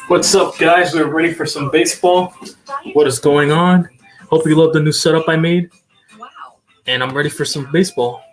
What's up, guys? We're ready for some baseball. What is going on? Hope you love the new setup I made. And I'm ready for some baseball.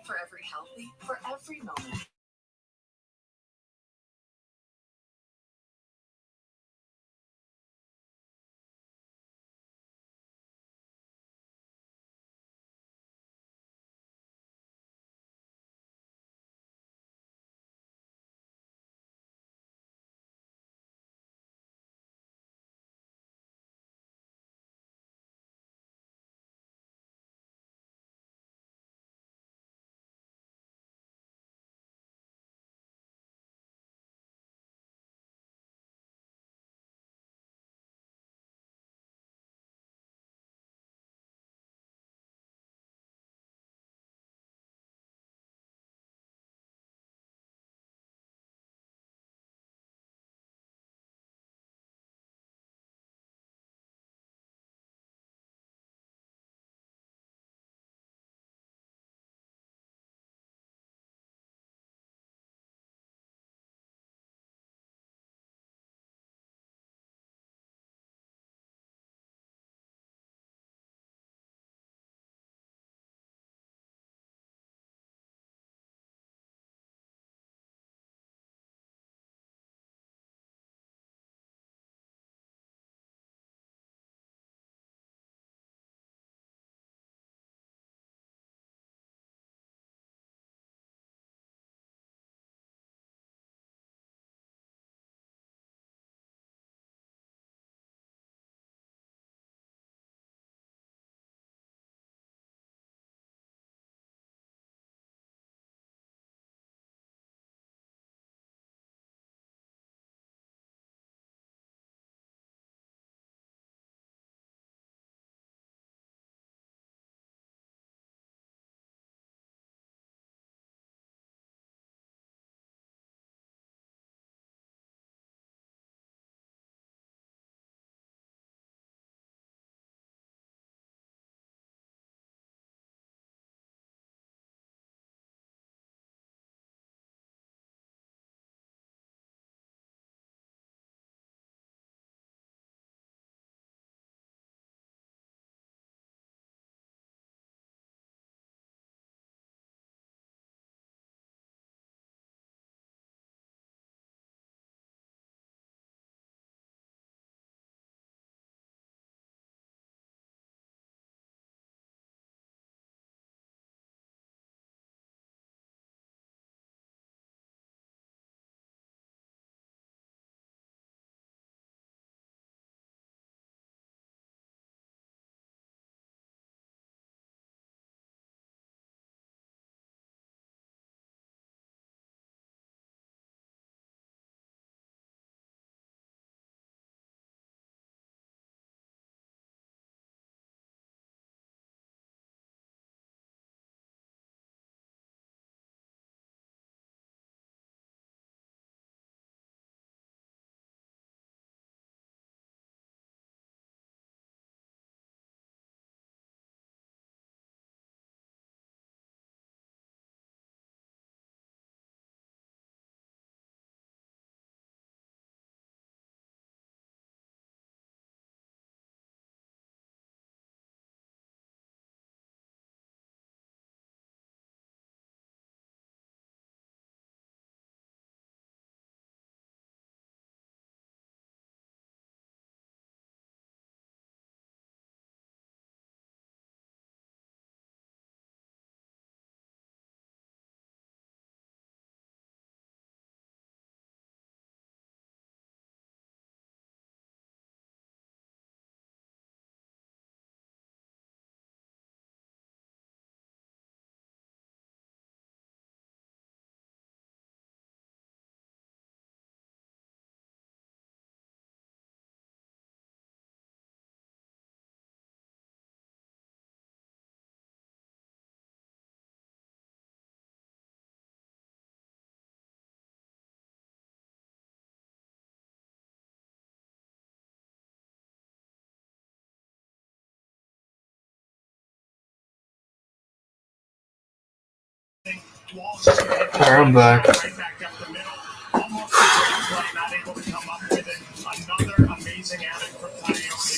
Alright, I'm back.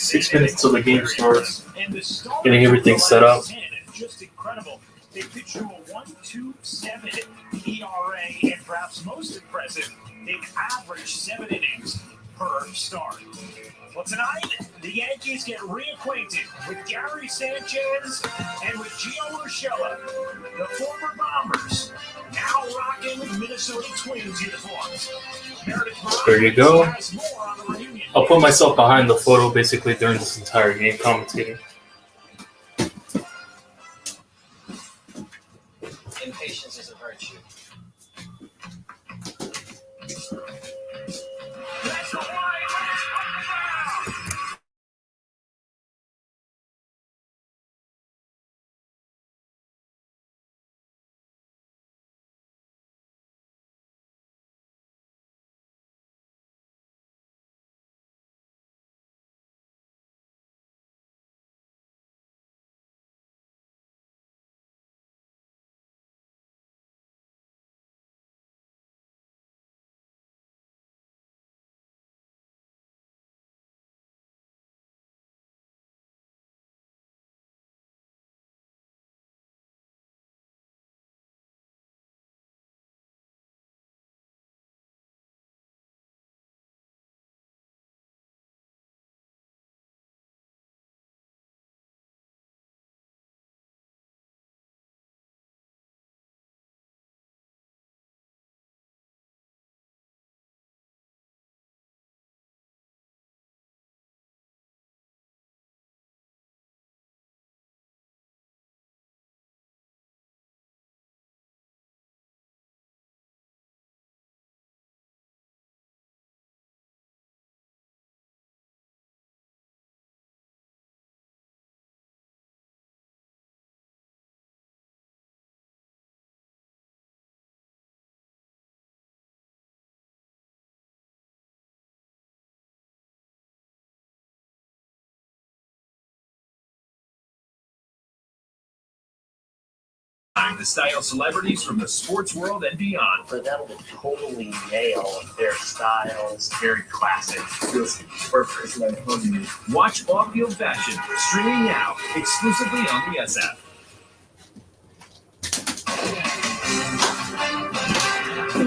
6 minutes till the game starts. Getting everything set up. Just incredible. They pitched to a 1.27 ERA, and perhaps most impressive, they average 7 innings per start. Well, tonight, the Yankees get reacquainted with Gary Sanchez and with Gio Urshela, the former Bombers, now rocking Minnesota Twins uniforms. There you go. I'll put myself behind the photo basically during this entire game commentating. Impatience is a virtue. The style celebrities from the sports world and beyond. For them to totally nail their styles, very classic. Feels perfect. Watch Off-Field Fashion streaming now exclusively on the SF.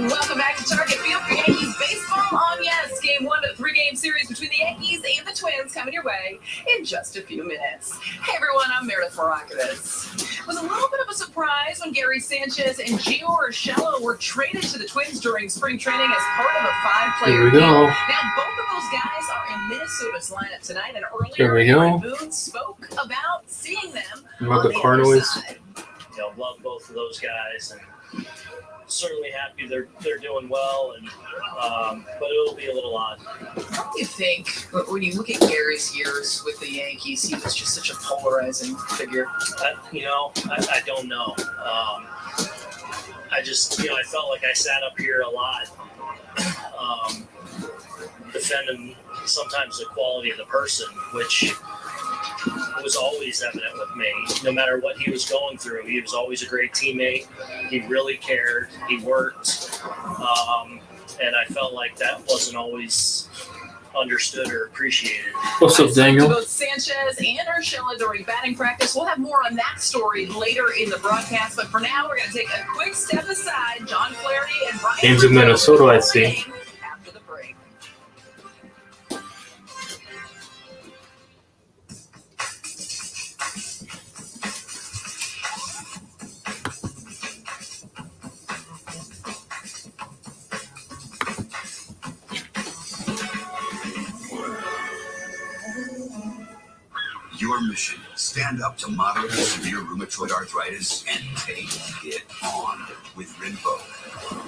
Welcome back to Target Field for Yankees baseball on Yes. Game 1 of the 3-game series between the Yankees and the Twins coming your way in just a few minutes. Hey everyone, I'm Meredith Morakowitz. It was a little bit of a surprise when Gary Sanchez and Gio Urshela were traded to the Twins during spring training as part of a 5-player deal. Now, both of those guys are in Minnesota's lineup tonight, and earlier Aaron Boone spoke about seeing them on the other side. Love both of those guys, and certainly happy they're doing well, and but it'll be a little odd. How do you think, when you look at Gary's years with the Yankees, he was just such a polarizing figure? I don't know. I just, I felt like I sat up here a lot, defending sometimes the quality of the person, which was always evident with me. No matter what he was going through, he was always a great teammate. He really cared. He worked. And I felt like that wasn't always understood or appreciated. What's up, Daniel? Both Sanchez and Urshela during batting practice. We'll have more on that story later in the broadcast. But for now, we're going to take a quick step aside. John Flaherty and Brian Games in Minnesota, I see. After the break. Your mission, stand up to moderate to severe rheumatoid arthritis and take it on with Rinvoq.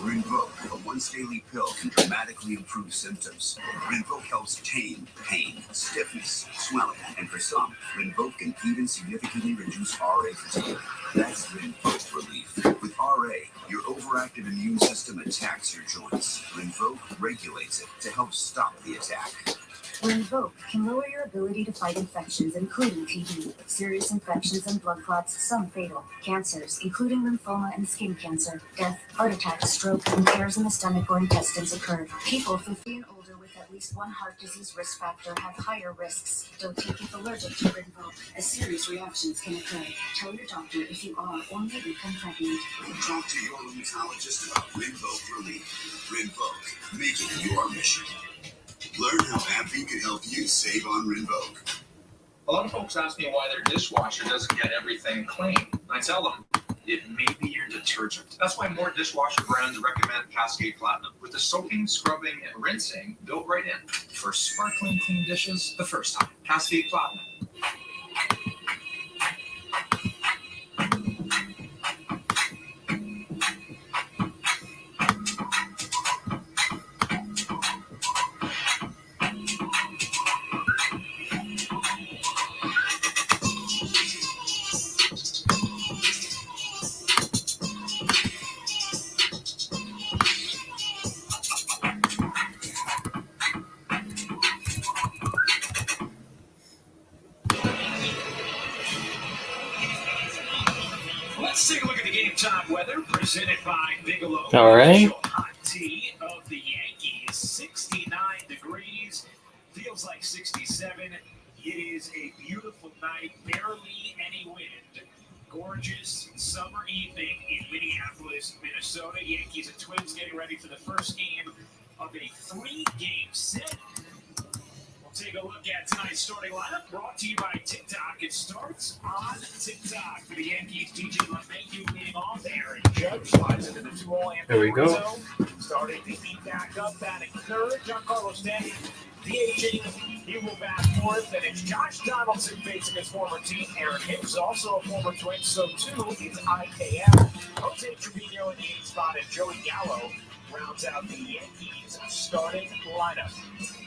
Rinvoq, a once-daily pill, can dramatically improve symptoms. Rinvoq helps tame pain, stiffness, swelling, and for some, Rinvoq can even significantly reduce RA fatigue. That's Rinvoq relief. With RA, your overactive immune system attacks your joints. Rinvoq regulates it to help stop the attack. Rinvoq can lower your ability to fight infections, including TB, serious infections and blood clots, some fatal, cancers, including lymphoma and skin cancer, death, heart attack, stroke, and tears in the stomach or intestines occur. People 50 and older with at at least one heart disease risk factor have higher risks. Don't take if allergic to Rinvoq, as serious reactions can occur. Tell your doctor if you are or may become pregnant. Talk to your rheumatologist about Rinvoq Relief. Rinvoq, make it your mission. Learn how AbbVie can help you save on Rinvoq. A lot of folks ask me why their dishwasher doesn't get everything clean. I tell them, it may be your detergent. That's why more dishwasher brands recommend Cascade Platinum, with the soaking, scrubbing, and rinsing built right in for sparkling clean dishes the first time. Cascade Platinum. Let's take a look at the game time weather presented by Bigelow. All right. Hot tea of the Yankees, 69 degrees, feels like 67. It is a beautiful night, barely any wind. Gorgeous summer evening in Minneapolis, Minnesota. Yankees and Twins getting ready for the first game of a 3-game set. We'll take a look at tonight's starting lineup, brought to you by TikTok. It starts on TikTok for the Yankees. DJ LeMahieu leading off there, and Judge slides into the 2-0. There we go. Starting to heat back up, batting third. Giancarlo Stanton DHing. He will bat fourth, and it's Josh Donaldson facing his former team. Aaron Hicks, also a former Twin, so too is IKF. Jose Trevino in the 8th spot, and Joey Gallo rounds out the Yankees starting lineup.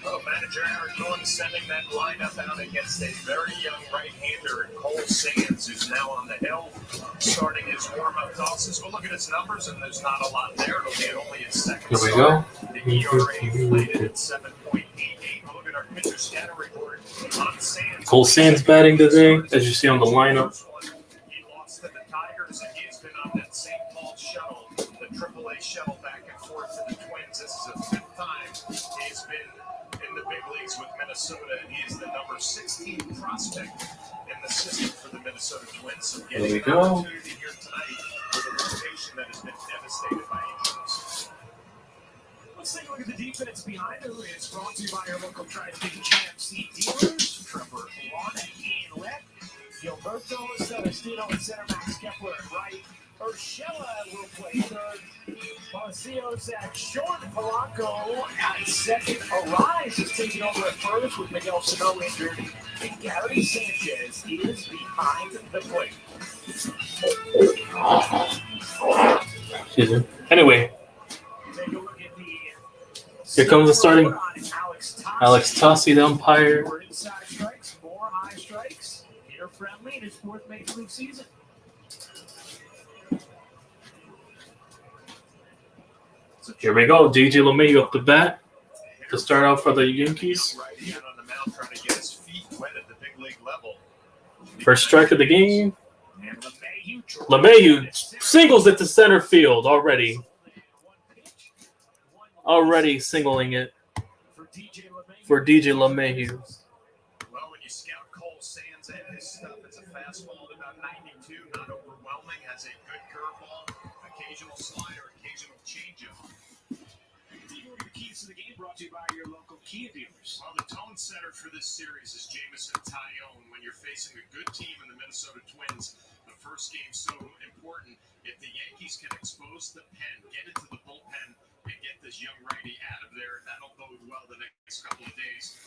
Well, manager Aaron Gordon sending that lineup out against a very young right-hander in Cole Sanchez, who's now on the hill, starting his warm-up tosses. We'll look at his numbers, and there's not a lot there. It'll be only his second Here we start. go. The ERA inflated at 7.88. We'll look at our pitcher scatter report on Sands. Cole Sands batting today, as you see on the lineup. He lost to the Tigers, and he's been on that St. Paul shuttle, the AAA shuttle back and forth to the Twins. This is the 5th time he's been in the big leagues with Minnesota, and he is the number 16 prospect in the system for the Minnesota Twins. So There we getting an go. opportunity here tonight with a rotation that has been devastated by injuries. Let's take a look at the defense behind who is brought to you by our local Tri-State GMC dealers. Trevor Lawn in left, Gilberto Celestino in center, Max Kepler at right. Urshela will play third. Palacios at short. Polanco at second. Arise is taking over at first with Miguel Sano injured. And Gary Sanchez is behind the plate. Excuse me. Anyway, Take a look at the here comes the starting Alex Tossi. Tossi, the umpire. 4 inside strikes, 4 high strikes. Hitter friendly in his 4th Major League season. Here we go. DJ LeMahieu up the bat to start out for the Yankees. Right out on the mound, trying to get his feet wet at the big league level. First strike of the game. And LeMahieu singles it to center field already. Already singling it for DJ LeMahieu. Well, when you scout Cole Sands and his stuff, it's a fastball at about 92, not overwhelming, has a good curveball, occasional slider, occasional changeup. The keys to the game brought to you by your local Kia dealers. Well, the tone setter for this series is Jameson Taillon. When you're facing a good team in the Minnesota Twins, the first game's so important. If the Yankees can expose the pen, get into the bullpen, and get this young righty out of there, that'll bode well the next couple of days.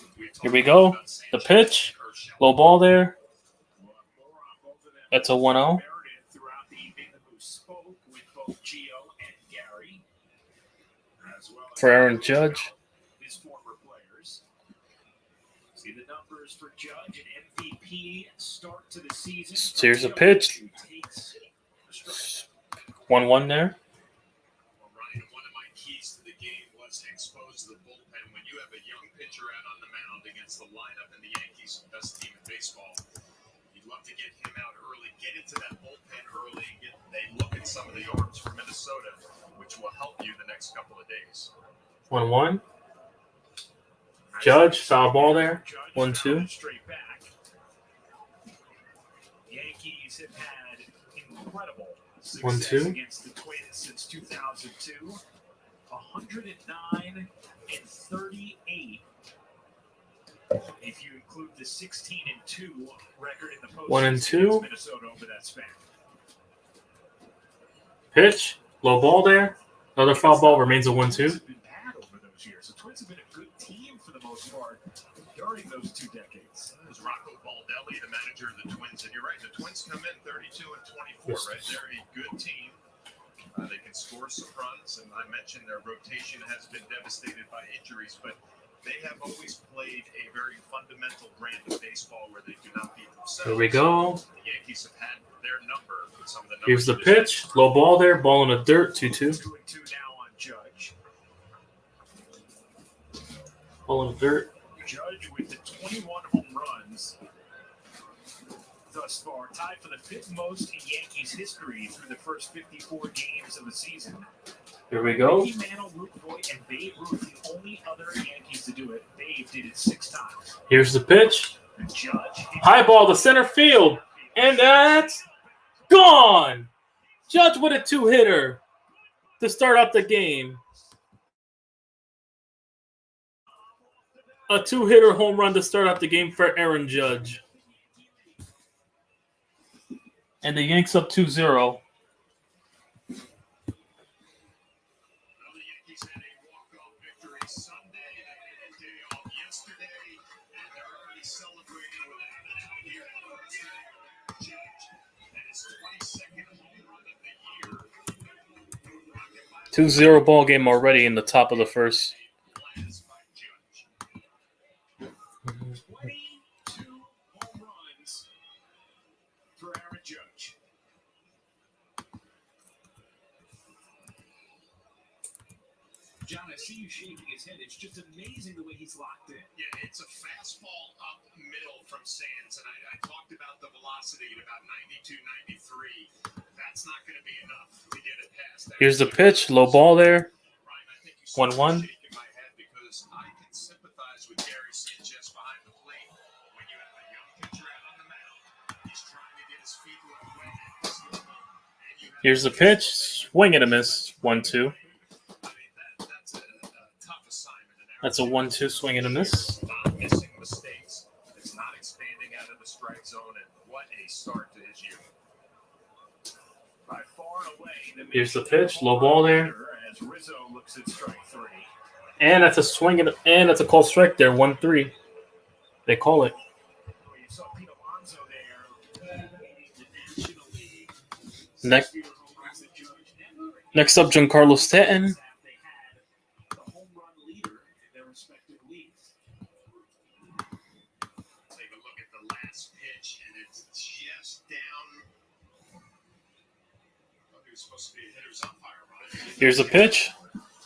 Here we go. The pitch. Low ball there. That's a 1-0. Throughout the evening, who spoke with both Gio and Gary, as well as For Aaron Judge. his former players. See the numbers for Judge, an MVP start to the season. Here's a pitch. 1-1 there. Well, Ryan, one of my keys to the game was to expose the bullpen. When you have a young pitcher out on the mound against the lineup and the Yankees, best team in baseball, you'd love to get him out early, get into that bullpen early, and they look at some of the arms for Minnesota, which will help you the next couple of days. 1-1. Judge, foul ball there. 1-2. Straight back. Yankees have had incredible success 1-2. against the Twins since 2002. 109 and 38. If you include the 16-2 record in the postseason 1-2. against Minnesota over that span. Pitch, low ball there. Another foul ball, remains a 1-2. Twins have been bad over those years. The Twins have been a good team for the most part during those 2 decades. That was Rocco Baldelli, the manager of the Twins. And you're right, the Twins come in 32 and 24, right? They're a good team. They can score some runs, and I mentioned their rotation has been devastated by injuries, but they have always played a very fundamental brand of baseball where they do not beat themselves. Here we go. The Yankees have had their number with some of the numbers. Here's the pitch. Low ball there. Ball in the dirt. 2-2. 2-2 now on Judge. Ball in the dirt. Judge with the 21 home runs thus far, tied for the 5th most in Yankees history through the first 54 games of the season. Here we go. Mickey Mantle, Luke Voigt, and Babe Ruth, the only other Yankees to do it. Babe did it 6 times. Here's the pitch. The Judge. High ball to center field. And that's gone. Judge with a 2-hitter to start out the game. A 2-hitter home run to start out the game for Aaron Judge. And the Yanks up 2-0. Well, the Yankees had a walk-off victory Sunday. They had a day off yesterday, and they're already celebrating with that out here in the first inning. Judge and his 22nd home run of the year. 2-0 ball game already in the top of the first. Last by Judge. 22 home runs for Aaron Judge. John, I see you shaking his head. It's just amazing the way he's locked in. Yeah, it's a fastball up middle from Sands, and I talked about the velocity at about 92, 93. That's not going to be enough to get it past. Here's the pitch. Low ball there. Ryan, I think you saw 1-1. me shaking my head because I can sympathize with Gary Sanchez behind the plate when you have a young pitcher out on the mound. He's trying to get his feet wet. Here's the pitch. Swing and a miss. 1-2. That's a 1-2 swing and a miss. Not missing mistakes. It's not expanding out of the strike zone, and what a start to his year. By far and away, Here's the pitch. Low ball there. as Rizzo looks at strike 3. And that's a swing and that's a called strike there. 1-3. They call it. You saw Pete Alonso there. The National League. Next up, Giancarlo Stanton. They had the home run leader in their respective leagues. Take a look at the last pitch, and it's just down. Oh, he was supposed to be a hitter's umpire, right? Here's the pitch.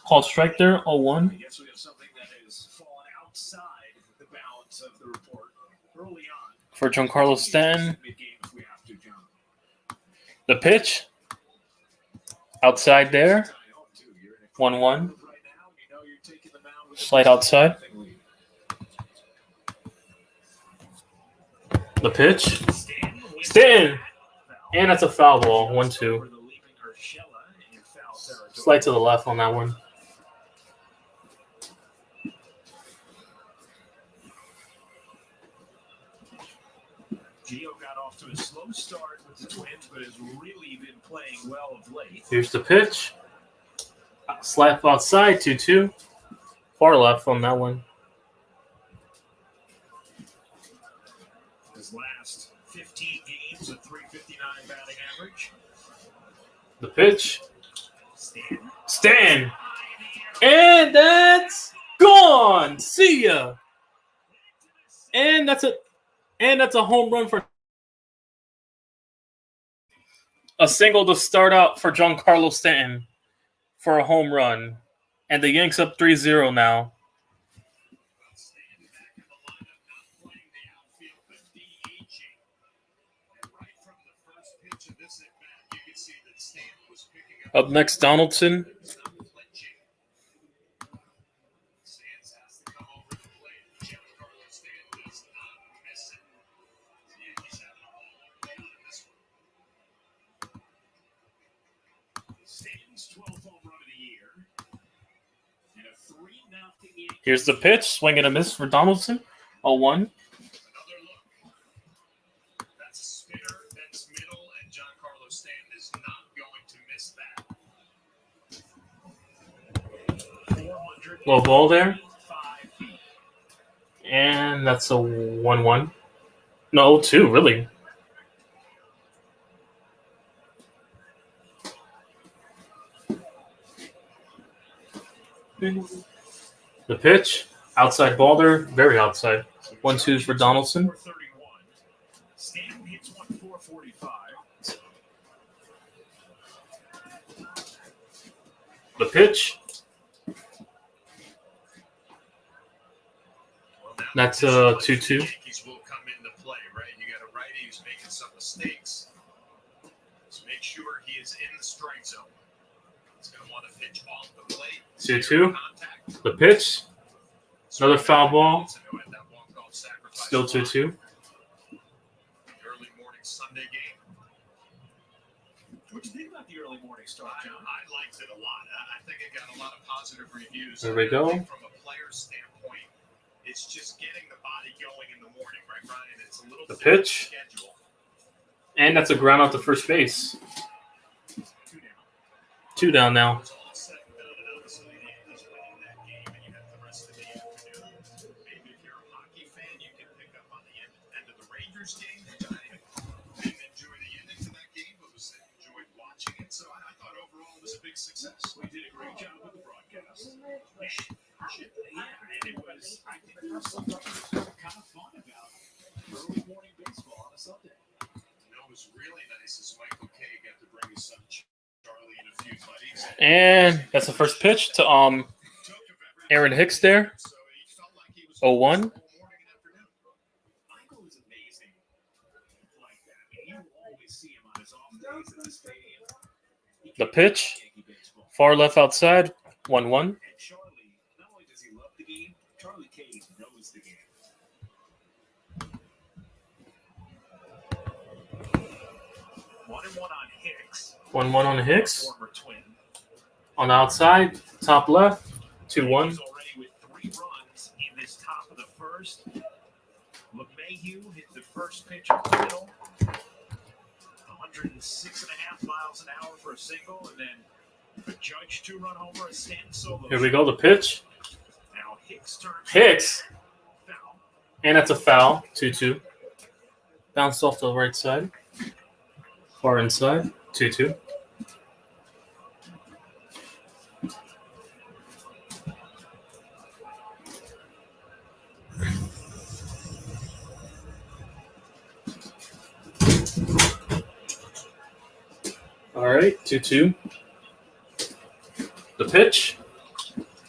Called strike there. 0-1. I guess we have something that has fallen outside the balance of the report early on. For Giancarlo Stanton. Mid-game if we have to, John. The pitch. Outside there. 1-1. Slight outside. The pitch. Stanton. And that's a foul ball. 1-2. Slight to the left on that one. Gio got off to a slow start with the Twins, but has really been playing well of late. Here's the pitch. Slap outside. 2-2. Far left on that one. His last 15 games, a .359 batting average. The pitch. Stan. And that's gone. See ya. And that's a home run for a single to start out for Giancarlo Stanton for a home run. And the Yanks up 3-0 now. Up next, Donaldson. Stanton's 12th home run of the year. And a 3-0 Here's the pitch. Swing and a miss for Donaldson. 0-1. Another look. That's a spinner. That's middle, and Giancarlo Stanton is not going to miss that. 400. Low ball there. 5 feet. And that's a 1-1. No, 0-2, really. The pitch. Outside ball there. Very outside. 1-2 for Donaldson. 431. Stanton hits one 445. The pitch. Well, now That's this is a when the 2-2. Yankees will come into play, right? You got a righty who's making some mistakes. So make sure he is in the strike zone. He's going to want to pitch off the plate. 2-2. Contact. The pitch. Another foul ball. Who had that walk-off sacrifice Still fly. 2-2. Early morning Sunday game. What do you think about the early morning start, John? I liked it a lot. I think it got a lot of positive reviews. There we go. I think from a player's standpoint, it's just getting the body going in the morning, right, Brian? It's a little The different pitch. schedule. And that's a ground out to first base. 2 down. 2 down now. It was all said and done, and obviously the Yankees winning that game, and you have the rest of the afternoon. Maybe if you're a hockey fan, you can pick up on the end of the Rangers game. I didn't enjoy the ending to that game, but enjoyed watching it. So I thought overall it was a big success. We did a great job with the broadcast. Yeah, and it was. I think there was something kind of fun about early morning baseball on a Sunday. You know, it was really nice as Michael Kay got to bring his son Charlie and a few buddies. And that's the first pitch to Aaron Hicks there. 0-1. Michael is amazing like that. I mean, you always see him on his off days in the stadium. The pitch. Far left outside. 1-1. And Charlie, not only does he love the game, Charlie K knows the game. 1-1 on Hicks. 1-1 on Hicks. Former Twin. On the outside. Top left. 2-1. He's already with 3 runs in this top of the first. LeMahieu hit the first pitch of the middle. 106.5 miles an hour for a single, and then a Judge 2-run homer, a Stanton solo. Here we go. The pitch. Now Hicks turns. Hicks. Foul. And that's a foul. 2-2. Bounced off the right side. Far inside. 2-2. All right, 2-2. The pitch.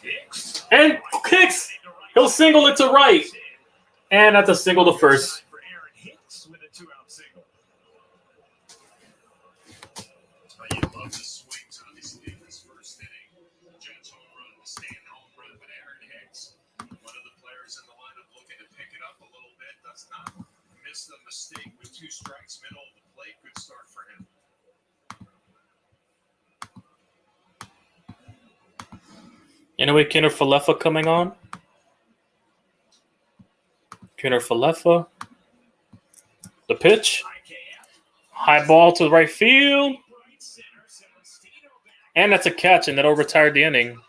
Hicks. And Hicks! He'll single it to right. And that's a single to first. For Aaron Hicks with a 2-out single. You love the swings, obviously, in this first inning. Judge home run, Stanton home run, but Aaron Hicks, one of the players in the lineup looking to pick it up a little bit, does not miss the mistake with 2 strikes, middle of the plate. Good start for him. Anyway, Kenner Falefa coming on. Kenner Falefa. The pitch. High ball to the right field. And that's a catch, and that'll retire the inning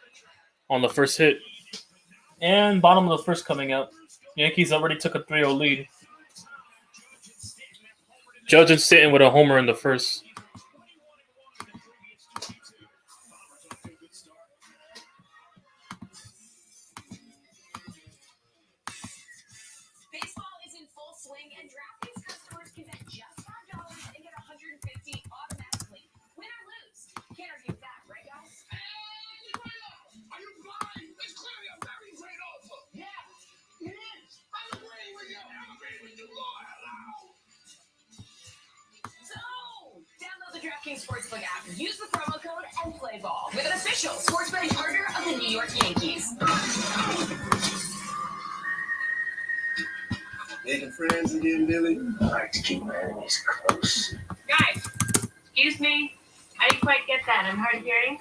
on the first hit. And bottom of the first coming out. Yankees already took a 3-0 lead. Judge and Stanton with a homer in the first. Baseball is in full swing, and DraftKings customers can bet just $5 and get $150 automatically. Win or lose. Can't argue with that, right, guys? Are you blind? It's clearly a very great offer. Yeah, it is. I'm agreeing with you. I'm agreeing with you, Lord. So, download the DraftKings Sportsbook app, use the promo code, and play ball with an official sports betting partner of the New York Yankees. Making friends again, Billy? I like to keep my enemies close. Guys, excuse me. I didn't quite get that. I'm hard of hearing.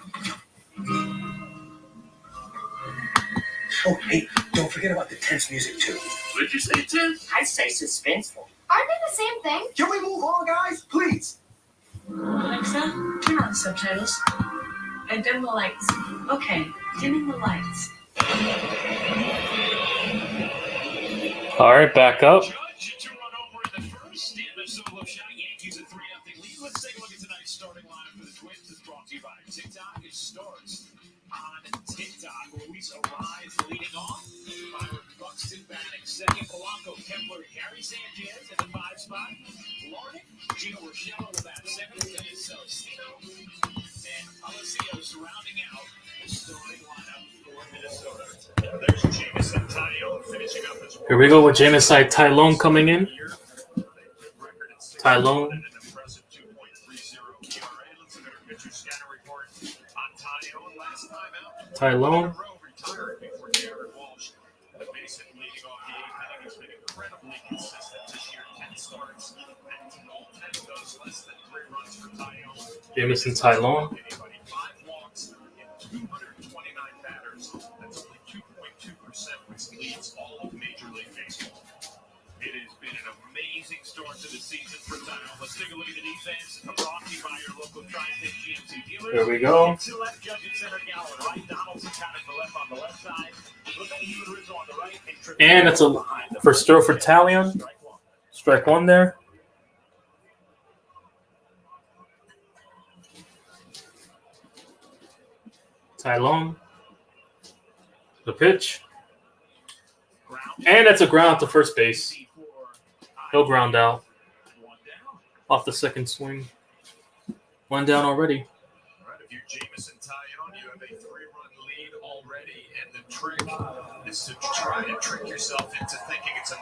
Oh, hey, don't forget about the tense music, too. What did you say, tense? I say suspenseful. Aren't they the same thing? Can we move on, guys? Please. Alexa, turn on subtitles. And dim the lights. Okay, dimming the lights. All right, back up. Judge to run over in the first in the solo shot. Yankees a 3-0 lead. Let's take a look at tonight's starting lineup for the Twins. It's brought to you by TikTok. It starts on TikTok. Luis Alvarez leading off. Byron Buxton batting second. Polanco, Kepler, Gary Sanchez in the 5 spot. Larnick, Gino Urshela with that 7th. Then it's Celestino and Alessio surrounding out the starting lineup for Minnesota. There's Jameson Taillon finishing up his Here we go with Jameson Taillon coming in. Taillon. Taillon. Jameson Taillon. It has been an amazing start to the season for Taillon. Let's take a look at the defense. Brought to you by your local Tri-State GMC dealers. There we go. To left, Judge at center, Gallen right. Donaldson kind of left on the left side. Looking Rizzo on the right. And it's a first throw for Taillon. Strike one there. Taillon. The pitch. And it's a ground to first base. He'll ground out off the second swing. One down already. All right, if you're Jameson Taillon, you have a 3-run lead already, and the trick is to try to trick yourself into thinking it's a 0-0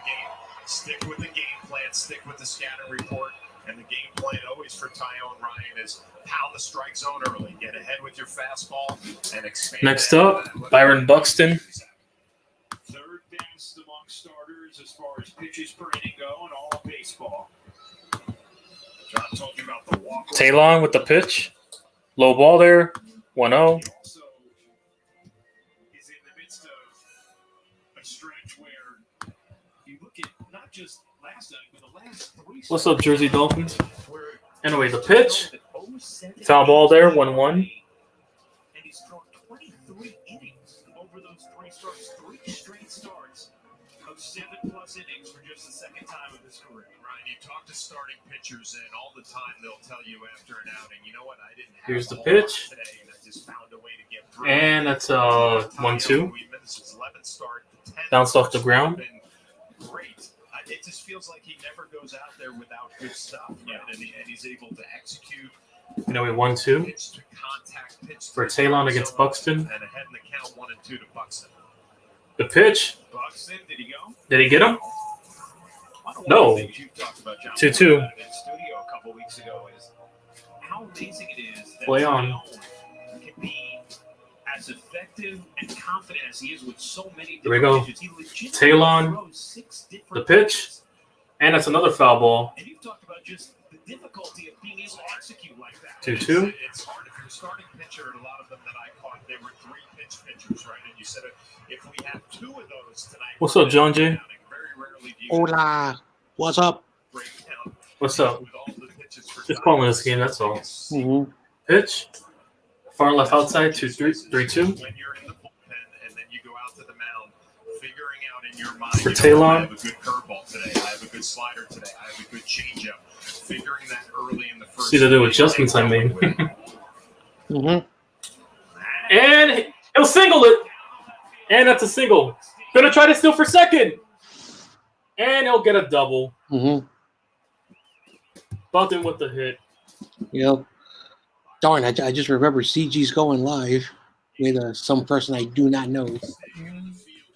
game. Stick with the game plan, stick with the scatter report, and the game plan always for Taillon, Ryan, is pound the strike zone early, get ahead with your fastball, and expand. Next up, Byron Buxton. Third best among starters as far as pitches per inning go in all of baseball. John told you about the walk. Taillon with the pitch. Low ball there. 1-0. He also is in the midst of a stretch where you look at not just last night, but the last 3. What's up, Jersey Dolphins? Anyway, the pitch. Foul ball there. 1-1. And he's thrown 23 innings over those 3 starts, 3 straight starts of 7+ innings for just the second time of his career. Ryan, you talk to starting pitchers, and all the time they'll tell you after an outing, you know what, I didn't have Here's a the whole pitch. lot today, and I just found a way to get through. And that's 1-2. This is 11th start, the 10th Bounced off the start ground. has been great. It just feels like he never goes out there without good stuff, right? And he's able to execute. Anyway, 1-2 Pitch to contact, pitch for to Taillon against Buxton. and ahead in the count 1-2 to Buxton. The pitch. Buxton, did he go? Did he get him? One of No. the things you talked about, John, 2-2. in studio a couple weeks ago is how amazing it is that Play on. Taillon can be as effective and confident as he is with so many Here we different go. pitches. He legitimately Taillon, throws 6 the different pitch. pitches. And that's another foul ball. And you've talked about just the difficulty of being able to execute like that. 2-2. It's hard if you're a starting pitcher, and a lot of them that I caught, they were 3-pitch pitchers, right? And you said if we had 2 of those tonight. What's up, John J? Very rarely do you Hola. What's up? break down What's up? with all the pitches for Just calling this game, that's all. Mm-hmm. Pitch. Far left outside, 2-3, 3-2. when you're in the bullpen and then you go out to the mound, figuring out in your mind, For you know, I Taillon. have a good curveball today, I have a good slider today, I have a good changeup. Figuring that early in the first. See the adjustments I made. Mm-hmm. And he'll single it. And that's a single. Gonna try to steal for second. And he'll get a double. Mm-hmm. Buxton with the hit. Yep. Darn, I just remember CG's going live with some person I do not know. And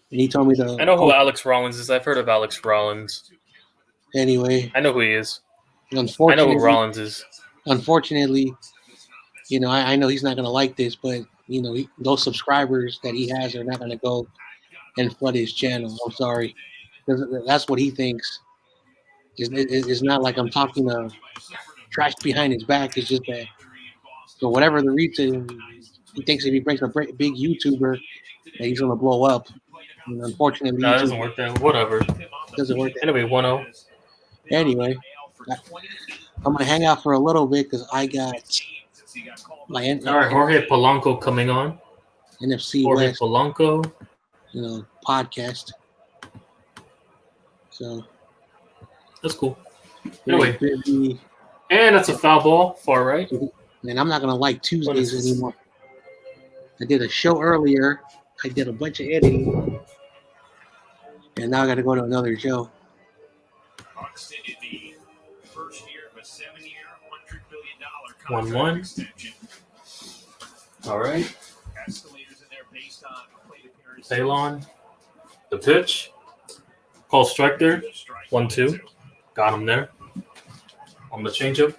he told me to... I know who Alex Rollins is. I've heard of Alex Rollins. Anyway, I know who he is. I know unfortunately, who Rollins is. Unfortunately, you know, I know he's not going to like this, but, you know, those subscribers that he has are not going to go and flood his channel. I'm sorry. That's what he thinks. It's not like I'm talking trash behind his back. It's just that So whatever the reason, he thinks if he brings a big YouTuber, that he's gonna blow up. And unfortunately, No, it doesn't work that. Whatever. Doesn't work. Anyway, 1-0. Anyway, I'm gonna hang out for a little bit because I got my All right, Jorge Polanco coming on. NFC Jorge West, Polanco. podcast. So That's cool. Anyway, and that's a foul ball, far right. Man, I'm not gonna like Tuesdays anymore. I did a show earlier. I did a bunch of editing, and now I got to go to another show. Bucks in the first year of a 7-year, $100 million 1-1. extension. All right. Escalators in there based on plate appearances. Talon. The pitch. Call strike there. 1-2. Got him there. On the changeup.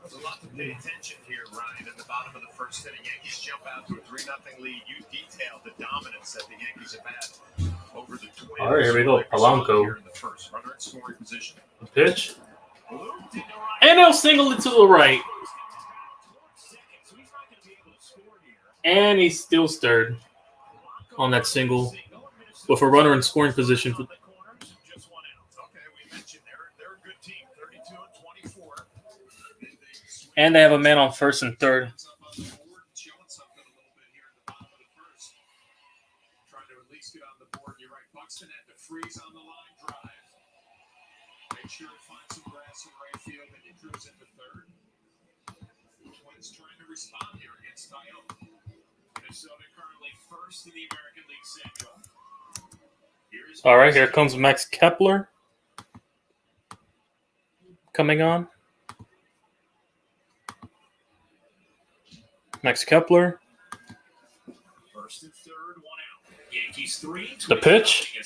There's a lot to pay attention here, Ryan. At the bottom of the first inning, Yankees jump out to a 3-0 lead. You detailed the dominance that the Yankees have had over the Twins. All right, here we go. Polanco. Here in the first. Runner in scoring position. The pitch. And they'll single it to the right. And he still stirred on that single with a runner in scoring position. And they have a man on first and third. Trying to at least get on the board. You're right. Buxton had to freeze on the line drive. Make sure to find some grass in right field, and he drews into third. The Twins trying to respond here against Tyone. Minnesota currently first in the American League Central. All right, here comes Max Kepler coming on. Max Kepler. First and third, 1 out. Yankees 3. The pitch.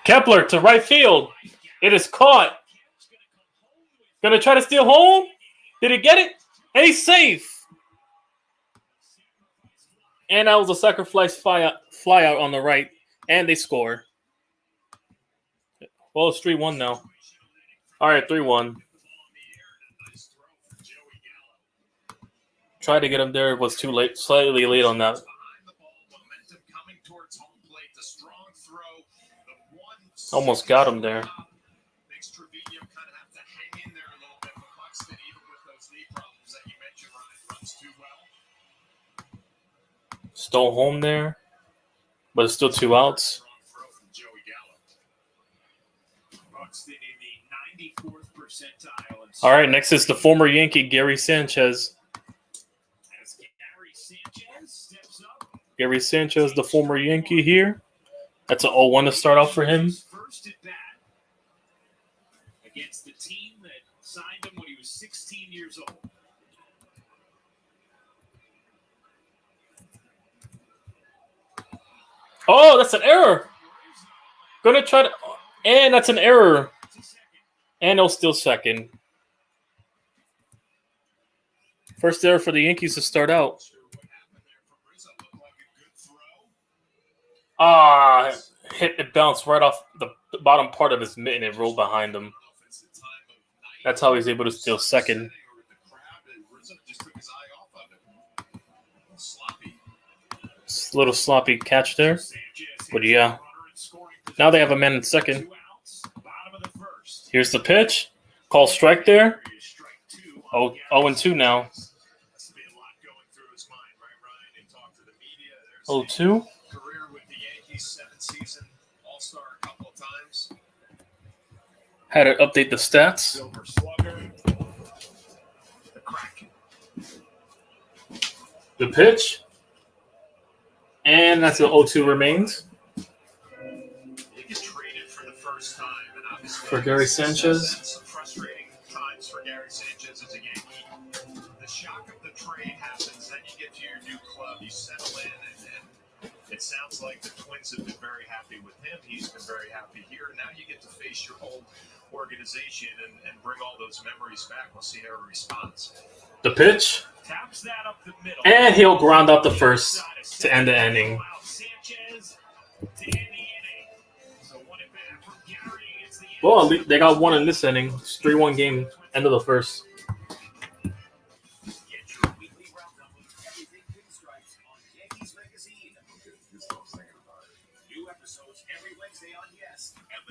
Kepler to right field. It is caught. Gonna try to steal home. Did he get it? And he's safe. And that was a sacrifice fly out on the right. And they score. Well, it's 3-1 now. All right, 3-1. Tried to get him there. It was too late. Slightly late on that. Almost got him there. Makes Trevino kind of have to hang in there a little bit. But Buxton, even with those knee problems that you mentioned, Ryan, runs too well. Stole home there. But it's still 2 outs. Buxton in the 94th percentile. All right, next is the former Yankee, Gary Sanchez. As Gary Sanchez steps up. Gary Sanchez, the former Yankee here. That's an 0-1 to start off for him. First at bat against the team that signed him when he was 16 years old. Oh, that's an error. Gonna try to, and that's an error. And they'll steal second. First error for the Yankees to start out. Hit it bounced right off the bottom part of his mitten and rolled behind him. That's how he's able to steal second. A little sloppy catch there. But yeah. Now they have a man in second. Here's the pitch. Call strike there. 0-2 now. 0-2. Had to update the stats. The pitch. And that's the 0-2 remains. For Gary Sanchez. Some frustrating times for Gary Sanchez as a Yankee. The shock of the trade happens, then you get to your new club, you settle in, and it sounds like the Twins have been very happy with him. He's been very happy here. Now you get to face your old organization and bring all those memories back. We'll see how he responds. The pitch. Taps that up the middle. And he'll ground out the first to end the inning. Sanchez to end the inning. So one at bat from Gary. Well, they got one in this inning. It's 3-1 game. End of the first.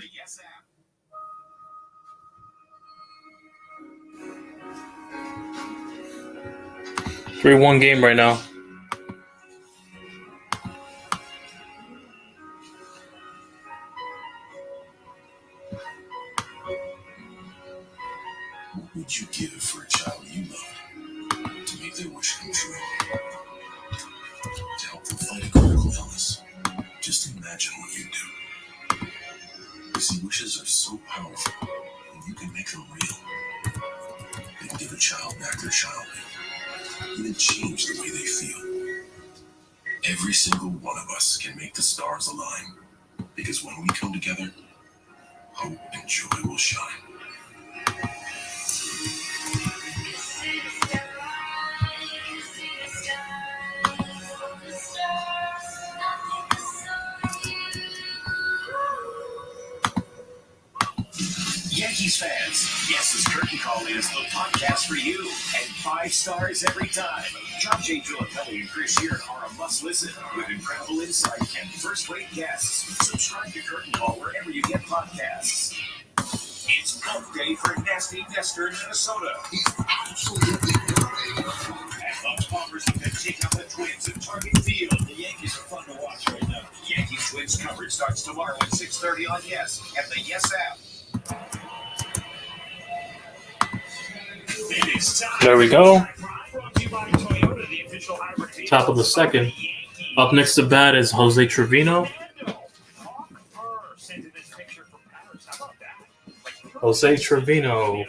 the Yes app. 3-1 game right now. What would you give for a child you loved to make their wish come true? To help them fight a critical illness? Just imagine what you'd do. You see, wishes are so powerful, and you can make them real. They can give a child back their childhood, even change the way they feel. Every single one of us can make the stars align, because when we come together, hope and joy will shine. Yankees fans, Yes's Curtain Call is the podcast for you, and 5 stars every time. John J. Filippelli and Chris Shear are a must-listen with incredible insight and first-rate guests. Subscribe to Curtain Call wherever you get podcasts. It's golf day for Nasty Nestor in Minnesota. He's absolutely dominating. And the Bombers have been take out the Twins at Target Field. The Yankees are fun to watch right now. Yankees Twins coverage starts tomorrow at 6:30 on Yes and the Yes app. There we go. Top of the second. Up next to bat is Jose Trevino. Jose Trevino. Use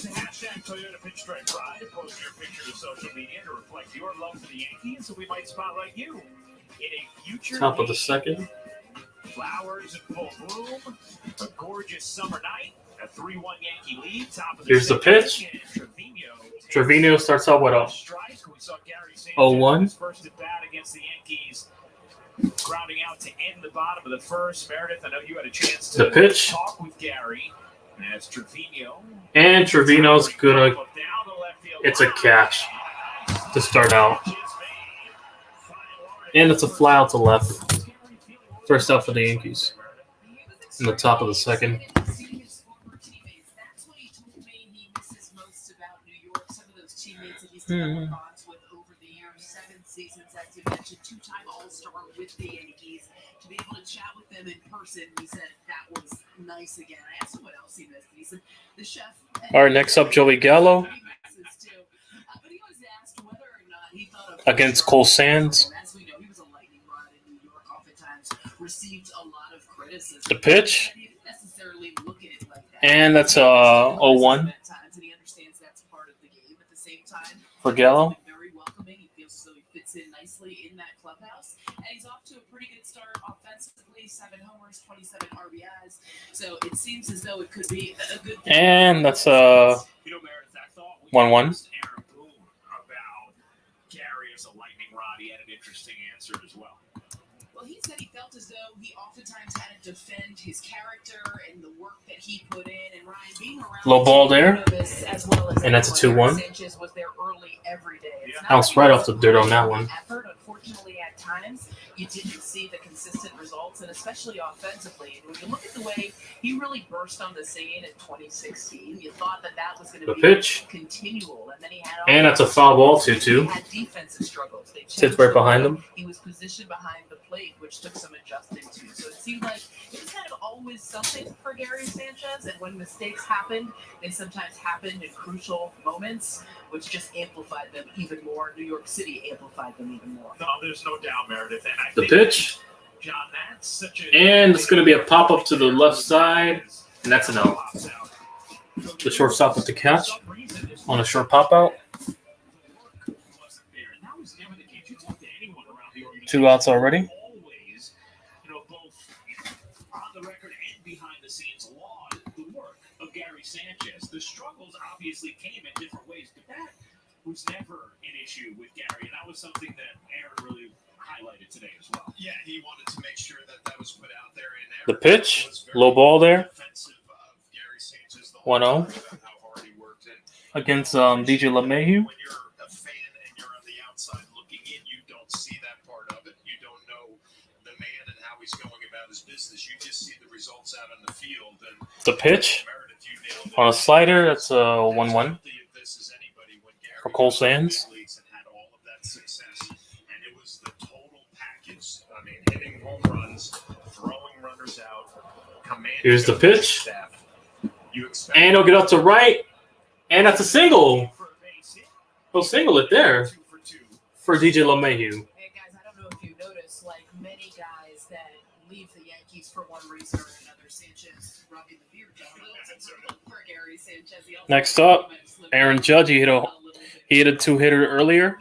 the hashtag Toyota Pitch Drive Pride to post your picture to social media to reflect your love for the Yankees, so we might spotlight you in a future. Top of the second. Flowers in full bloom. A gorgeous summer night. A 3-1 Yankee lead. Top of the Here's the pitch. Trevino starts out with a 0-1. First at bat against the Yankees. Grounding out to end the bottom of the first. Meredith, I know you had a chance to The pitch. talk with Gary. As Trevino. And Trevino's gonna. It's a catch to start out. And it's a fly out to left. First out for the Yankees. In the top of the second. With over the years, 7 seasons, as you mentioned, 2-time All-Star with the Yankees. To be able to chat with them in person, he said that was nice again. I asked him what else he missed. He said the chef. All right, next up, Joey Gallo But he was asked whether or not he thought of against Cole Sands. As we know, he was a lightning rod in New York. Oftentimes received a lot of criticism. The pitch. He didn't necessarily look at it like that. And that's a 0-1 for Gallo. Very welcoming. He feels as though he fits in nicely in that clubhouse, and he's off to a pretty good start offensively. 7 homers, 27 RBIs. So it seems as though it could be a good. And that's 1-1. About Gary as a lightning rod. He had an interesting answer as well. Well, he said he felt as though he oftentimes had to defend his character and the work that he put in. And Ryan, being around Low ball there. as well as And that's a 2-1. Sanchez was there early every day. Bounced right off the dirt on that one. Effort, unfortunately, at times you didn't see the consistent results, and especially offensively. And when you look at the way he really burst on the scene in 2016, you thought that was going to be pitch. Continual, and then he had. And that's a foul ball, 2-2. He had defensive struggles. Sits right behind him. He was positioned behind the plate, which took some adjusting to. So it seemed like it was kind of always something for Gary Sanchez, and when mistakes happened, they sometimes happened in crucial moments, which just amplified them even more. New York City amplified them even more. No, there's no doubt, Meredith. And I The think pitch. John, that's such a. And it's going to be a pop-up to the left side. And that's an out. The shortstop with the catch on a short pop-out. 2 outs already. Always, both on the record and behind the scenes, laud the work of Gary Sanchez. The struggles obviously came in different ways, but that was never an issue with Gary, and that was something that Aaron really highlighted today as well. Yeah, he wanted to make sure that was put out there. And The pitch. Low ball there. 1-0 against DJ LeMahieu. When you're a fan and you're on the outside looking in, you don't see that part of it. You don't know the man and how he's going about his business. You just see the results out on the field. And The pitch Meredith, you nailed it. on a slider. That's a 1-1 Healthy of this as anybody when Gary for Cole was in the Sands. big leagues and had all of that success. And it was the total package. I mean, hitting home runs, throwing runners out, commanding Here's the the coaching pitch. staff. You expect And he'll get up to right. And that's a single. for a base hit. He'll single it there 2 for 2. for DJ LeMahieu. Hey guys, I don't know if you noticed, like many guys that leave the Yankees for one reason or another, Sanchez rubbing the beard down for Gary Sanchez. He also Next up, Aaron Judge. He hit a 2-hitter earlier.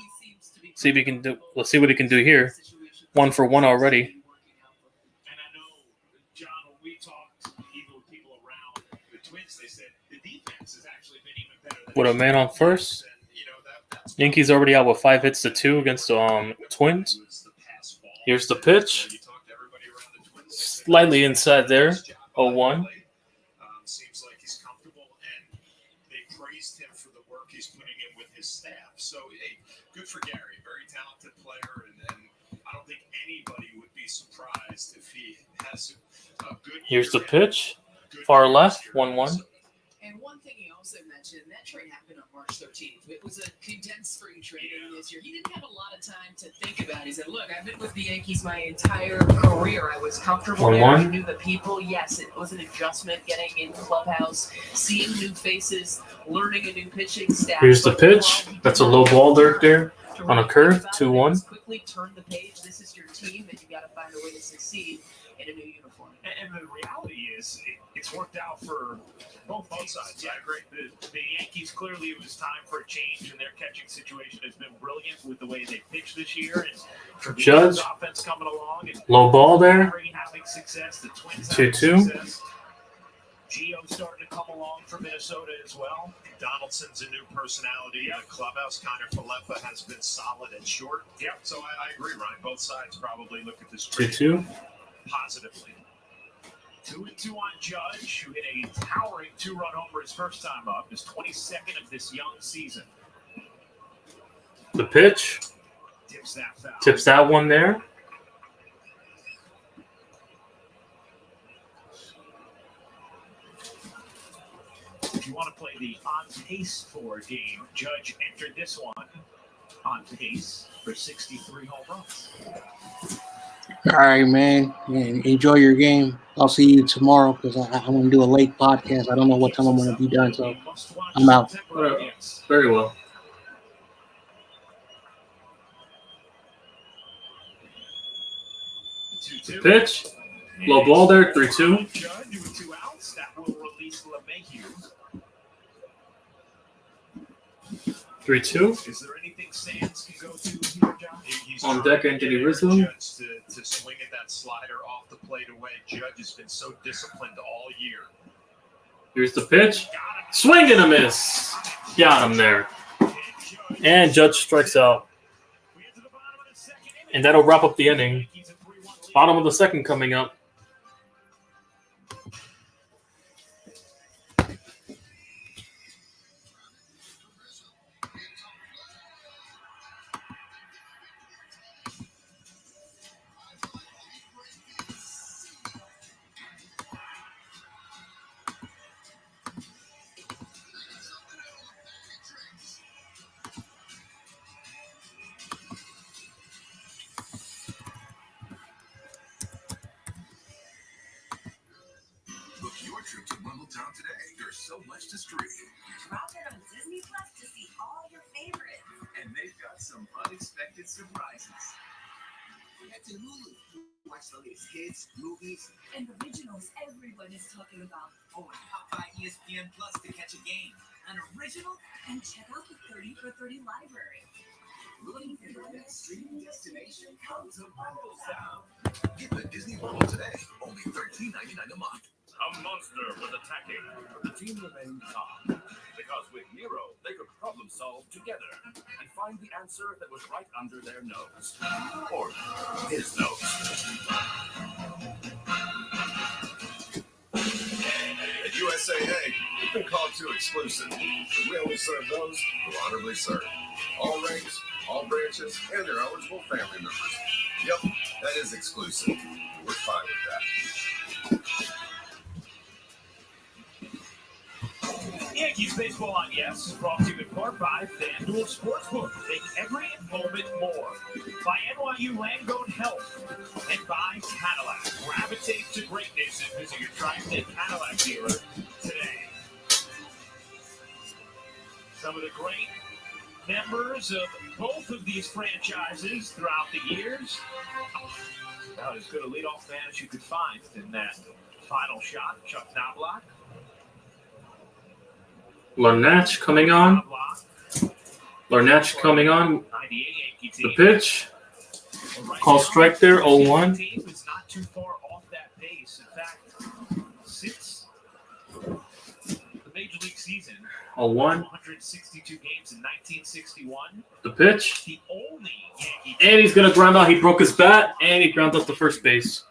See if he can do. Let's see what he can do here. 1 for 1 already. And I know, John, when we talked even with people around the Twins, they said the defense has actually been even better than With a man on first. And, you know, that's Yankees already out with 5 hits to 2 against the Twins. was the pass ball. Here's the pitch. You talk to everybody around the Twins, they said, Slightly inside there. 0-1. Seems like he's comfortable, and they praised him for the work he's putting in with his staff. So, hey, good for Gary. Very talented player, and I don't think anybody would be surprised if he has a good Here's the year. pitch. Good Far year left, this year. 1-1. And one thing he also mentioned, that trade happened on March 13th. It was a condensed spring training this year. He didn't have a lot of time to think about it. He said, look, I've been with the Yankees my entire career. I was comfortable there. 1-1. I knew the people. Yes, it was an adjustment getting in clubhouse, seeing new faces, learning a new pitching staff. Here's the But pitch. overall, he That's a did low ball time there to on a really curve. think about it. 2-1. Just quickly turn the page. This is your team, and you got to find a way to succeed in a new uniform. And the reality is, it's worked out for both sides. I agree. The Yankees, clearly it was time for a change, and their catching situation has been brilliant with the way they pitched this year. And Judge. Treviso's offense coming along. And Low ball there. Gary having success. The Twins having 2-2. success. Gio starting to come along for Minnesota as well. Donaldson's a new personality in the clubhouse. Connor Falefa has been solid at short. Yep. So I agree, Ryan. Both sides probably look at this trade 2-2. positively. 2-2 on Judge, who hit a towering 2-run homer his first time up, his 22nd of this young season. The pitch. Tips that foul. Tips that one there. If you want to play the on pace for game, Judge entered this one on pace for 63 home runs. All right, man. Enjoy your game. I'll see you tomorrow because I'm going to do a late podcast. I don't know what time I'm going to be done, so I'm out. Very well. Pitch. Low ball there. 3-2. Judge with 2 outs. That will release LeMahieu. 3-2. Is there anything Sands can go to here, John? He's On trying deck, to Anthony get Aaron Rizzo. Judge to swing at that slider off the plate away. Judge has been so disciplined all year. Here's the pitch. Swing and a miss. Got him there. And Judge strikes out. And that'll wrap up the inning. Bottom of the second coming up. Book your trip to Town today. There's so much to stream. Drop it on Disney Plus to see all your favorites. And they've got some unexpected surprises. Head to Hulu. Watch the latest hits, movies, And originals everyone is talking about. oh, and pop by ESPN Plus to catch a game. An original? And check out the 30 for 30 library. Looking for your next streaming destination? Come to Town. Get the Disney Bundle today. Only $13.99 a month. A monster was attacking, but the team remained calm. Because with Nero, they could problem solve together and find the answer that was right under their nose. Or his nose. At USAA, we've been called to exclusive. We only serve those who honorably serve. All ranks, all branches, and their eligible family members. Yep, that is exclusive. We're fine with that. Yankees baseball on Yes is brought to you in part by FanDuel Sportsbook. Make every moment more. By NYU Langone Health. And by Cadillac. Gravitate to greatness and visit your Tri-State Cadillac dealer today. Some of the great members of both of these franchises throughout the years. About as good a leadoff man as you could find in that final shot. Chuck Knobloch. Larnach coming on. Larnach coming on. The pitch. Call strike there, 0-1. Team is not too far off that pace. In fact, since the Major League season, 0-1. 162 games in 1961. The pitch. The only Yankee And he's going to ground out. He broke his bat, and he ground out to first base.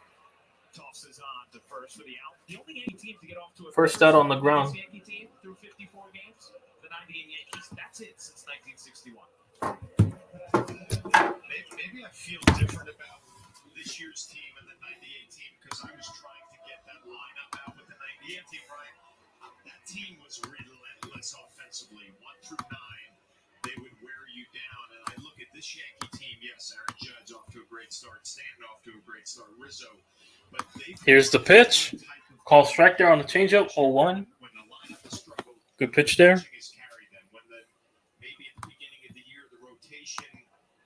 tosses on to first for the out. The only Yankee team to get off to a First out on the ground. Yankee team through 54 games. The 98 Yankees. That's it since 1961. Maybe I feel different about this year's team and the 98 team because I was trying to get that lineup out with the 98 team right. That team was relentless offensively. 1 through 9, they would wear you down. And I look at this Yankee team. Yes, Aaron Judge off to a great start. Stanton off to a great start. Rizzo. But Here's the pitch. Call strike there on the changeup, 0-1. when the lineup has struggled, Good pitch there. pitching has carried them. When maybe at the beginning of the year the rotation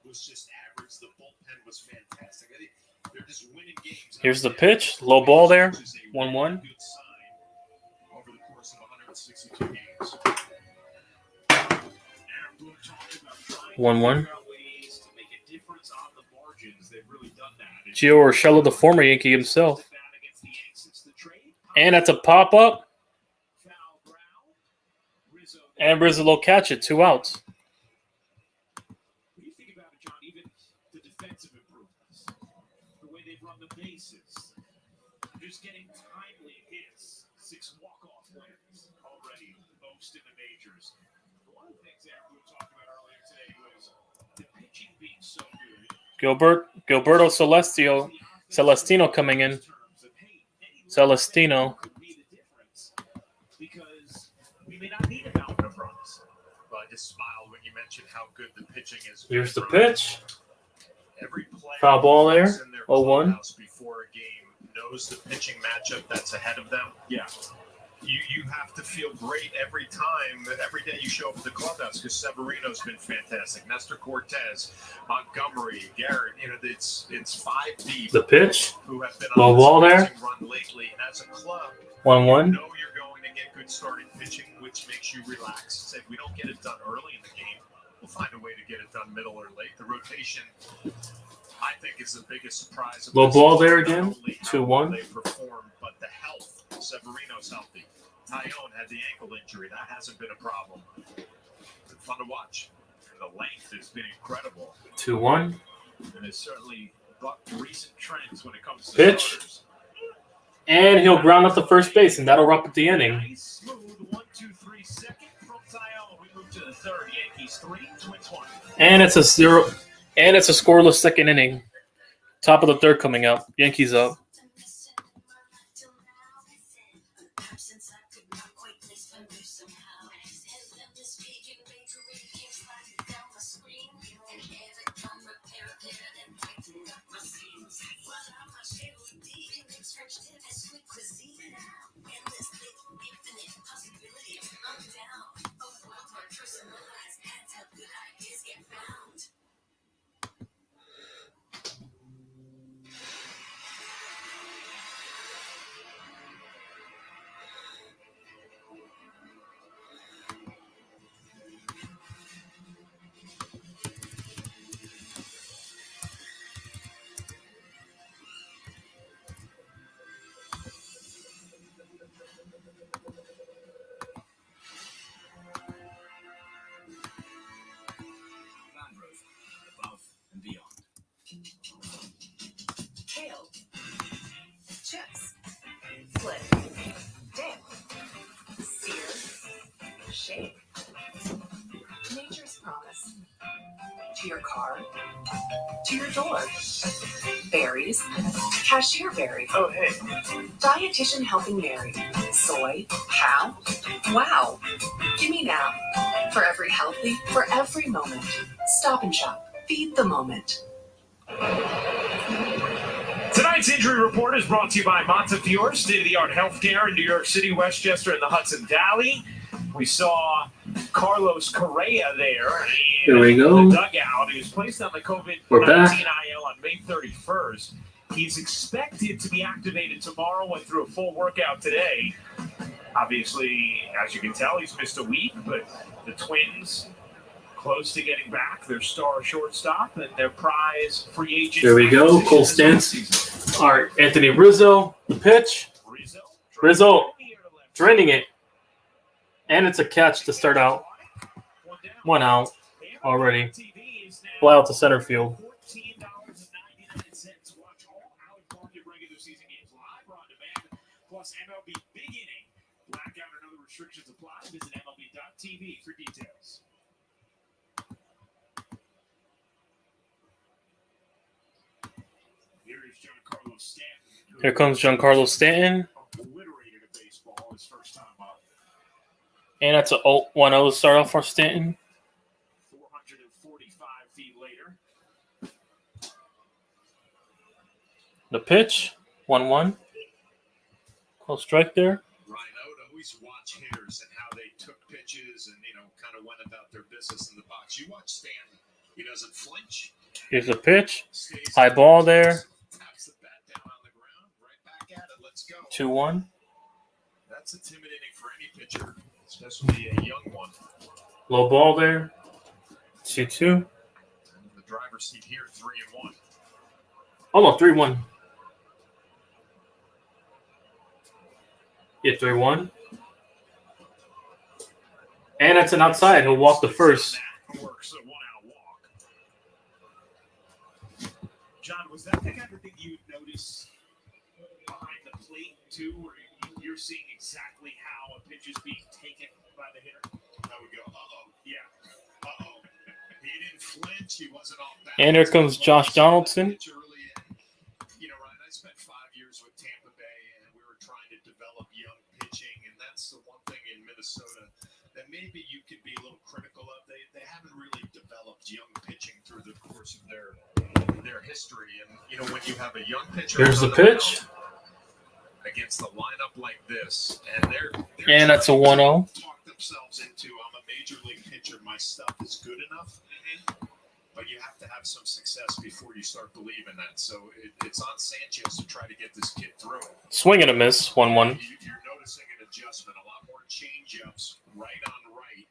was just average, the bullpen was fantastic. I think they're just winning games. Here's the pitch. Low ball there, 1-1. Good sign over the course of 162 games. 1-1. Ways to make a difference on the margins. They've really done that. Gio Urshela, the former Yankee himself. And that's a pop-up. And Rizzo will catch it. 2 outs. What do you think about it, John? Even the defensive improvements, the way they've run the bases, just getting timely hits, 6 walk-off wins already, most in the majors. One of the things that we talked about earlier today was the pitching being so good. Gilberto Celestino coming in. Celestino. Could be the difference because we may not need a mountain of runs. Well, I just smiled when you mentioned how good the pitching is. Here's the pitch. Every player Foul ball there, in their 0-1. clubhouse before a game knows the pitching matchup that's ahead of them. Yeah. You have to feel great every time, every day you show up at the clubhouse because Severino's been fantastic. Nestor Cortez, Montgomery, Garrett, it's 5 deep. The pitch. Who have been Low on ball this there. pitching run lately. And as a club, 1-1. you know you're going to get good starting pitching, which makes you relax. Say, we don't get it done early in the game. We'll find a way to get it done middle or late. The rotation, I think, is the biggest surprise. Low ball there again. 2-1. They perform, but the health. Severino's healthy. Tyone had the ankle injury. That hasn't been a problem. It's been fun to watch. And the length has been incredible. 2-1. And it's certainly bucked recent trends when it comes to Pitch. starters. And he'll ground out to first base, and that'll wrap up the inning. Nice, smooth 1-2-3 second from Tyone. We move to the third. Yankees 3, Twins 1. And it's a scoreless second inning. Top of the third coming up. Yankees up. Above and beyond. Kale, chips, flip, dip, sear, shake. Nature's promise. To your car, to your door. Berries, cashier berry. Oh, hey. Dietitian helping Mary. Soy, cow. Wow. Gimme now. For every healthy, for every moment. Stop and shop. Feed the moment. Tonight's injury report is brought to you by Montefiore, state-of-the-art healthcare in New York City, Westchester, and the Hudson Valley. We saw Carlos Correa there in There we go. the dugout. He was placed on the We're COVID-19 back. IL on May 31st. He's expected to be activated tomorrow, went through a full workout today. Obviously, as you can tell, he's missed a week, but the Twins close to getting back their star shortstop and their prize free agent. There we go. Cole Stance. All right, Anthony Rizzo, the pitch. Rizzo draining it. And it's a catch to start out. 1 out already. Fly out to center field. Plus MLB Big Inning. Blackout and other restrictions apply. Visit MLB.tv for details. Here comes Giancarlo Stanton. Obliterated a baseball his first time up. And that's a 1-0 start off for Stanton. 445 feet later. The pitch. 1-1. Close strike there. Ryan, I would always watch hitters and how they took pitches and, kind of went about their business in the box. You watch Stanton. He doesn't flinch. Here's the pitch. High ball there. Taps the bat down on the ground. Right back at it. Let's go. 2-1. That's intimidating for any pitcher, especially a young one. Low ball there. 2-2. And the driver's seat here, 3-1. Oh, no, 3-1. Yeah, 3-1. And that's an outside. He'll walk the first. Works a 1-out walk. John, was that the kind of thing you'd notice behind the plate, too, where you're seeing exactly how a pitch is being taken by the hitter? I would go, uh-oh. Yeah. Uh-oh. He didn't flinch. He wasn't off balance. And here comes Josh Donaldson. Ryan, I spent 5 years with Tampa Bay, and we were trying to develop young pitching, and that's the one thing in Minnesota that maybe you could be a little critical of. They haven't really developed young pitching through the course of their history. And, when you have a young pitcher... Here's the pitch. Against a lineup like this, and they're And that's a 1-0. talk themselves into, I'm a major league pitcher, my stuff is good enough. But you have to have some success before you start believing that. So it's on Sanchez to try to get this kid through it. Swing and a miss. 1-1. You're noticing an adjustment, a lot more change-ups right on right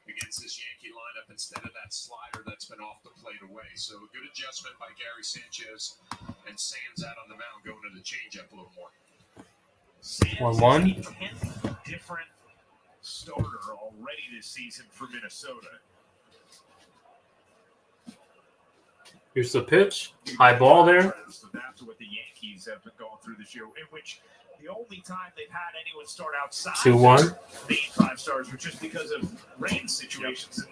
against this Yankee lineup instead of that slider that's been off the plate away. So a good adjustment by Gary Sanchez, and Sands out on the mound going to the change-up a little more. 1-1. 10th different starter already this season for Minnesota. Here's the pitch. High ball there. That's what the Yankees have been going through this year, in which the only time they've had anyone start outside 2-1. the 5 stars was just because of rain situations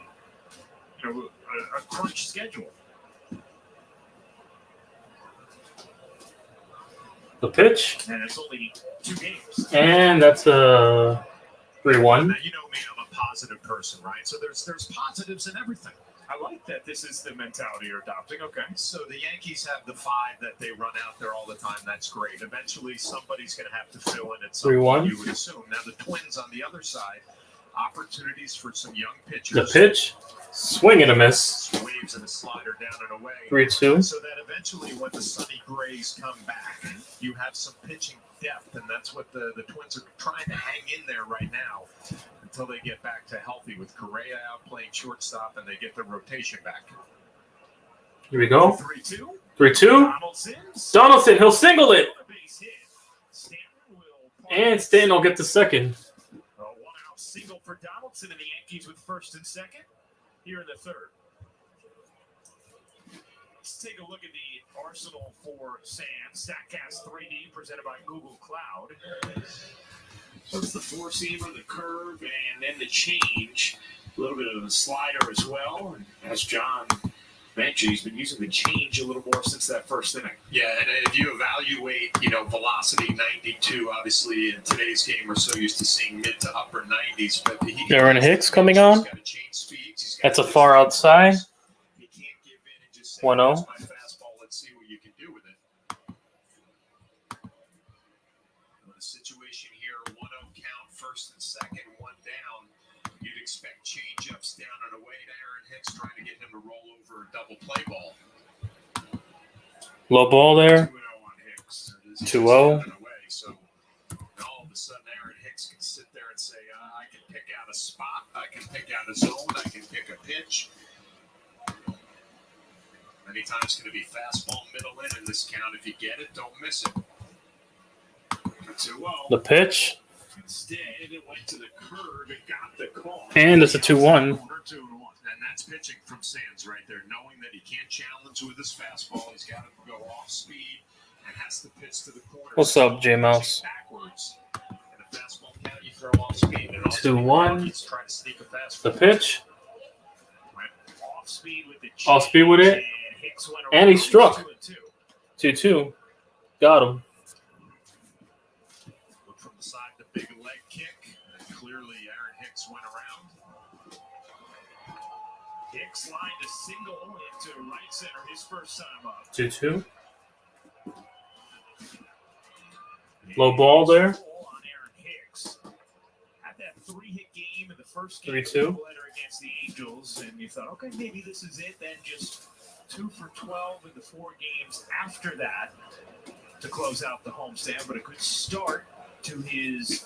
and a crunch schedule. The pitch. And it's only 2 games. And that's a 3-1. Now, you know me, I'm a positive person, right? So there's positives in everything. I like that this is the mentality you're adopting. Okay. So the Yankees have the 5 that they run out there all the time. That's great. Eventually, somebody's going to have to fill in at some 3-1. point, you would assume. Now, the Twins on the other side, opportunities for some young pitchers. The pitch. Swing and a miss. Waves and a slider down and away. 3-2. So that eventually, when the Sunny Grays come back, you have some pitching depth, and that's what the Twins are trying to hang in there right now until they get back to healthy with Correa out playing shortstop and they get the rotation back. Here we go. 3-2. 3-2. Donaldson, he'll single it. And Stanton will get the second. A 1-out single for Donaldson, and the Yankees with first and second here in the third. Let's take a look at the arsenal for Sands. StatCast 3D presented by Google Cloud. So it's the 4-seamer, the curve, and then the change. A little bit of a slider as well. And as John mentioned, he's been using the change a little more since that first inning. Yeah, and if you evaluate, velocity 92, obviously in today's game we're so used to seeing mid to upper 90s. But Aaron Hicks coming on. That's a far outside. 1-0. Let's see what you can do with it. The situation here, 1-0 count, first and second, one down. You'd expect change-ups down and away to Aaron Hicks, trying to get him to roll over a double play ball. Low ball there. 2-0. 2-0. So all of a sudden, Aaron Hicks can sit there and say, I can pick out a spot, I can pick out a zone, I can pick a pitch. Many times it's going to be fastball middle in this count. If you get it, don't miss it. 2-0. The pitch. Instead, it went to the curve and got the call. And it's a 2-1. And that's pitching from Sands right there, knowing that he can't challenge with his fastball. He's got to go off speed and has to pitch to the corner. What's up, J Mouse? Backwards. And a fastball count, you throw off speed. And 2-1. He's trying to sneak a fastball. The pitch. Off speed with the Off speed with it. And he struck. 2-2. Got him. Look from the side, the big leg kick. And clearly, Aaron Hicks went around. Hicks lined a single into right center his first time up. 2-2. Low ball there. On Aaron Hicks. Had that 3-hit game in the first game 3-2. against the Angels, and you thought, okay, maybe this is it. Then just 2 for 12 in the 4 games after that to close out the homestand, but a good start to his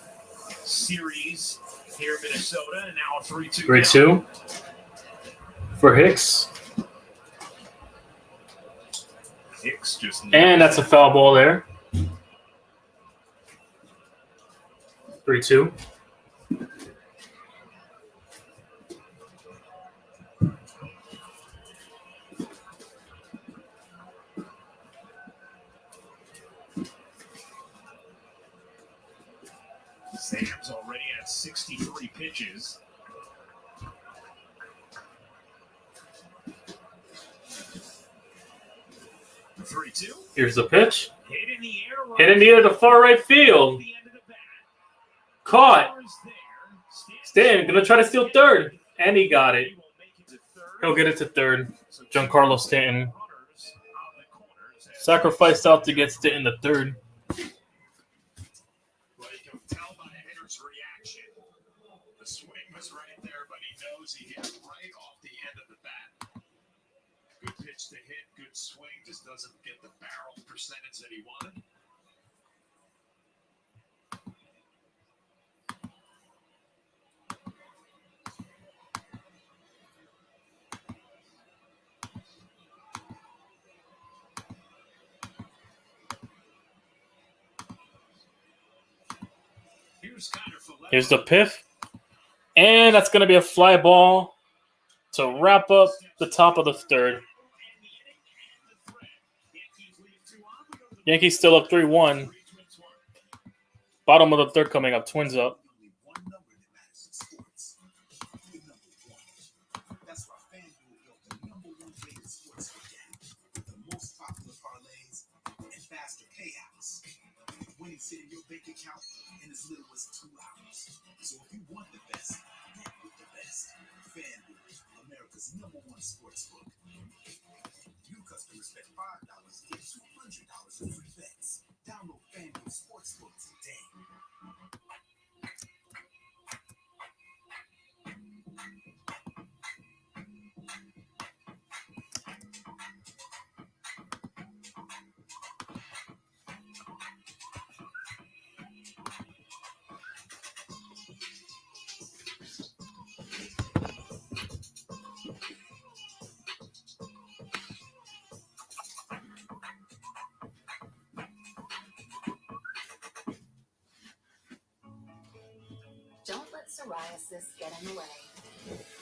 series here in Minnesota, and now a 3-2. 3-2 for Hicks. Hicks just And that's a foul ball there. 3-2. Sam's already at 63 pitches. The 3-2. Here's the pitch. Hit in the air. Hit in the air to far right field. Caught. Stan gonna try to steal third. And he got it. He'll get it to third. Giancarlo Stanton sacrificed out to get Stanton to third. The swing was right there, but he knows he hit right off the end of the bat. Good pitch to hit, good swing, just doesn't get the barrel percentage that he wanted. Here's the piff. And that's going to be a fly ball to wrap up the top of the third. Yankees still up 3-1. Bottom of the third coming up. Twins up. Winning sit in your bank account in as little as 2 hours. So if you want the best, bet with the best. FanDuel, America's #1 sportsbook. New customers bet $5, get $200 in free bets. Download FanDuel Sportsbook today. Don't let psoriasis get in the way.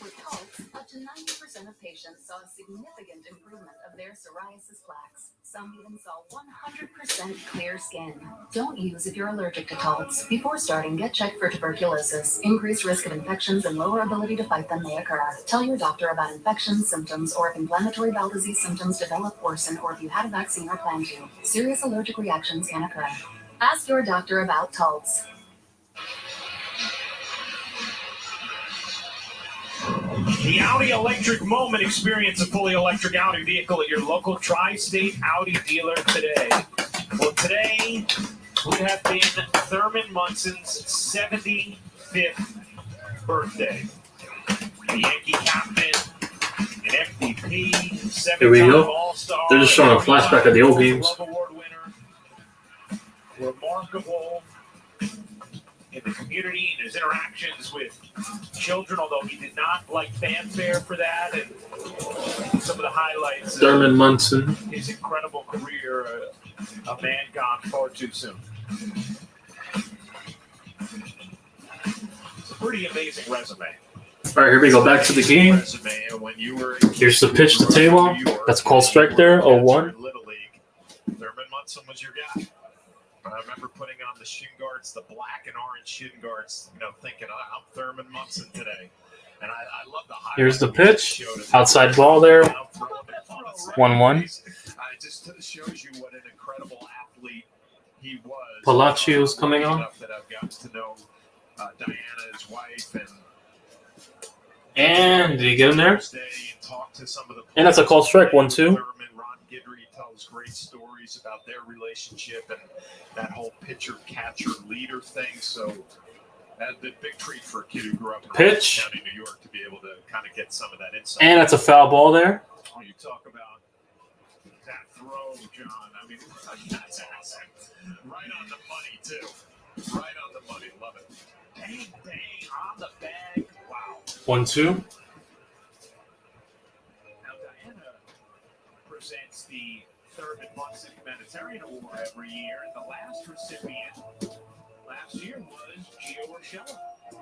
With Pulse, up to 90% of patients saw a significant improvement of their psoriasis plaques. Some even saw 100% clear skin. Don't use if you're allergic to Taltz. Before starting, get checked for tuberculosis. Increased risk of infections and lower ability to fight them may occur. Tell your doctor about infections, symptoms, or if inflammatory bowel disease symptoms develop, worsen, or if you had a vaccine or plan to. Serious allergic reactions can occur. Ask your doctor about Taltz. The Audi Electric Moment. Experience a fully electric Audi vehicle at your local tri-state Audi dealer today. Well, today would have been Thurman Munson's 75th birthday. The Yankee captain, an MVP, Here we seven-time go. All-Star. They're just showing a flashback of the old games. Glove Award winner. Remarkable in the community and his interactions with children, although he did not like fanfare for that. And some of the highlights Thurman Munson. his incredible career, a man gone far too soon. It's a pretty amazing resume. All right, here we go. Back to the game. Resume when you were Here's the pitch to Table. That's a call strike there, 0-1. Little League. Thurman Munson was your guy. I remember putting on the shin guards, the black and orange shin guards, thinking, I'm Thurman Munson today. And I love the highlight. Here's the pitch. Outside ball there. 1-1. Just shows you what an incredible athlete he was. Palacios coming on. That I've gotten to know Diana, his wife, And did he get him there? and talk to some of the And that's a call strike, 1-2. Thurman, Ron Guidry tells great stories about their relationship and that whole pitcher-catcher leader thing. So that's a big treat for a kid who grew up in Pitch. County, New York, to be able to kind of get some of that insight. And that's a foul ball there. Oh, you talk about that throw, John. I mean, that's awesome. Right on the money, too. Right on the money. Love it. Bang, bang, on the bag. Wow. 1-2. Now, Diana presents the Thurman Munson Humanitarian Award every year. The last recipient last year was Gio Urshela,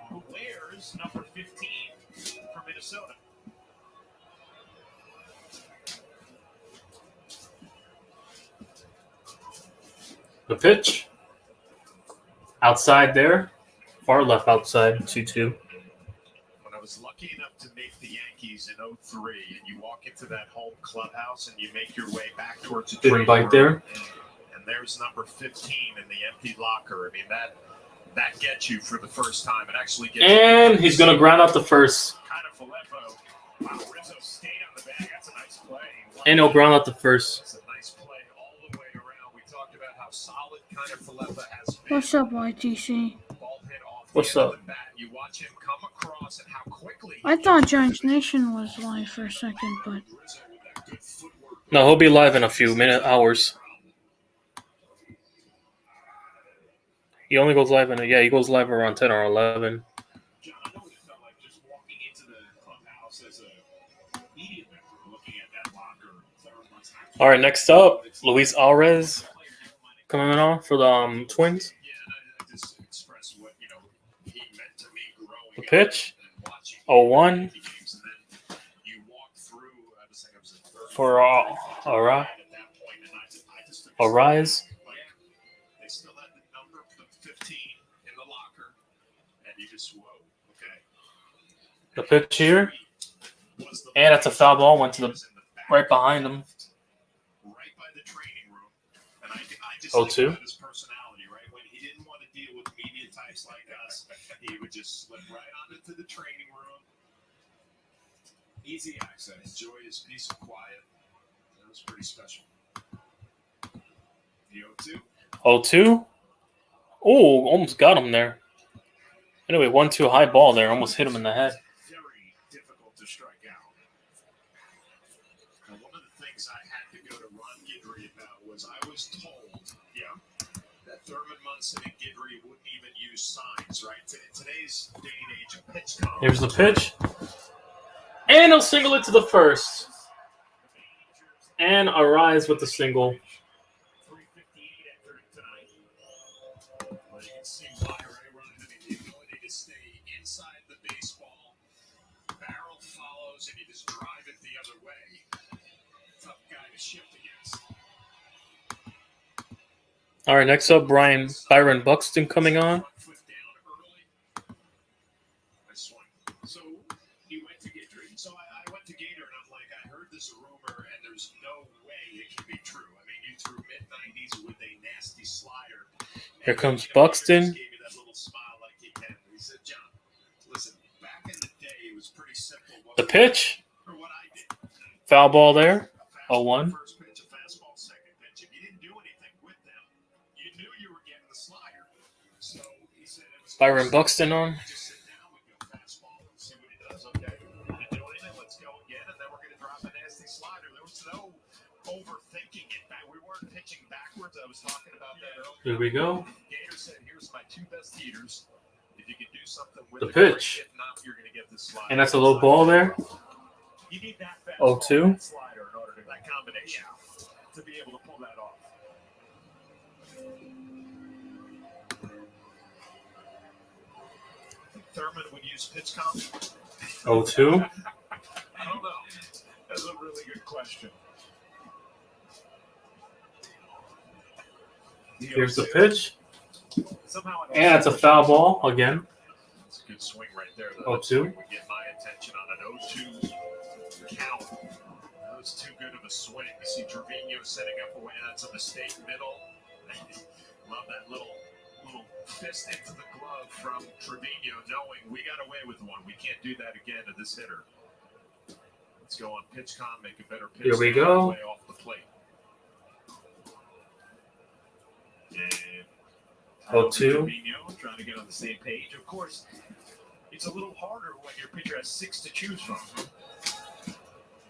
who wears number 15 for Minnesota. The pitch. Outside there. Far left outside, 2-2. When I was lucky enough to make the Yankees in 2003, and you walk into that home clubhouse and you make your way back towards the Didn't bite there. And there's number 15 in the empty locker. I mean, that gets you for the first time. It actually gets And you. he's going to ground out the first. Kind of Filippo. Wow, Rizzo stayed on the bag. That's a nice play. And he'll ground out the first. That's a nice play all the way around. We talked about how solid kind of Filippo has been. What's up, YTC? Ball hit off What's the end up? of the bat. You watch him come across and how quickly I thought Giants Nation was live for a second, but No, he'll be live in a few hours. He only goes live he goes live around 10 or 11. John, I know what it felt like just walking into the clubhouse as a media member, looking at that locker. All right, next up, Luis Alvarez coming on for the Twins. Yeah, and I just express what he meant to me growing The up pitch. and watching 0-1 games, and then you walk through. I was thinking it was the third for at that point, and I just took a Arise. They still had the number 15 in the locker, and you just okay. The pitch here. And that's a foul ball. Went to the right behind him. Right by the training room, and I just 0-2. think about his personality, right? When he didn't want to deal with media types like us, he would just slip right on into the training room. Easy access, enjoy his peace and quiet. That was pretty special. The 0-2. 0-2. Oh, almost got him there. Anyway, 1-2 high ball there. Almost hit him in the head. Very difficult to strike out. Now, one of the things I had to go to Ron Guidry about was I was told, that Thurman Munson and Guidry wouldn't even use signs, right? In today's day and age of pitch comp. Here's the pitch. And he'll single it to the first. And Arise with the single. 3:58 after tonight. Well, you can see why, right, Ron? I mean, the ability to stay inside the baseball, barrel follows, and you just drive it the other way. Tough guy to shift against. All right, next up, Byron Buxton coming on. So he went to Gator. So I went to Gator and I'm like, I heard this rumor and there's no way it can be true. I mean, you threw mid-90s with a nasty slider. Here comes Buxton. Gave me that little smile like he can. He said, John, listen, back in the day, it was pretty simple. The pitch. For what I did. Foul ball there. 0-1. First pitch, a fastball, second pitch. If you didn't do anything with them, you knew you were getting the slider. So he said it was Byron Buxton on. just sit down, we go fastball and see what he does. Okay. Didn't do anything, let's go again, and then we're gonna drop a nasty slider. There was no overthinking it. We weren't pitching backwards. I was talking about that earlier. Here we go. Gator said, here's my two best heaters. If you can do something with The it, pitch. if not, you're gonna get this slider. And that's a low ball there. You need that fastball, 0-2. that slider in order to that combination to be able to pull that off. I think Thurman would use pitch comp. 0-2. I don't know. That's a really good question. Here's the pitch. Somehow I don't And it's a foul ball again. It's a good swing right there. 0-2. Would get my attention on an 0-2 count. That was too good of a swing. You see Trevino setting up away. That's a mistake middle. Love that little fist into the glove from Trevino, knowing we got away with one. We can't do that again to this hitter. Let's go on pitch com, make a better pitch. Here we go. Way off the plate. And 0-2. Trevino trying to get on the same page. Of course, it's a little harder when your pitcher has 6 to choose from.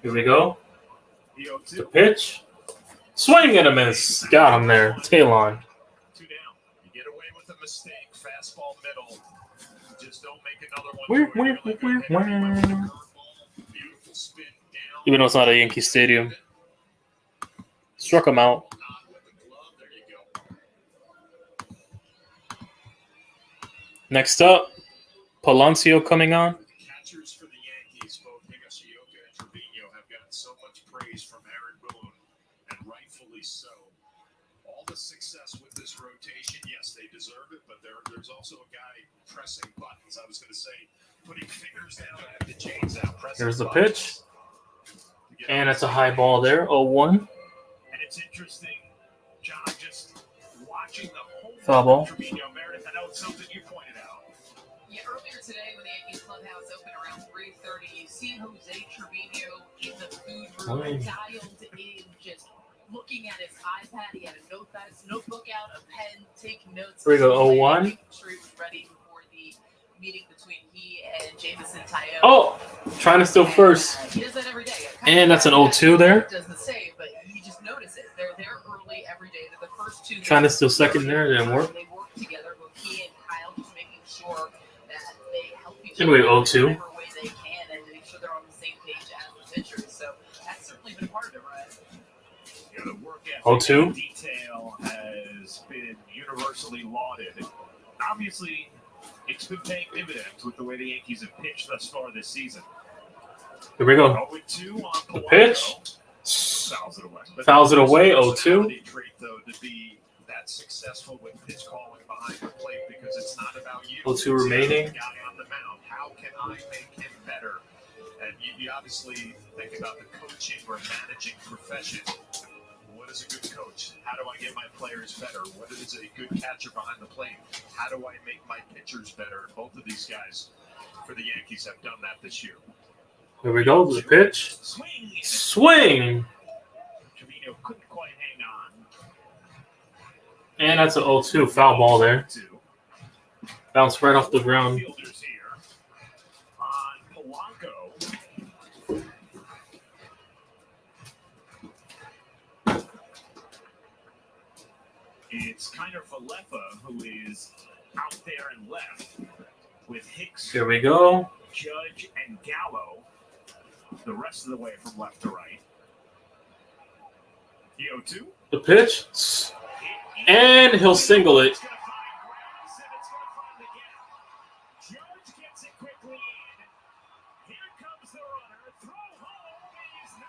Here we go. The The 0-2. pitch. Swing and a miss. Got him there. Tail on. 2 down. You get away with a mistake. Fastball middle. Just don't make another one. Where? Beautiful spin down. Even though it's not a Yankee Stadium. Struck him out. Nod with the glove. There you go. Next up, Palacio coming on. Catchers for the Yankees, both Higashioka and Trevino, have gotten so much praise from Aaron Boone, and rightfully so. All the success with this rotation, yes, they deserve it, but there's also a guy pressing buttons. I was going to say, putting fingers down at the chains out. Here's the pitch. And it's a high ball there. 0-1. And it's interesting, John, just watching the whole Foul ball. Trevino, Meredith, I know it's something you pointed out. Yeah, earlier today when the Yankees clubhouse opened around 3:30, you see Jose Trevino in the food room, dialed in, just looking at his iPad. He had a notebook out, a pen, taking notes. Here we go, 0-1. Making sure he was ready for the meeting between he and Jamison Tyone. Oh, trying to steal first. He does that every day. And that's an 0-2 there. Doesn't say, but you just notice it. They're there early every day. They're the first 2. Trying to steal second there. Didn't work. They work together, both he and Kyle, just making sure that they help each Anyway, other 0-2. in whatever way they can and make sure they're on the same page as the pitchers. So that's certainly been a part of it, right? Yeah, the work ethic 0-2. and detail has been universally lauded. Obviously, it's been paying dividends with the way the Yankees have pitched thus far this season. Here we go. 0-2 on The Polanco. pitch. Fouls it away. But Fouls it away, it's a 0-2. personality trait, though, to be that successful with pitch calling behind the plate because it's not about you. 0-2 It's remaining. the guy on the mound. How can I make him better? And you obviously think about the coaching or managing profession. What is a good coach? How do I get my players better? What is a good catcher behind the plate? How do I make my pitchers better? Both of these guys for the Yankees have done that this year. Here we go. The pitch. Swing! Swing. Trevino couldn't quite hang on. And that's an 0-2 foul ball there. Bounced right off the ground. Fielders here on Polanco. It's Kiner Falefa who is out there and left with Hicks, Here we go. Judge, and Gallo the rest of the way from left to right. The 0-2. The pitch. And he'll single it.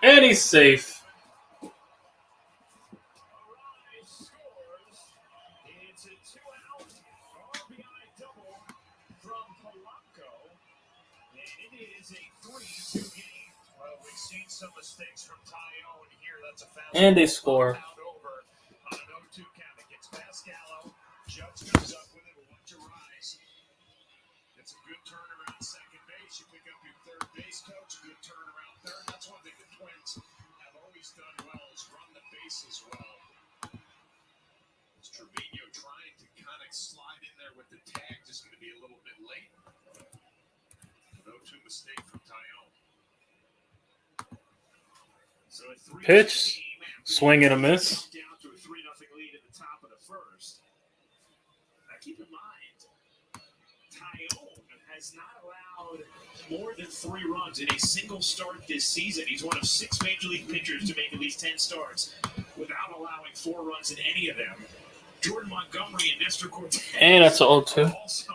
And he's safe. 3-2 game. Well, we've seen some mistakes from Tyone here. That's a fast And they score. over on an 0-2 count. It gets past Gallo. Judge goes up with it. One to rise. It's a good turnaround second base. You pick up your third base coach. Good turnaround third. That's one thing the Twins have always done well is run the bases well. It's Trevino trying to kind of slide in there with the tag. Just going to be a little bit late. 0-2 mistake from Tyone. So a 3-2 Pitch, game, swing and a miss. down to a 3-0 lead at the top of the first. Now keep in mind, Tyone has not allowed more than 3 runs in a single start this season. He's one of 6 major league pitchers to make at least 10 starts without allowing 4 runs in any of them. Jordan Montgomery and Nestor Cortez. And that's an 0-2. Also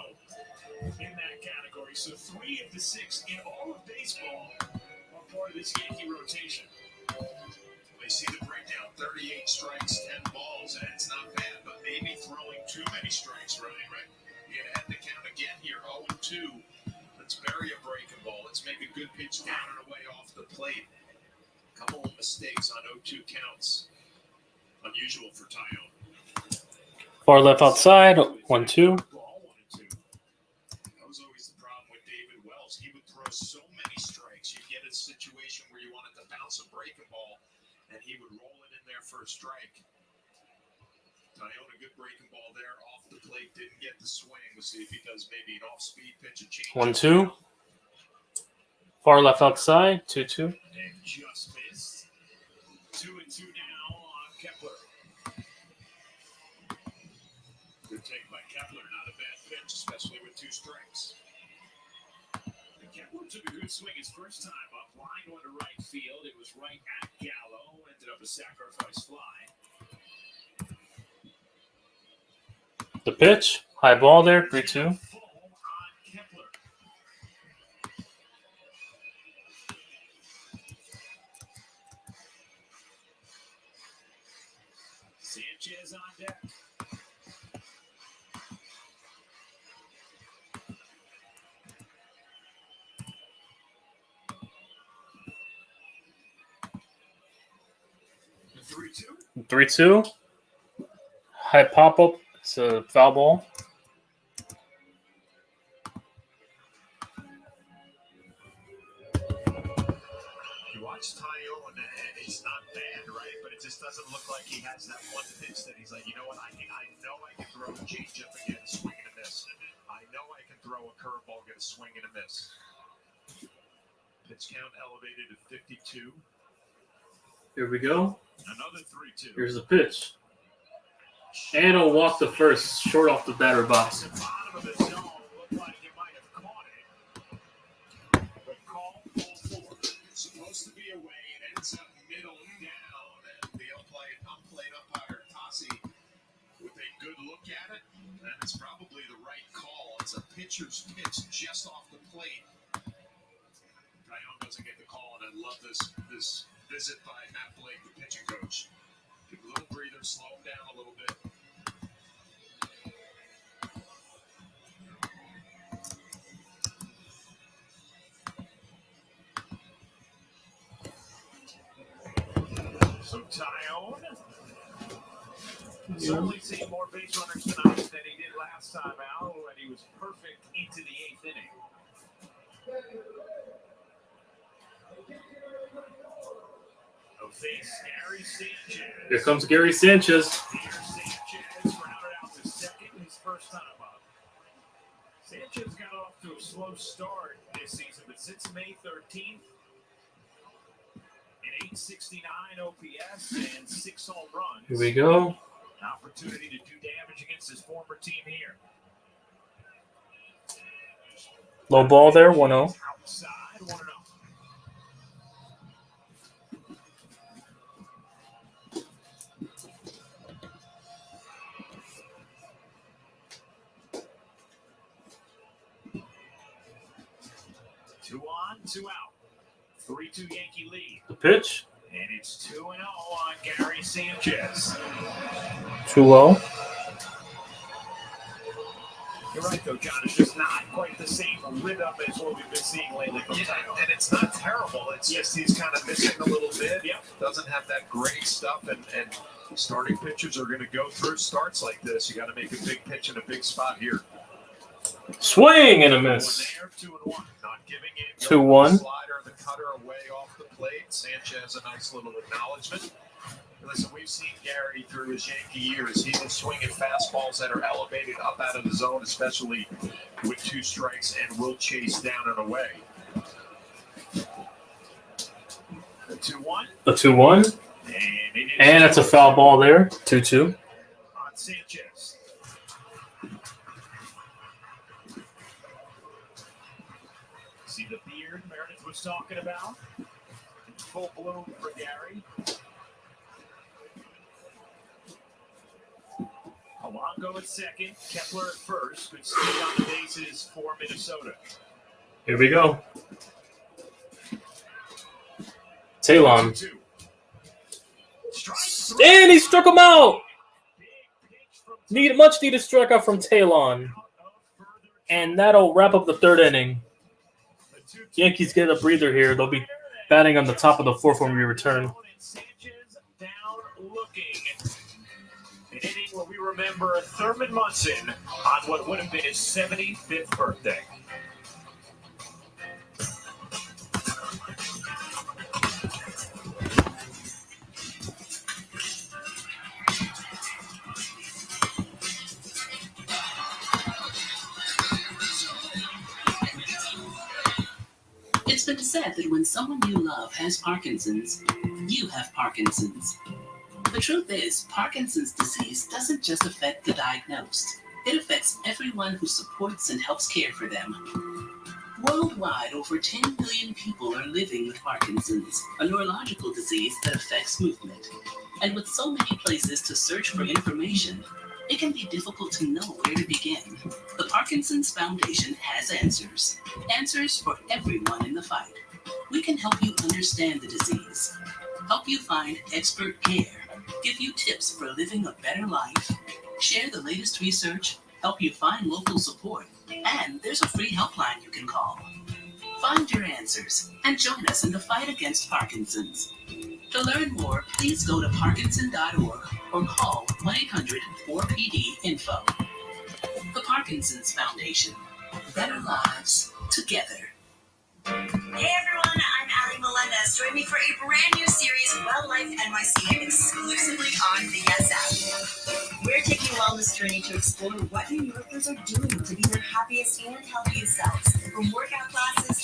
in that category. So 3 of the 6 in all of baseball are part of this Yankee rotation. They see the breakdown, 38 strikes, 10 balls, and it's not bad, but maybe throwing too many strikes, right? You had to count again here, 0-2. Let's bury a breaking ball. Let's make a good pitch down and away off the plate. A couple of mistakes on 0-2 counts. Unusual for Tyone. Far left outside, 1-2. That was always the problem with David Wells. He would throw so many strikes. You get a situation where you wanted to bounce a breaking ball, and he would roll it in there for a strike. Tyone, a good breaking ball there off the plate. Didn't get the swing. We'll see if he does maybe an off-speed pitch, a change. 1-2. Far left outside, 2-2. And just missed. 2-2 now on Kepler. Good take by Kepler. Not a bad pitch, especially with 2 strikes. And Kepler took a good swing his first time up. Line one to right field. It was right at Gallo. Ended up a sacrifice fly. The pitch, high ball there, 3-2. Full on Kepler. Sanchez on deck. The 3-2. 3-2. High pop up. It's a foul ball. You watch Tyone, and it's not bad, right? But it just doesn't look like he has that one pitch that he's like, you know what? I know I can throw a changeup and get a swing and a miss. I know I can throw a curveball, get a swing and a miss. Pitch count elevated to 52. Here we go. Another 3-2. Here's the pitch. And a walk to first, short off the batter box. The bottom of the zone looked like he might have caught it. But call full 4. It's supposed to be away. It ends up middle down. And the umpire, Tassi, with a good look at it. And it's probably the right call. It's a pitcher's pitch just off the plate. Tyone doesn't get the call, and I love this visit by Matt Blake, the pitching coach. Give a little breather, slow him down a little bit. So Tyone certainly seen more base runners tonight than he did last time out, when he was perfect into the 8th inning. Face Gary Sanchez. Here comes Gary Sanchez. Sanchez rounded out to second his first time up. Sanchez got off to a slow start this season, but since May 13th, an 869 OPS and 6 home runs. Here we go. An opportunity to do damage against his former team here. Low ball there, 1-0. Outside, 1-0. Two on, 2 out. 3-2 Yankee lead. The pitch, And it's 2-0 on Gary Sanchez. 2-0. You right, though, John. It's just not quite the same rhythm as what we've been seeing lately from Tyler. And it's not terrible. It's just he's kind of missing a little bit. Yep. Doesn't have that great stuff. And starting pitchers are going to go through starts like this. You got to make a big pitch in a big spot here. Swing and a miss. 2-1. Not giving in. 2-1. Slider, the cutter away off the plate. Sanchez, a nice little acknowledgement. Listen, we've seen Gary through his Yankee years. He's been swinging fastballs that are elevated up out of the zone, especially with 2 strikes, and will chase down and away. The 2-1. The 2-1. And that's a foul ball there. 2-2. On Sanchez. See the beard Meredith was talking about? In full bloom for Gary. Polanco at second, Kepler at first. Good speed on the bases for Minnesota. Here we go. Talon. 2-2. And he struck him out. Much needed strikeout from Talon. And that'll wrap up the 3rd inning. Yankees get a breather here. They'll be batting on the top of the 4th when we return. Sanchez down looking. An inning where we remember Thurman Munson on what would have been his 75th birthday. It's been said that when someone you love has Parkinson's, you have Parkinson's. The truth is, Parkinson's disease doesn't just affect the diagnosed. It affects everyone who supports and helps care for them. Worldwide, over 10 million people are living with Parkinson's, a neurological disease that affects movement. And with so many places to search for information, it can be difficult to know where to begin. The Parkinson's Foundation has answers. Answers for everyone in the fight. We can help you understand the disease, help you find expert care, give you tips for living a better life, share the latest research, help you find local support, and there's a free helpline you can call. Find your answers and join us in the fight against Parkinson's. To learn more, please go to parkinson.org or call 1-800-4PD-INFO. The Parkinson's Foundation. Better lives together. Hey everyone, I'm Ali Melendez. Join me for a brand new series, Well Life NYC, exclusively on the Yes app. We're taking a wellness journey to explore what New Yorkers are doing to be their happiest and healthiest selves. From workout classes,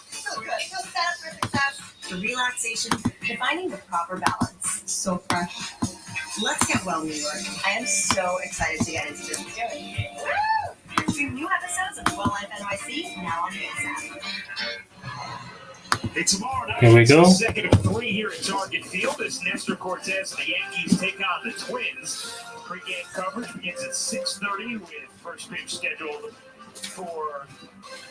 so good, so set up for success, to relaxation, to finding the proper balance. So fresh. Let's get well, New York. I am so excited to get into this. Woo! Stream new episodes of Well Life NYC now on the Yes app. Hey, tomorrow night, Here we go. Second of 3 here at Target Field as Nestor Cortez and the Yankees take on the Twins. Pre-game coverage begins at 6:30 with first pitch scheduled for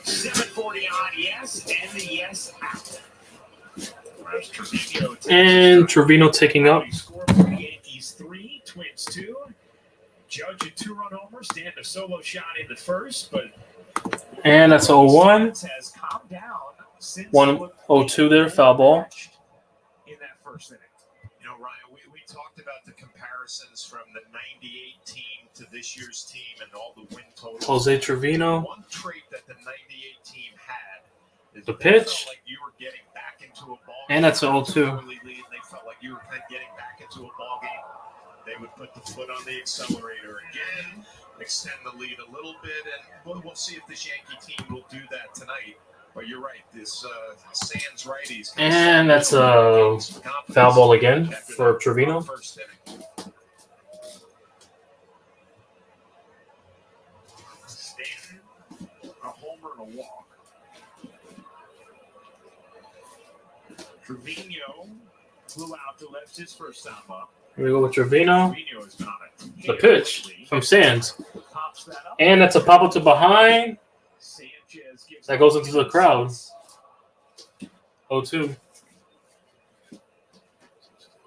7:40 on Yes and the Yes app. Whereas Trevino And Trevino taking up. score for the Yankees 3, Twins 2. Judge a 2-run homer, stand a solo shot in the first, but And that's 0-1. has calmed down since 1-0-2 there, foul ball. in that first inning. You know, Ryan, we talked about the comparisons from the 98 team to this year's team and all the win totals. Jose Trevino. One trait that the 98 team had is The they pitch. felt like you were getting back into a ball And that's game. 0-2. Early lead, and they felt like you were kind of getting back into a ball game. They would put the foot on the accelerator again, extend the lead a little bit, and we'll see if this Yankee team will do that tonight. But you're right, this Sands righties. And that's a foul ball again for Trevino. First inning. Stanton, a homer and a walk. Trevino flew out to left his first time up. Here we go with Trevino. Trevino has been on a The pitch from Sands. pops that up. And that's a pop up to behind. Sanchez gives That goes into the crowd. 0-2.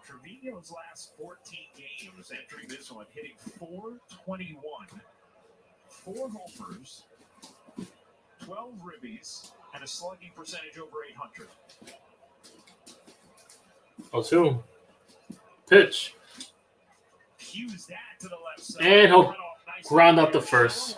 Trevino's last 14 games entering this one, hitting .421, 4 homers, 12 ribbies, and a slugging percentage over 800. 0-2. Pitch. Cues that to the left side. And he'll ground out the first.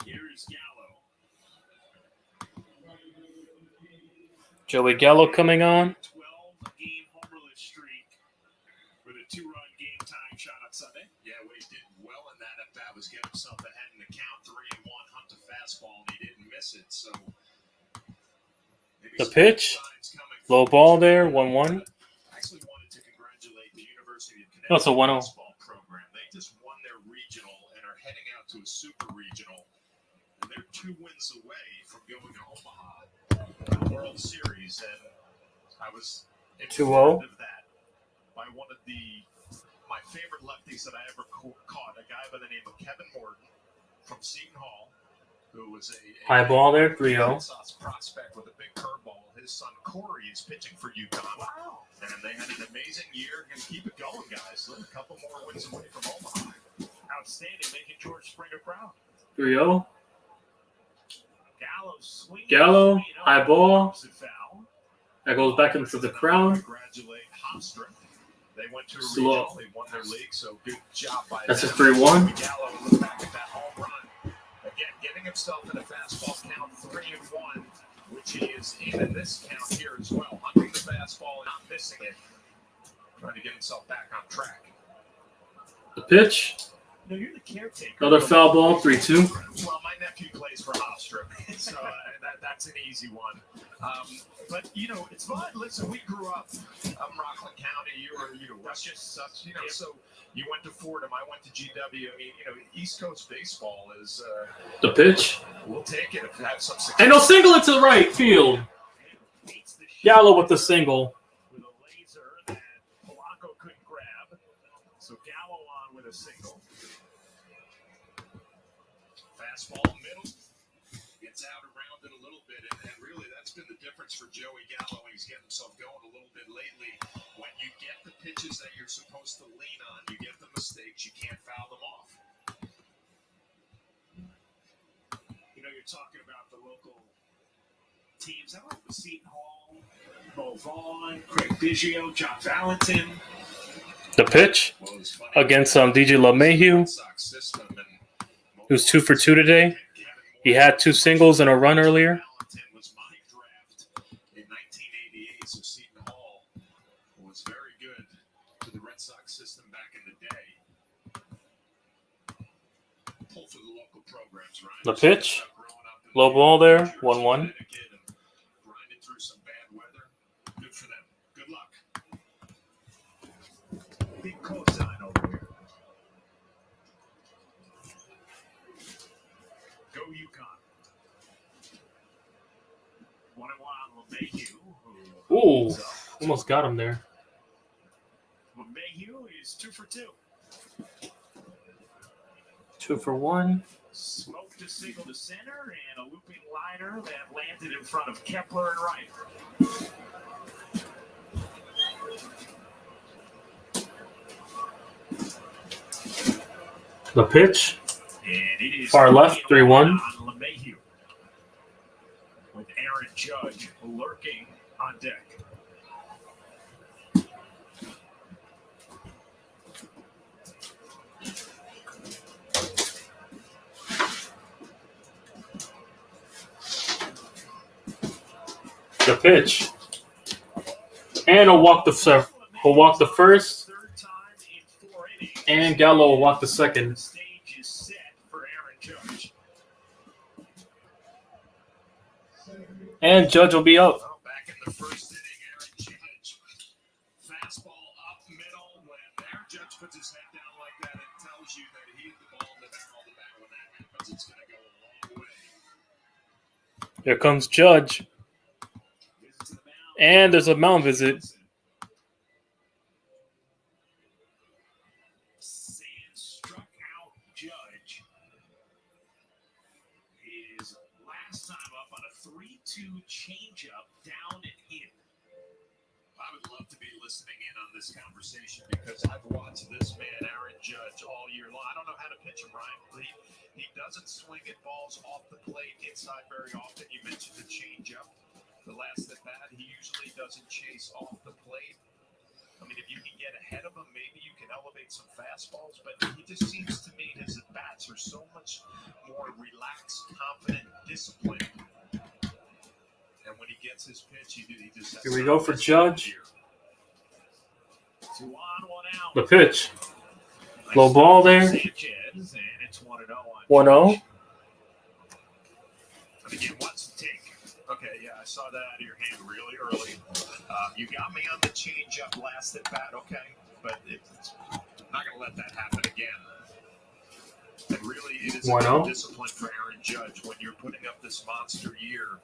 Here's Gallo. Joey Gallo coming on. 12-game homerless streak with a 2-run game-tying shot on Sunday. Yeah, what he did well in that at bat was get himself ahead in the count, 3-1, hunt a fastball, and he didn't miss it. So The pitch. Low ball there, 1-1. I actually wanted to congratulate the University of No, it's a 1-0. baseball program. They just won their regional and are heading out to a super regional. And they're 2 wins away from going to Omaha World Series. And I was 2-0. of that by one of my favorite lefties that I ever caught, a guy by the name of Kevin Morton from Seton Hall, who was a High ball there, 3-0. prospect with a big curveball. His son Corey is pitching for UConn. Wow. And they had an amazing year. And keep it going, guys. They're a couple more wins away from Omaha. Outstanding, making George Springer proud. 3-0. Gallo swinging. Gallo, high ball. Opposite foul. That goes back into the crowd. Congratulate Hofstra. They went to a Slow. regional. They won their league, so good job by That's a them. 3-1. Gallo looked back at that home run. Again, getting himself in a fastball count 3-1, which he is in this count here as well. Hunting the fastball and not missing it. Trying to get himself back on track. The pitch. No, you're the caretaker. Another foul ball, 3-2. Well, my nephew plays for Hofstra, so that's an easy one. But, it's fun. Listen, we grew up Rockland County. You were Westchester, so you went to Fordham. I went to GW. I mean, East Coast baseball is... The pitch. We'll take it if we have some success. And he'll single it to the right field. Gallo with the single. With a laser that Polanco couldn't grab. So Gallo on with a single. Fastball middle. Gets out around it a little bit. And really, that's been the difference for Joey Gallo. He's getting himself going a little bit lately. When you get the pitches that you're supposed to lean on, you get the mistakes, you can't foul them off. You're talking about the local teams. I like the Seton Hall, Bo Vaughn, Craig Biggio, John Valentin. The pitch against DJ LeMahieu, who's 2 for 2 today. He had 2 singles and a run earlier. Valentin was my draft in 1988, so Seton Hall was very good to the Red Sox system back in the day. Pull for the local programs, right? The pitch. Low ball there, 1-1. Grinding through some bad weather. Good for them. Good luck. Big cosign over here. Go UConn. 1-1 on LeMahieu. Ooh, almost got him there. LeMahieu is 2 for 2. 2 for 1. Smoked a single to center and a looping liner that landed in front of Kepler and right. The pitch. And it is Far left, 3-1. LeMahieu, with Aaron Judge lurking on deck. The pitch. And he'll walk the first. And Gallo will walk the second. The stage is set for Aaron Judge. And Judge will be up. Well, back in the first inning, Aaron Judge. Fastball up middle. When Aaron Judge puts his head down like that, it tells you that he hit the ball in the barrel of the bat. When that happens, it's going to go a long way. Here comes Judge. And there's a mound visit. Sand struck out Judge. His 3-2 changeup down and in. I would love to be listening in on this conversation because I've watched this man, Aaron Judge, all year long. I don't know how to pitch him, Ryan. He doesn't swing at balls off the plate inside very often. You mentioned the changeup. The last at bat, he usually doesn't chase off the plate. I mean, if you can get ahead of him, maybe you can elevate some fastballs. But he just seems to me his at-bats are so much more relaxed, confident, disciplined. And when he gets his pitch, he just has. Here we go for Judge. 2 on, 1 out. The pitch. Low ball there. Sanchez, and it's 1-0 1-0. And again, what's the take? Okay, yeah, I saw that out of your hand really early. You got me on the changeup last at bat, okay, but it's not going to let that happen again. And really, it is a discipline for Aaron Judge when you're putting up this monster year.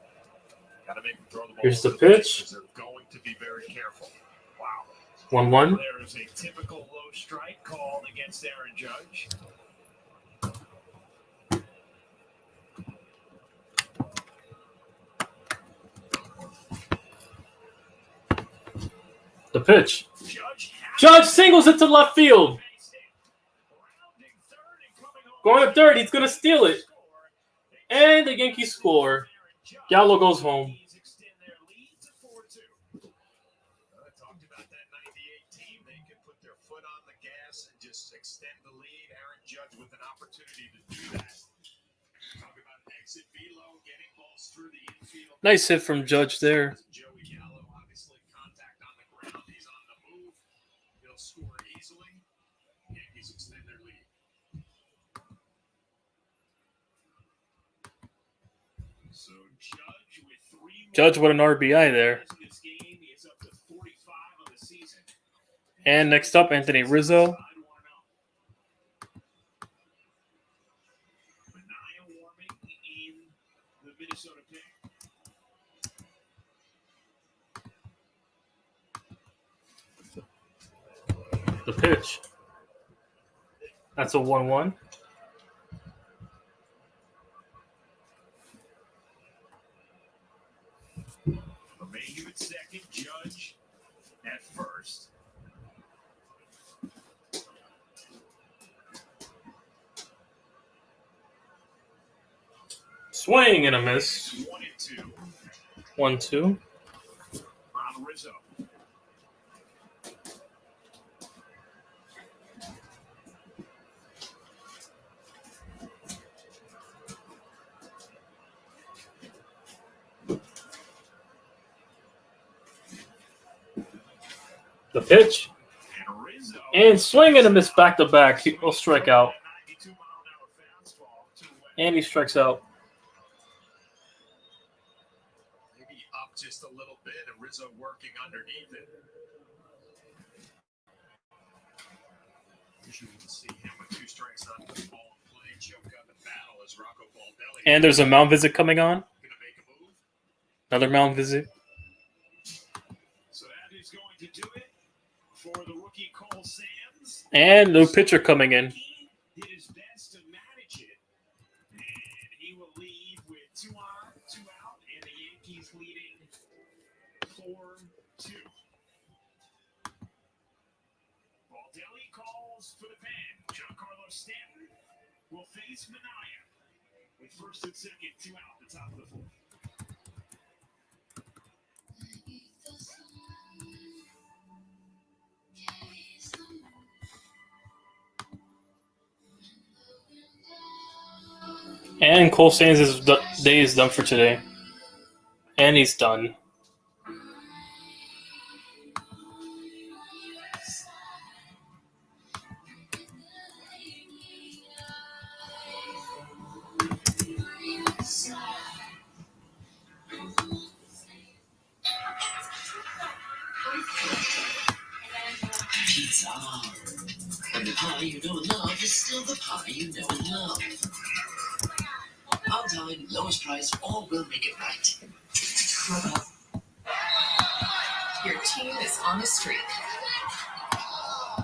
Got to make him throw the ball. Here's the pitch. They're going to be very careful. Wow. 1-1. There is a typical low strike called against Aaron Judge. The pitch. Judge singles it to left field. Going to third. He's going to steal it. And the Yankees score. Gallo goes home. Extend the lead. Aaron Judge with an opportunity to do that. Talk about exit velo, getting balls through the infield. Nice hit from Judge there. Joey Gallo, obviously contact on the ground. He's on the move. He'll score easily. Yankees extend their lead. So Judge with an RBI there. This game is up to 45 on the season. And next up, Anthony Rizzo. Minnesota pick. The pitch. That's a 1-1. Mayhew at second, Judge at first. Swing and a miss. 1-2. Ron Rizzo. The pitch. And swing and a miss back to back. He'll strike out. And he strikes out. Maybe up just a little bit, and Rizzo working underneath it. Usually you can see him with 2 strikes on the ball and play, choke up and battle as Rocco Baldelli. And there's a mound visit coming on. Gonna make a move. Another mound visit. So that is going to do it for the rookie Cole Sands. And no pitcher coming in. He did his best to manage it, and he will leave with 2 on, 2 out, and the Yankees leading 4-2. Baldelli calls for the pen. Giancarlo Stanton will face Minaya with first and second, 2 out at the top of the 4th. And Cole Sands' day is done for today. And he's done. Pizza. And the pie you know and love is still the pie you know and love. On time, lowest price, all will make it right. Your team is on a streak.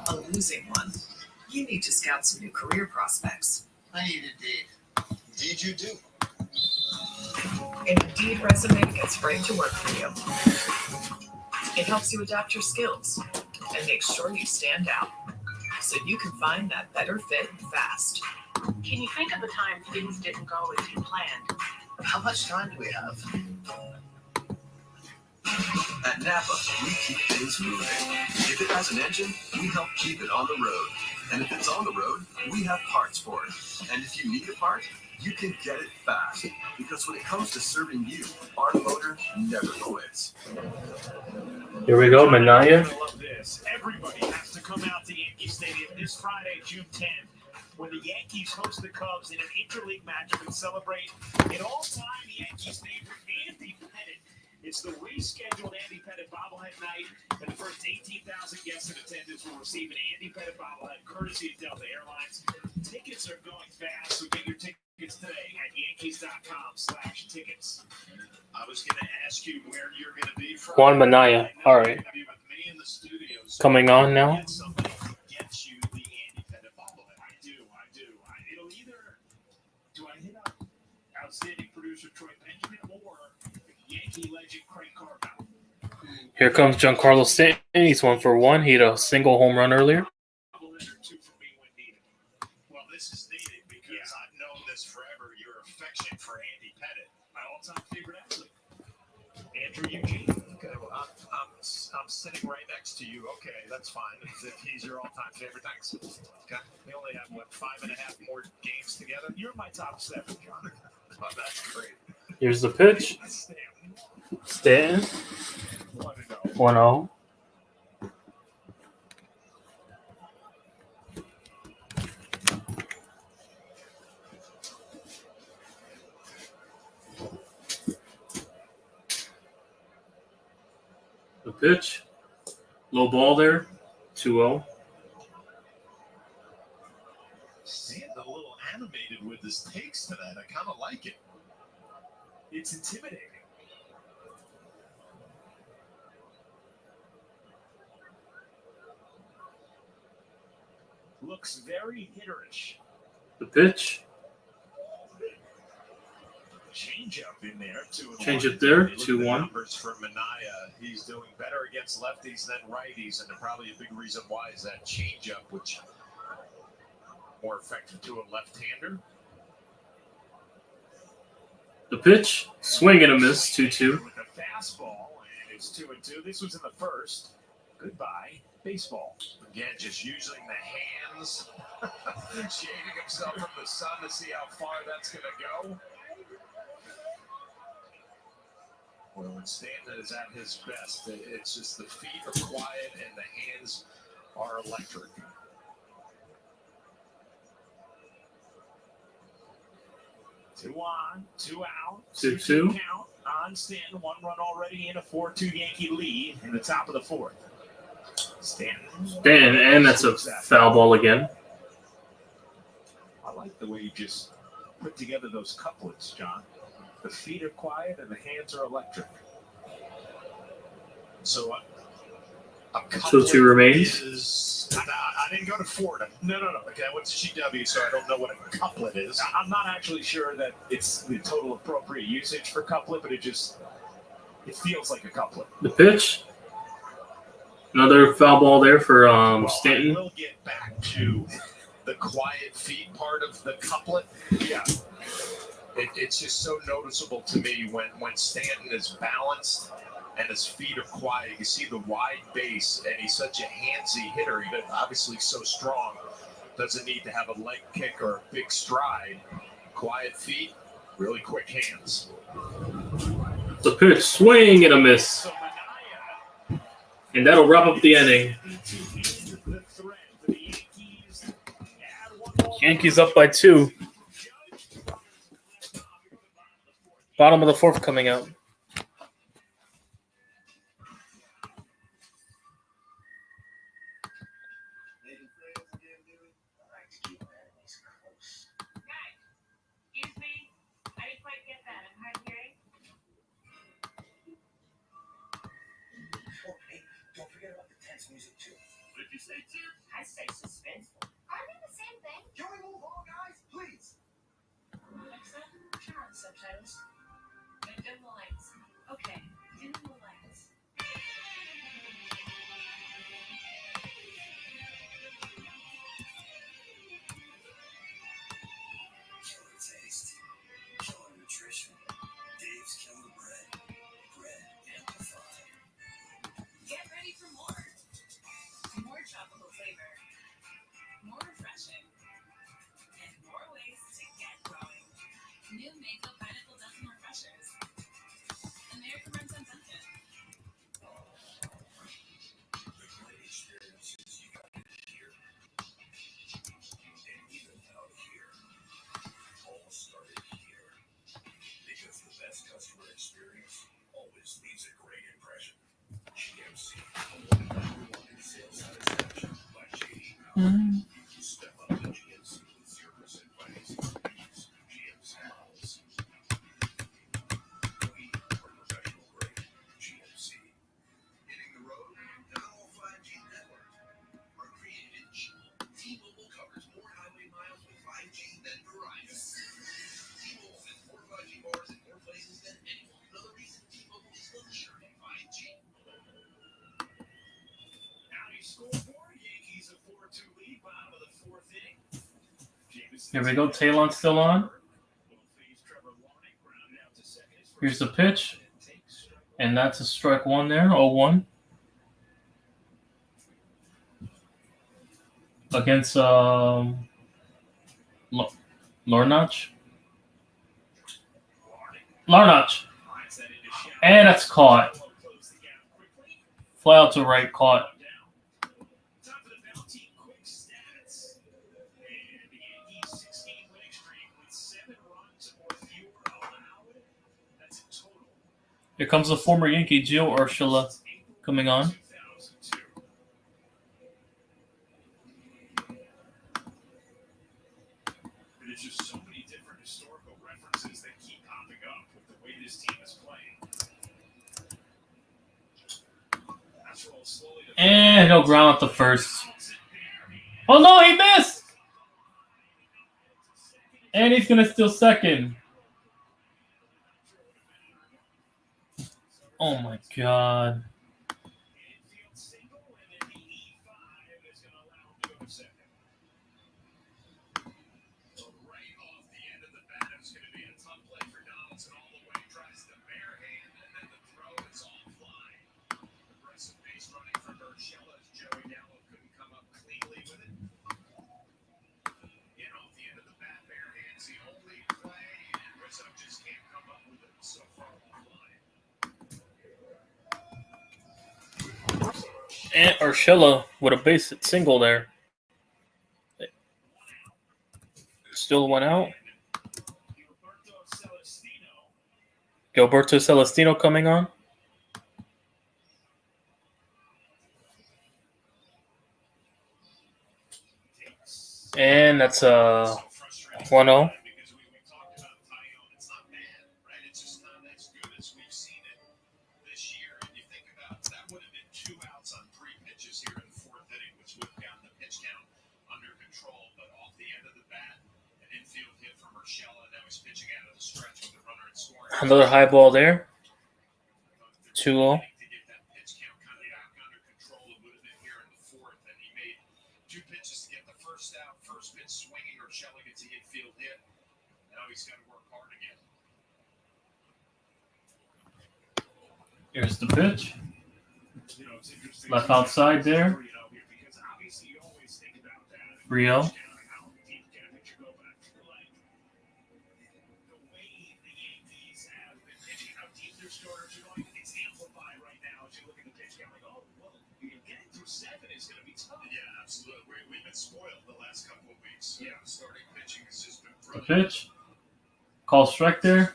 A losing one. You need to scout some new career prospects. I ain't a did. Did you do? An Indeed resume gets right to work for you. It helps you adapt your skills and makes sure you stand out so you can find that better fit fast. Can you think of a time things didn't go as you planned? How much time do we have? At Napa, we keep things moving. If it has an engine, we help keep it on the road. And if it's on the road, we have parts for it. And if you need a part, you can get it fast. Because when it comes to serving you, our motor never quits. Here we go, Manaya. I love this. Everybody has to come out to Yankee Stadium this Friday, June 10th, when the Yankees host the Cubs in an interleague matchup and celebrate an all-time Yankees favorite, Andy Pettitte. It's the rescheduled Andy Pettitte bobblehead night, and the first 18,000 guests in attendance will receive an Andy Pettitte bobblehead courtesy of Delta Airlines. Tickets are going fast, so get your tickets today at Yankees.com/tickets. I was going to ask you where you're going to be from. Juan Manaya. All right. Coming on now. Gets you the Andy Pettitte bobblehead. I do. It'll either do I hit up outstanding producer Troy Benjamin or Yankee legend Craig Carvel? Here comes Giancarlo Stanton. He's 1 for 1. He hit a single home run earlier. Well, this is needed because I've known this forever. Your affection for Andy Pettitte, my all-time favorite athlete. Andrew Eugene. Okay, well, I'm sitting right next to you. Okay, that's fine. If he's your all-time favorite, thanks. Okay, we only have 5.5 more games together. You're in my top 7, John. Oh, that's great. Here's the pitch. Stanton. 1-0. The pitch. Low ball there. 2-0. Stanton a little animated with his takes tonight. I kind of like it. It's intimidating. Looks very hitterish. The pitch. Change up in there. Change it there. Look at 2-1. the numbers for Manaya. He's doing better against lefties than righties, and probably a big reason why is that change up, which more effective to a left-hander. The pitch. Swing and a miss. 2-2. With a fastball, and it's 2-2. This was in the first. Goodbye, baseball. Again, just using the hands, shading himself from the sun to see how far that's going to go. Well, when Stanton is at his best, it's just the feet are quiet and the hands are electric. Two on, 2 out, 2-2. count on Stanton. 1 run already in a 4-2 Yankee lead in the top of the 4th. Stanton, and that's a foul ball again. I like the way you just put together those couplets, John. The feet are quiet and the hands are electric. So a couplet 2-2 remains. is, I didn't go to Florida. No. Okay, I went to GW, so I don't know what a couplet is. I'm not actually sure that it's the total appropriate usage for couplet, but it feels like a couplet. The pitch. Another foul ball there for Stanton. We'll get back to the quiet feet part of the couplet. Yeah. It's just so noticeable to me when Stanton is balanced and his feet are quiet. You can see the wide base, and he's such a handsy hitter. He's obviously so strong. Doesn't need to have a leg kick or a big stride. Quiet feet, really quick hands. The pitch. Swing and a miss. And that'll wrap up the inning. Yankees up by 2. Bottom of the 4th coming out. Excuse me, I didn't quite get that. I'm hard of hearing. Oh, hey, don't forget about the tense music too. What did you say, too? I say suspenseful. Are they the same thing? Can we move on, guys? Please. Alexa, turn on on subtitles. And dim the lights. Okay, dim the lights. Killer taste, killer nutrition. Dave's Killer Bread. Bread amplified. Get ready for more. More tropical flavor. More refreshing. And more ways to get growing. New Mango Pineapple Dunkin' Refreshers. America runs on Dunkin'. The great experiences you got here. And even out here. All started here. Because the best customer experience always leaves a great impression. GMC. Rewarding sales satisfaction by J.D. Power. Step up to GMC with 0% financing fees. GMC models. We are professional grade. GMC. Hitting the road? Not all 5G networks are created equal. T-Mobile covers more highway miles with 5G than Verizon. T-Mobile has more 5G bars in more places than anyone. Another reason T-Mobile is the leader in 5G. Howdy, scoreboard. Yankees a 4-2 lead, bottom of the fourth inning. Here we go. Talon's still on. Here's the pitch. And that's a strike one there. 0-1. Against Larnach. And that's caught. Fly out to right, caught. Here comes the former Yankee, Gio Urshela, coming on. There's just so many different historical references that keep popping up with the way this team is playing. That's rolled slowly to And he'll ground out the first. Oh no, he missed! And he's going to steal second. Oh my God. infield single, and then the E5 is going to allow him to go to second. So right off the end of the bat, it's going to be a tough play for Donaldson all the way. Tries the bare hand, and then the throw is all flying. Aggressive base running from Urshela as Joey Gallo couldn't come up cleanly with it. Off the end of the bat, bare hand's the only play, and Rizzo just can't come up with it so far offline. And Urshela with a base hit single there. Still one out. Gilberto Celestino coming on. And that's a 1-0. Another high ball there. 2-0. Two pitches to get the first out. First pitch swinging, Urshela gets the infield hit. Now he's got to work hard again. Here's the pitch. Left outside there. 3-0. The pitch. Call strike there.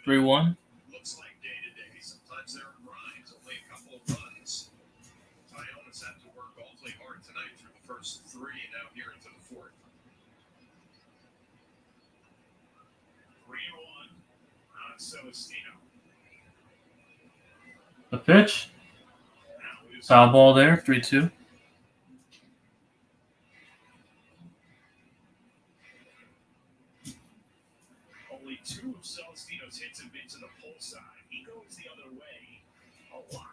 3-1. Looks like day to day. Sometimes there are grinds, only a couple of runs. Tyona's had to work awfully hard tonight through the first three, and now here into the fourth. 3-1 on Celestino. The pitch. Foul ball there. 3-2. Only Only 2 of Celestino's hits have been to the pull side. He goes the other way a lot.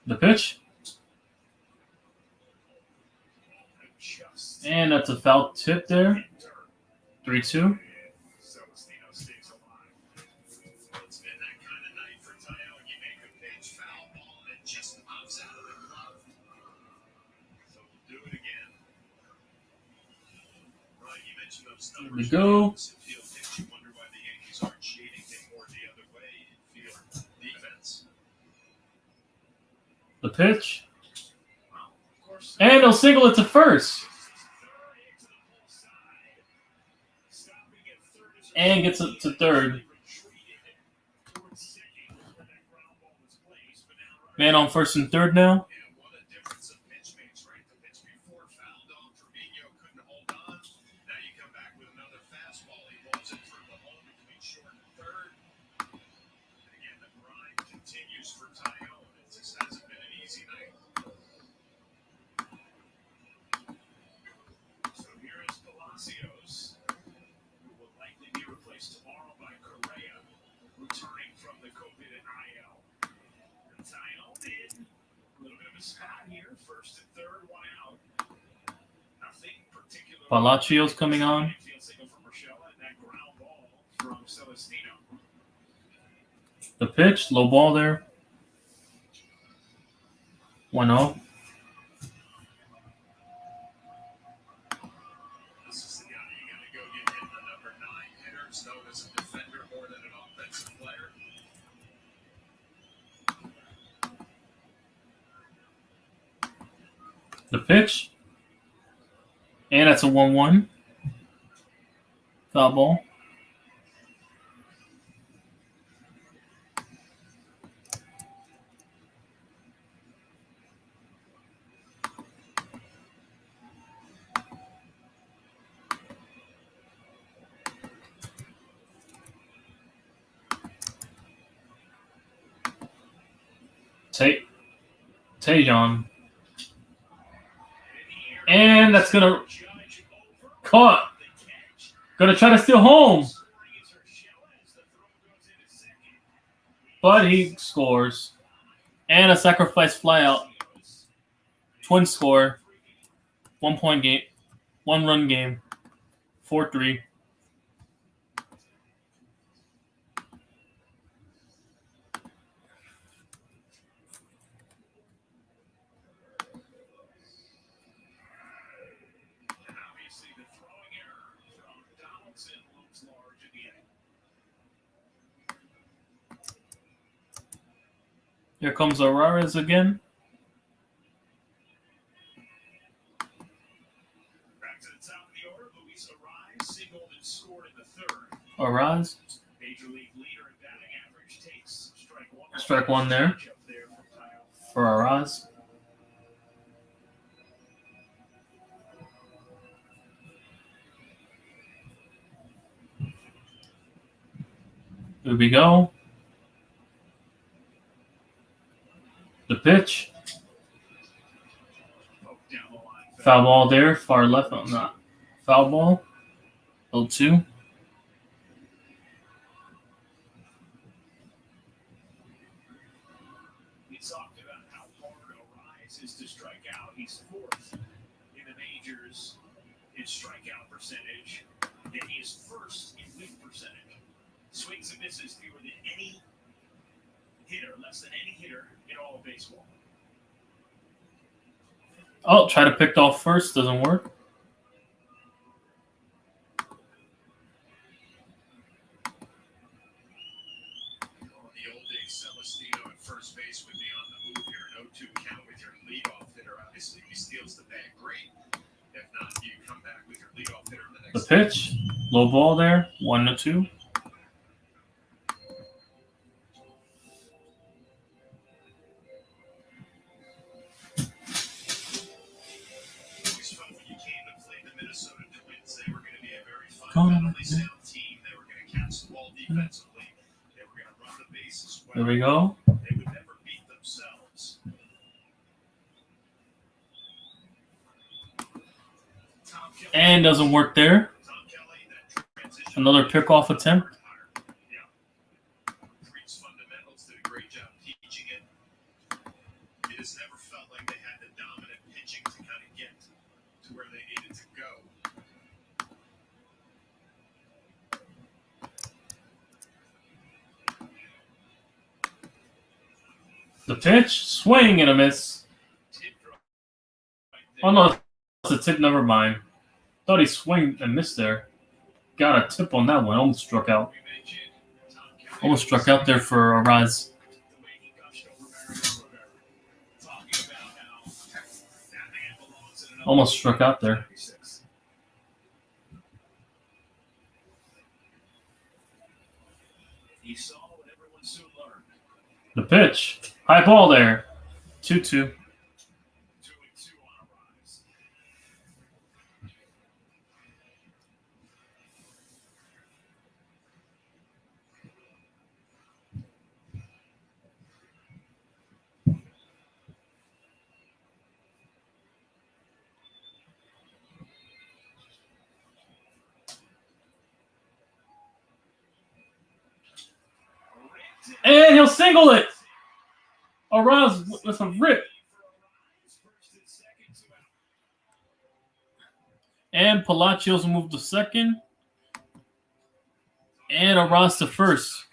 The pitch. And that's a foul tip there. 3-2. Celestino stays alive. It's been that kind of night for Tayo. You make a pitch, foul ball, and it just pops out of the glove. So we'll do it again. Right, you mentioned those numbers. Here we go. Field hits. You wonder why the Yankees aren't shading him more the other way in field defense. The pitch. And he'll single it to first. And gets it to third. Man on first and third now. What a difference a pitch makes, right? The pitch before fouled off, Trevino couldn't hold on. Now you come back with another fastball. He rolls it through the hole between short and third. And again, the grind continues for Tayo. It just hasn't been an easy night. So here is Palacios, who will likely be replaced tomorrow by Correa, returning from the COVID and IL. And Tayo in a little bit of a spot here, first and third, 1 out. Nothing particular. Palacios coming on. Infield single from Urshela and that ground ball from Celestino. The pitch. Low ball there. 1-0. This is the guy you got to go get him, the number 9 hitter. Is known as a defender more than an offensive player. The pitch. And that's a 1-1. Foul ball. Tajon. And that's gonna caught. Gonna try to steal home. But he scores. And a sacrifice flyout. Twin score. 1 point game. 1 run game. 4-3. Here comes Alvarez again. Back to the top of the order, Luis Arraez singled and scored in the third. Alvarez. Major league leader in batting average takes strike 1. Strike 1 there for Alvarez. Here we go. The pitch. Foul ball there, far left on that. Foul ball. 0-2. We talked about how hard Alvarez is to strike out. He's 4th in the majors in strikeout percentage, and he is 1st in win percentage. Swings and misses fewer than any hitter, less than any hitter in all of baseball. Oh, try to pick off first. Doesn't work. The old days, Celestino at first base would be on the move here. An 0-2 count with your leadoff hitter. Obviously, he steals the bag. Great. If not, you come back with your leadoff hitter in the next. The pitch. Low ball there. 1-2. There we go. They would never beat them, And doesn't work there. Another pickoff attempt. Creek's fundamentals did a great job teaching it. It just never felt like they had the dominant pitching to kind of get to where they needed to go. The pitch, swing and a miss. Oh no, it's a tip. Never mind. Thought he swung and missed there. Got a tip on that one. Almost struck out. Almost struck out there for a rise. Almost struck out there. The pitch. High ball there. 2-2. And he'll single it. Alvarez with a rip. And Palacios moved to second. And Alvarez to first.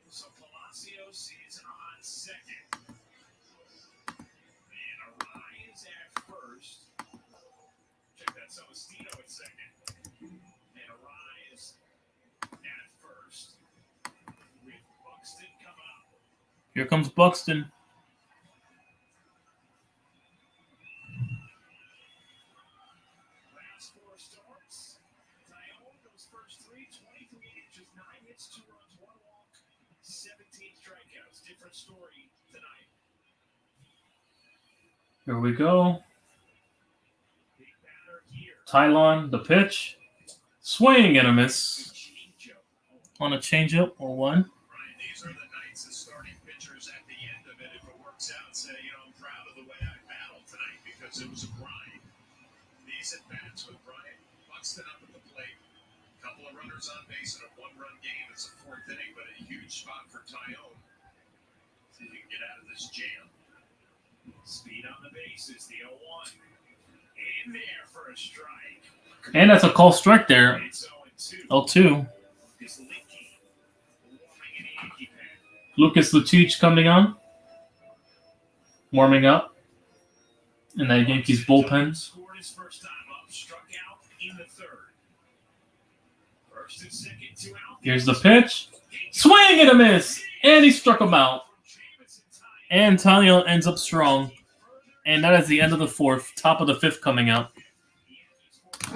So Palacios is on second. And Alvarez at first. Check that. So Estino at second. And Alvarez at first. With Buxton coming up. Here comes Buxton. Last four starts. Tyone, those first three, 23 inches, 9 hits, 2 runs, 1 walk, 17 strikeouts. Different story tonight. Here we go. Tylon, the pitch. Swing and a miss. On a changeup or one. Brian, these are the nights of starting pitchers at the end of it. If it works out, say, I'm proud of the way I battled tonight because it was a grind. These at-bats with Brian Buxton up at the plate. A couple of runners on base in a one-run game. It's a fourth inning, but a huge spot for Tyone. See if he can get out of this jam. Speed on the base is the 0-1. In there for a strike. And that's a call strike there. It's 0-2. It's Leakey warming in the Yankee pen. Lucas Lucic coming on. Warming up. In that Yankees bullpen. Scored his first time up. Struck out in the third. First and second, 2 out. Here's the pitch. Swing and a miss. And he struck him out. And Talia ends up strong. And that is the end of the fourth. Top of the fifth coming out.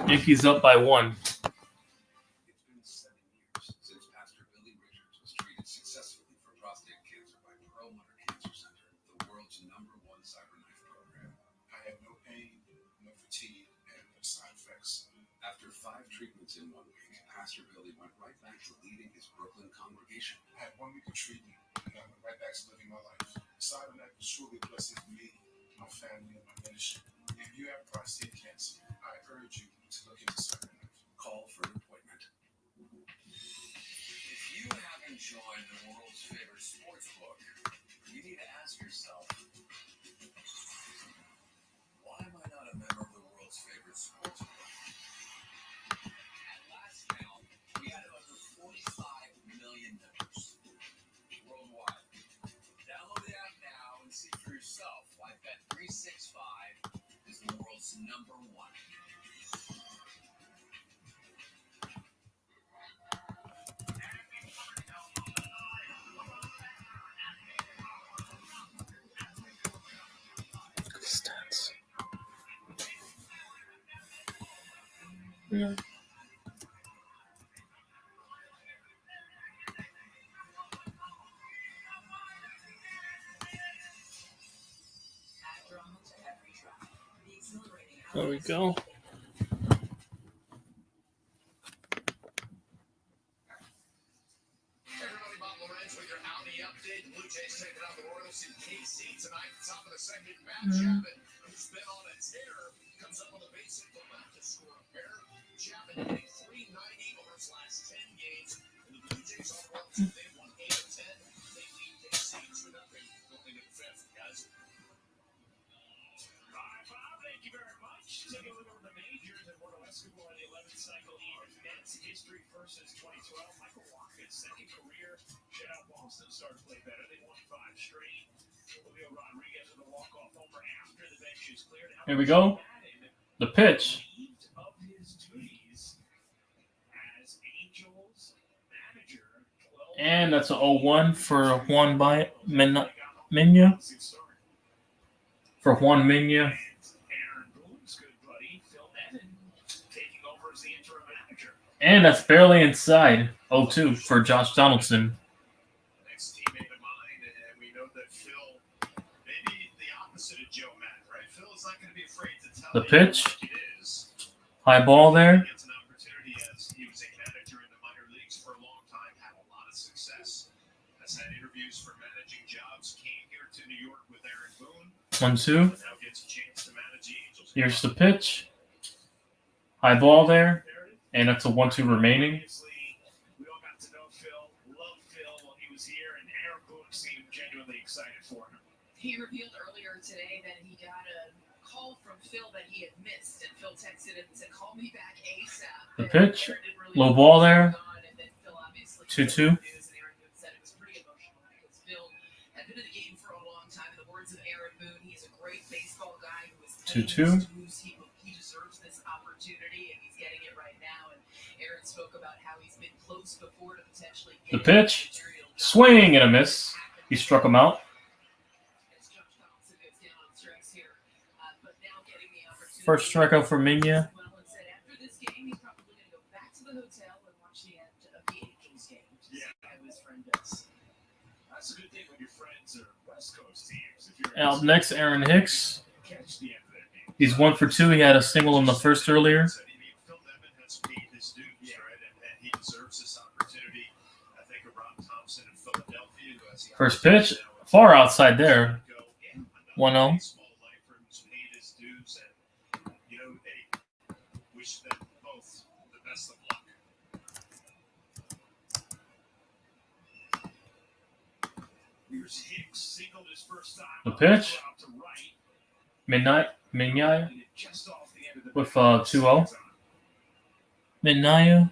Yankees up by 1. It's been 7 years since Pastor Billy Richards was treated successfully for prostate cancer by Perlmutter Cancer Center, the world's #1 CyberKnife program. I had no pain, no fatigue, and no side effects. After 5 treatments in 1 week, Pastor Billy went right back to leading his Brooklyn congregation. I had 1 week of treatment, and I went right back to living my life. CyberKnife was truly a blessing for me, my family, and my ministry. If you have prostate cancer, I urge you to look into CyberKnife. Call for an appointment. If you haven't joined the world's favorite sports book, you need to ask yourself, why am I not a member of the world's favorite sports book? At last count, we had over 45 million members worldwide. Download the app now and see for yourself why Bet365 is the world's #1. Stats. Yeah. There we go. Everybody, Bob Lorenz with your Audi update. The Blue Jays taking on the Royals in KC tonight. Top of the second, Matt Chapman, who's been on a tear, comes up with a base hit to left to score a pair. Chapman hitting .390 over his last 10 games. And the Blue Jays on one, they won 8 of 10. They lead KC 2-0 going into the fifth, guys. All right, Bob, thank you very much. Taking a look over the majors and Puerto Escobar in the 11th cycle. Mets history versus 2012. Michael Wacha's second career. Shut out Boston, started to play better. They won 5 straight. Julio Rodriguez with a walk-off homer after the bench is cleared. Here we go. The pitch. Of his duties as Angels manager. And that's a 0-1 for Juan Minya. For Juan Minya. Aaron Boone's good buddy, Phil Nevin, taking over as the interim manager. And that's barely inside 0-2 for Josh Donaldson. Next teammate of mine, and we know that Phil, maybe the opposite of Joe Matt, right? Phil is not going to be afraid to tell The you pitch. what it is. High ball there. He gets an opportunity as he was a manager in the minor leagues for a long time, had a lot of success. Has had interviews for managing jobs, came here to New York with Aaron Boone. 1-2. Now gets a chance to manage the Angels. Here's the pitch. High ball there. And that's a 1-2 remaining. Obviously, we all got to know Phil, loved Phil while he was here, and Aaron Boone seemed genuinely excited for him. He revealed earlier today that he got a call from Phil that he had missed, and Phil texted him and said, "Call me back ASAP." The pitch. Low ball there. 2-2. Said it was pretty emotional because Phil had been in the game for a long time. In the words of Aaron Boone, he's a great baseball guy who is 2-2. He deserves this opportunity, and he's getting it right now. And Aaron spoke about how he's been close before to potentially The get pitch. Swing and a miss. He struck him out. First strikeout for Minya. Well, and said after this game, he's probably going to go back to the hotel and watch the end of the Angels game. Yeah. How his friend does. That's a good thing when your friends are West Coast teams. If you're And up next, Aaron Hicks. catch the end of that game. He's 1 for 2. He had a single in the first earlier. Phil Nevin has paid his dues, right? And he deserves this opportunity. I think of Rob Thompson in Philadelphia, who has the First pitch. Far outside there. 1-0. small lifer who's paid his dues, and they wish them both the best of luck. Here's Hicks, singled his first time. The pitch. Out to right. Minya Just off the end of the with 2-0. Minya.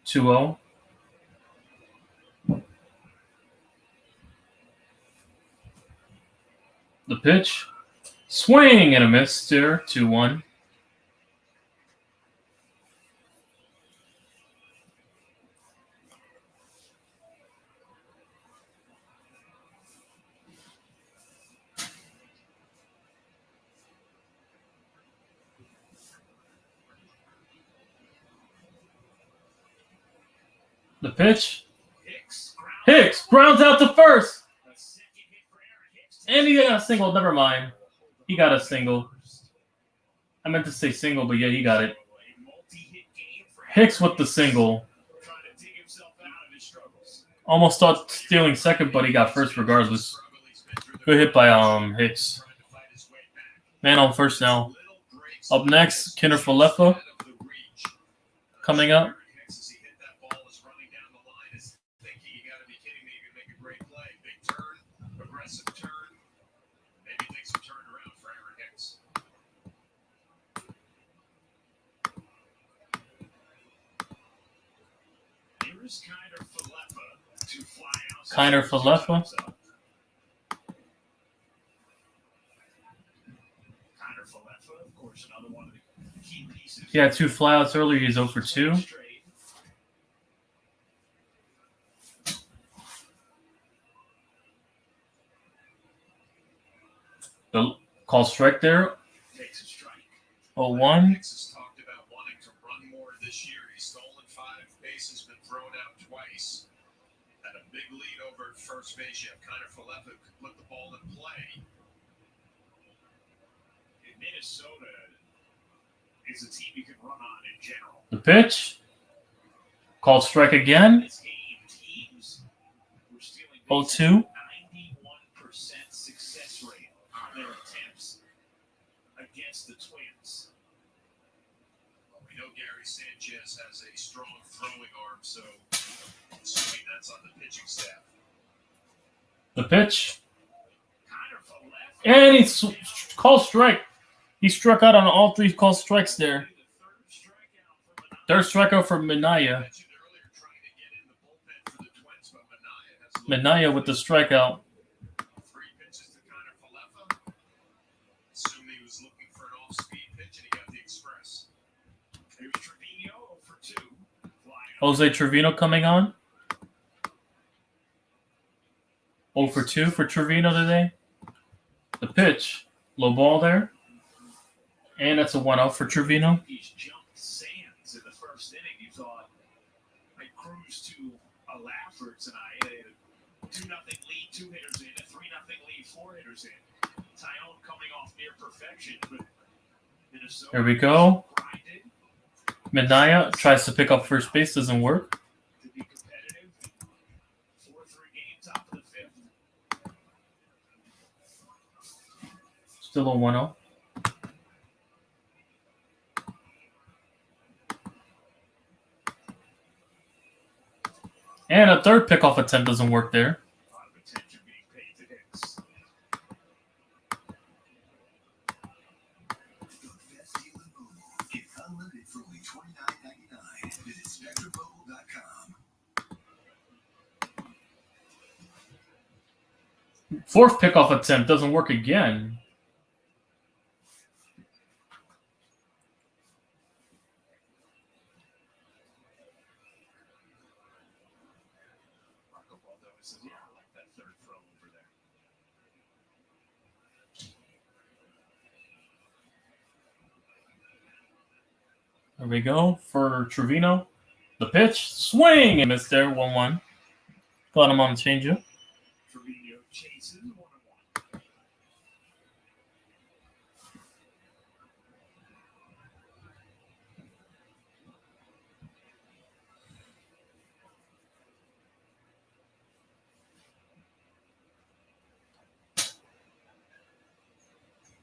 2-0. The pitch. Swing and a miss there. 2-1. The pitch. Hicks grounds out to first. And he got a single. Never mind. He got a single. I meant to say single, but yeah, he got it. Hicks with the single. Almost thought stealing second, but he got first regardless. Good hit by Hicks. Man on first now. Up next, Kinder Falefa coming up. Kinder Falefa. He had 2 flyouts earlier. He's 0 for 2. The call strike there. 0-1. Hicks has talked about wanting to run more this year. He's stolen 5 bases, been thrown out twice. Had a big lead over at first base. You have Kinder Falefa who could put the ball in play. Minnesota is a team you can run on in general. The pitch. Called strike again. This game, teams were stealing 0-2. 91% success rate on their attempts against the Twins. Well, we know Gary Sanchez has a strong throwing arm, so assuming that's on the pitching staff. The pitch. And he called strike. He struck out on all three called strikes there. Third strikeout for Minaya. Minaya with the strikeout. 3 pitches to Connor Falefa. Assumed he was looking for an off-speed pitch, and he got the express. Here's Trevino for 2. Jose Trevino coming on. 0 for 2 for Trevino today. The pitch. Low ball there. And that's a 1-0 for Trevino. He's jumped Sands in the first inning. You thought they cruised to a laugh for tonight. They had a 2-0 lead, 2 hitters in, a 3-0 lead, 4 hitters in. Tyone coming off near perfection, but Minnesota. Here we go. Grinded Minaya tries to pick up first base, doesn't work. to be competitive. 4-3 game, top of the 5th. Still a 1-0. And a third pickoff attempt doesn't work there. A lot of attention being paid to hits. Get unlimited for only $29.99. Visit SpectreMobile.com. Fourth pickoff attempt doesn't work again. Marco Baldo says, yeah, I like that third throw over there. There we go for Trevino. The pitch. Swing and missed there. 1-1. Got him on the changeup. Trevino chases 1-1.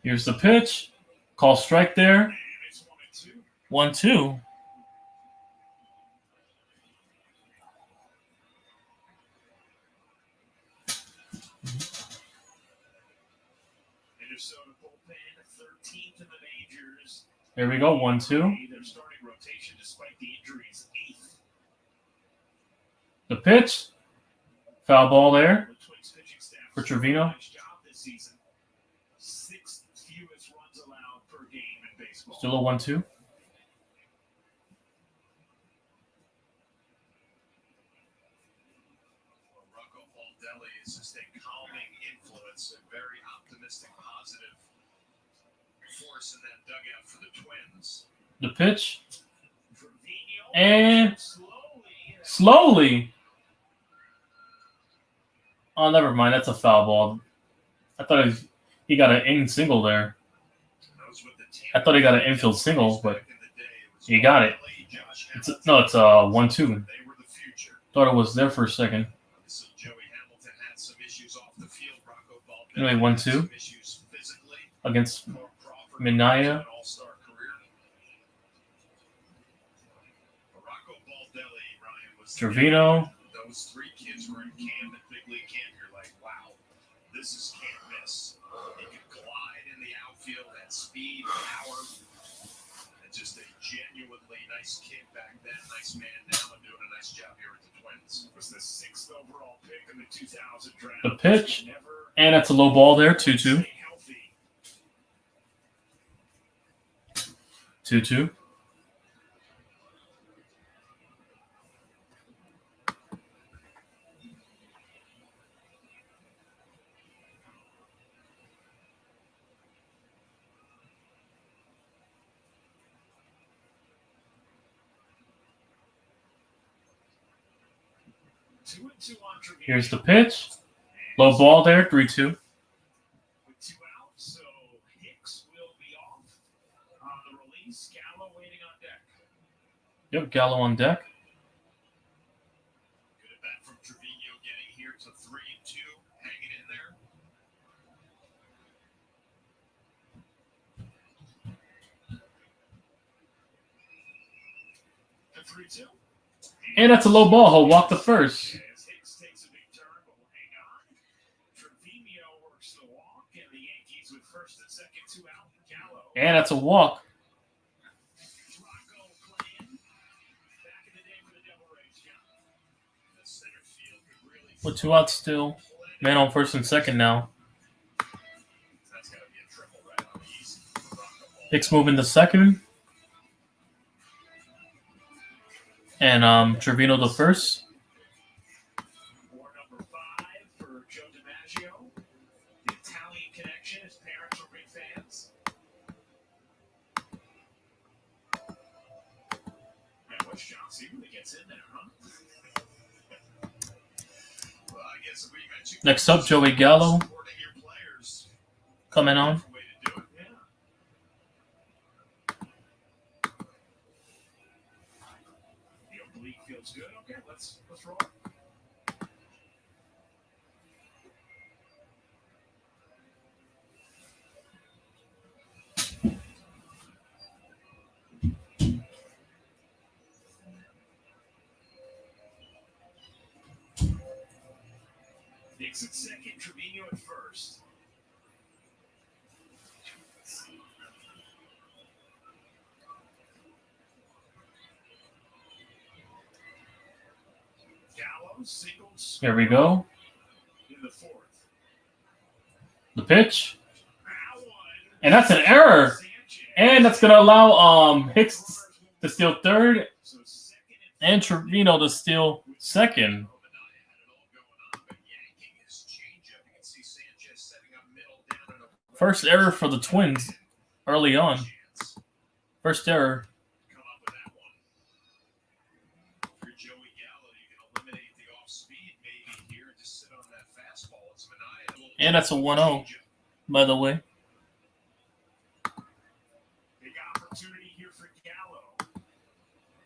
Here's the pitch. Call strike there. And it's 1-2. 1-2. Minnesota bullpen 13th in the majors. There we go. 1-2. Their starting rotation despite the injuries 8th. The pitch. Foul ball there The Twins pitching staff for Trevino. nice job this season. 6th fewest runs allowed per game in baseball. Still a 1-2. Well, Rocco Baldelli is just a calming influence, a very optimistic, positive force in that dugout for the Twins. The pitch. Trevino And slowly. Oh, never mind. That's a foul ball. I thought he got an in single there. Knows what the team I thought he got an infield single, but back in the day. It was he got it. Baldelli, Josh It's Hamilton. it's a 1-2. They were the future. Thought it was there for a second. So Joey Hamilton had some issues off the field. Rocco Baldelli Anyway, had 1-2 some issues physically. against Crawford Minaya. an all-star career. But Rocco Baldelli, Ryan, was the Trevino. guy. Those 3 kids were in camp at big league camp. You're like, wow, this is can't miss. He could glide in the outfield at speed, power, and just a genuinely nice kid back then, nice man now, and doing a nice job here at the Twins. Was the 6th overall pick in the 2000 draft. The pitch. Never And that's a low ball there. 2-2. stay healthy. 2-2. Two and two on Trevino. Here's the pitch. Low ball there. 3-2. With 2 outs, so Hicks will be Yep, Gallo on deck. Good at bat from Trevino, getting here to 3-2, hanging in there. The 3-2. And that's a low ball. He'll walk the first. As Hicks takes a big turn, but will hang on. Trevino works the walk, and the Yankees with first and second, 2 out. Gallo. And that's a walk. Rocco playing. Back in the day for the Devil Rays, yeah. The center field could really. With 2 outs still. Man on first and second now. That's got to be a triple right on the easy. Hicks moving to second. And Trevino the first. War number 5 for Joe DiMaggio. The Italian connection. His parents were big fans. Yeah, Wes Johnson really gets in there, huh? Well, I guess we mentioned Next up, Joey Gallo supporting your players. coming on. Way to do it, yeah. The oblique feels good. Okay, let's roll. Hicks at second, Trevino at first. Gallo singles Here we go. in the 4th. The pitch. And that's an error. And that's going to allow Hicks to steal third and Trevino to steal second. First error for the Twins early on. First error. For Joey Gallo, you can eliminate the off-speed maybe here and just sit on that fastball. It's Manaea. And that's a 1-0, by the way. Big opportunity here for Gallo.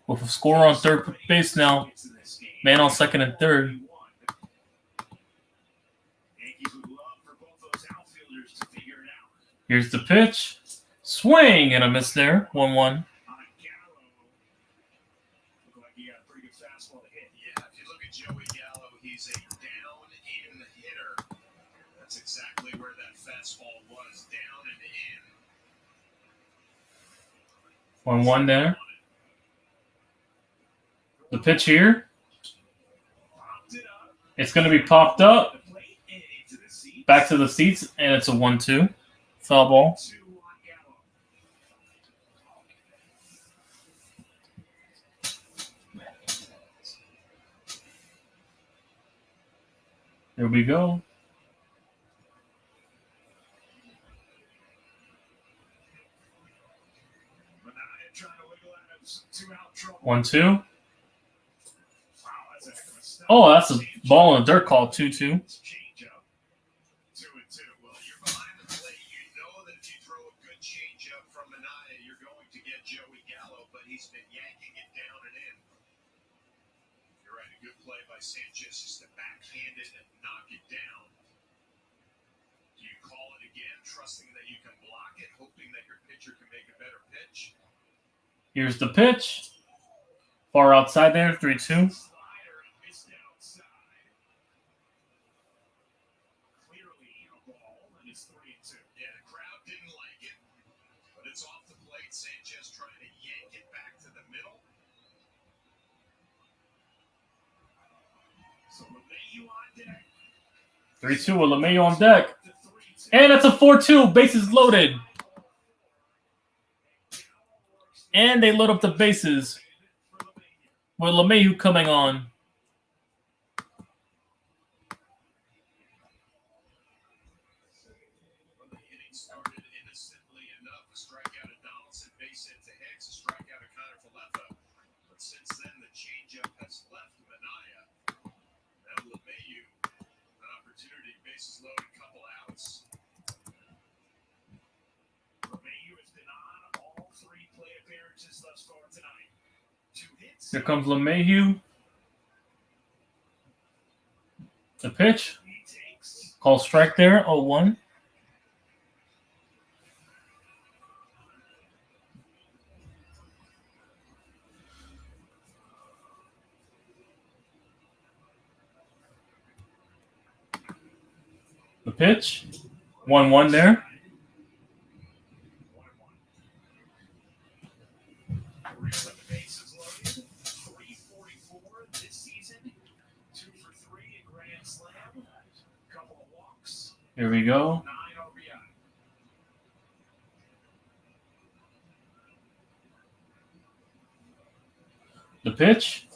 With a score on third base now. Man on second and third. Yankees would love for both those outfielders to figure it out. Here's the pitch. Swing and a miss there. 1-1. On Gallo. Looked like he got a pretty good fastball to hit. Yeah, if you look at Joey Gallo, he's a down-in hitter. That's exactly where that fastball was, down and in. 1-1 there. The pitch here. It's going to be popped up. Back to the seats, and it's a 1-2. Foul ball. Here we go. Manaea trying to wiggle out of 2-out trouble. 1-2. Wow, that's a heck of a step. Oh, that's a ball in the dirt call. 2-2. Changeup. 2-2. Well, you're behind the plate. You know that if you throw a good changeup from Manaea, you're going to get Joey Gallo, but he's been yanking it down and in. You're right. A good play by Sanchez just to backhand it and knock it down. Do you call it again, trusting that you can block it, hoping that your pitcher can make a better pitch? Here's the pitch. Far outside there. 3-2. Slider missed outside. Clearly a ball, and it's 3-2. Yeah, the crowd didn't like it, but it's off the plate. Sanchez trying to yank it back to the middle. So LeMahieu on deck. 3-2 with LeMahieu on deck. And it's a 4-2. Bases loaded. And they load up the bases with LeMahieu coming on. The inning started innocently enough. A strikeout at Donaldson, base hit to Hicks, a strikeout at Connor Falefa. But since then, the changeup has left Manaea. Now LeMahieu, an opportunity, bases loaded, couple outs. LeMahieu has been on all 3 plate appearances thus far tonight. 2 Here comes LeMahieu. The pitch. Call strike there, 0-1. The pitch. 1-1 there. Here we go. The pitch.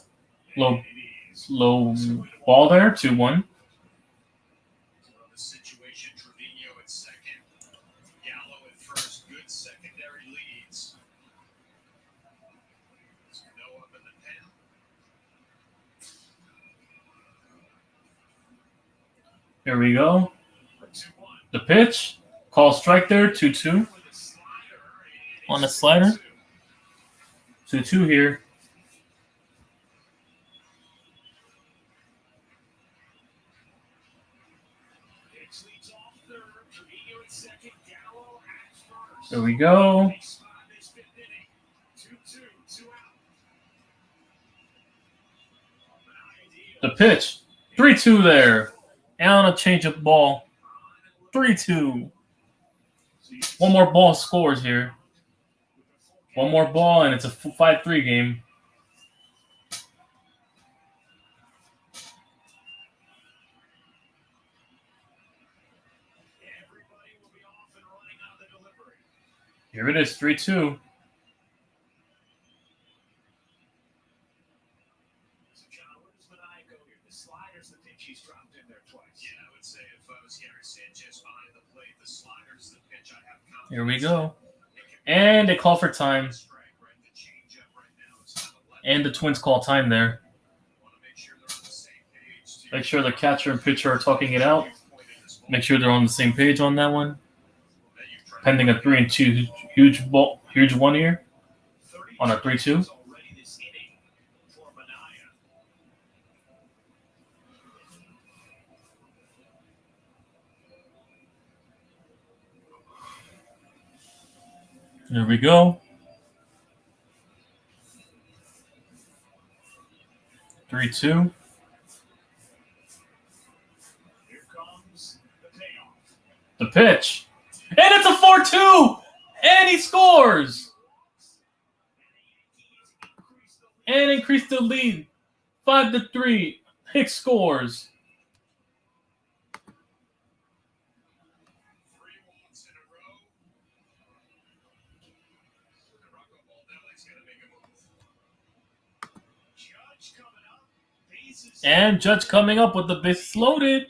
Low ball there, 2-1. Situation, Trevino at second, Gallo at first, good secondary leads. Snow up in the pen. Here we go. The pitch. Call strike there, 2-2. On the slider. 2-2 here. There we go. The pitch. 3-2 there. And on a change of ball. 3-2. One more ball scores here. One more ball and it's a 5-3 game. Here it is, 3-2. The sliders, the pitch he's dropped in there twice. Yeah, I would say if I was Sanchez behind the plate, the sliders, the pitch I have confidence. Here we go. And they call for time. And the Twins call time there. Make sure the catcher and pitcher are talking it out. Make sure they're on the same page on that one. Pending a 3-2 huge one here on a 3-2. There we go. 3-2. Here comes the payoff. The pitch. And it's a 4-2! And he scores! And increased the lead. 5-3. Hicks scores. And Judge coming up with the bases loaded.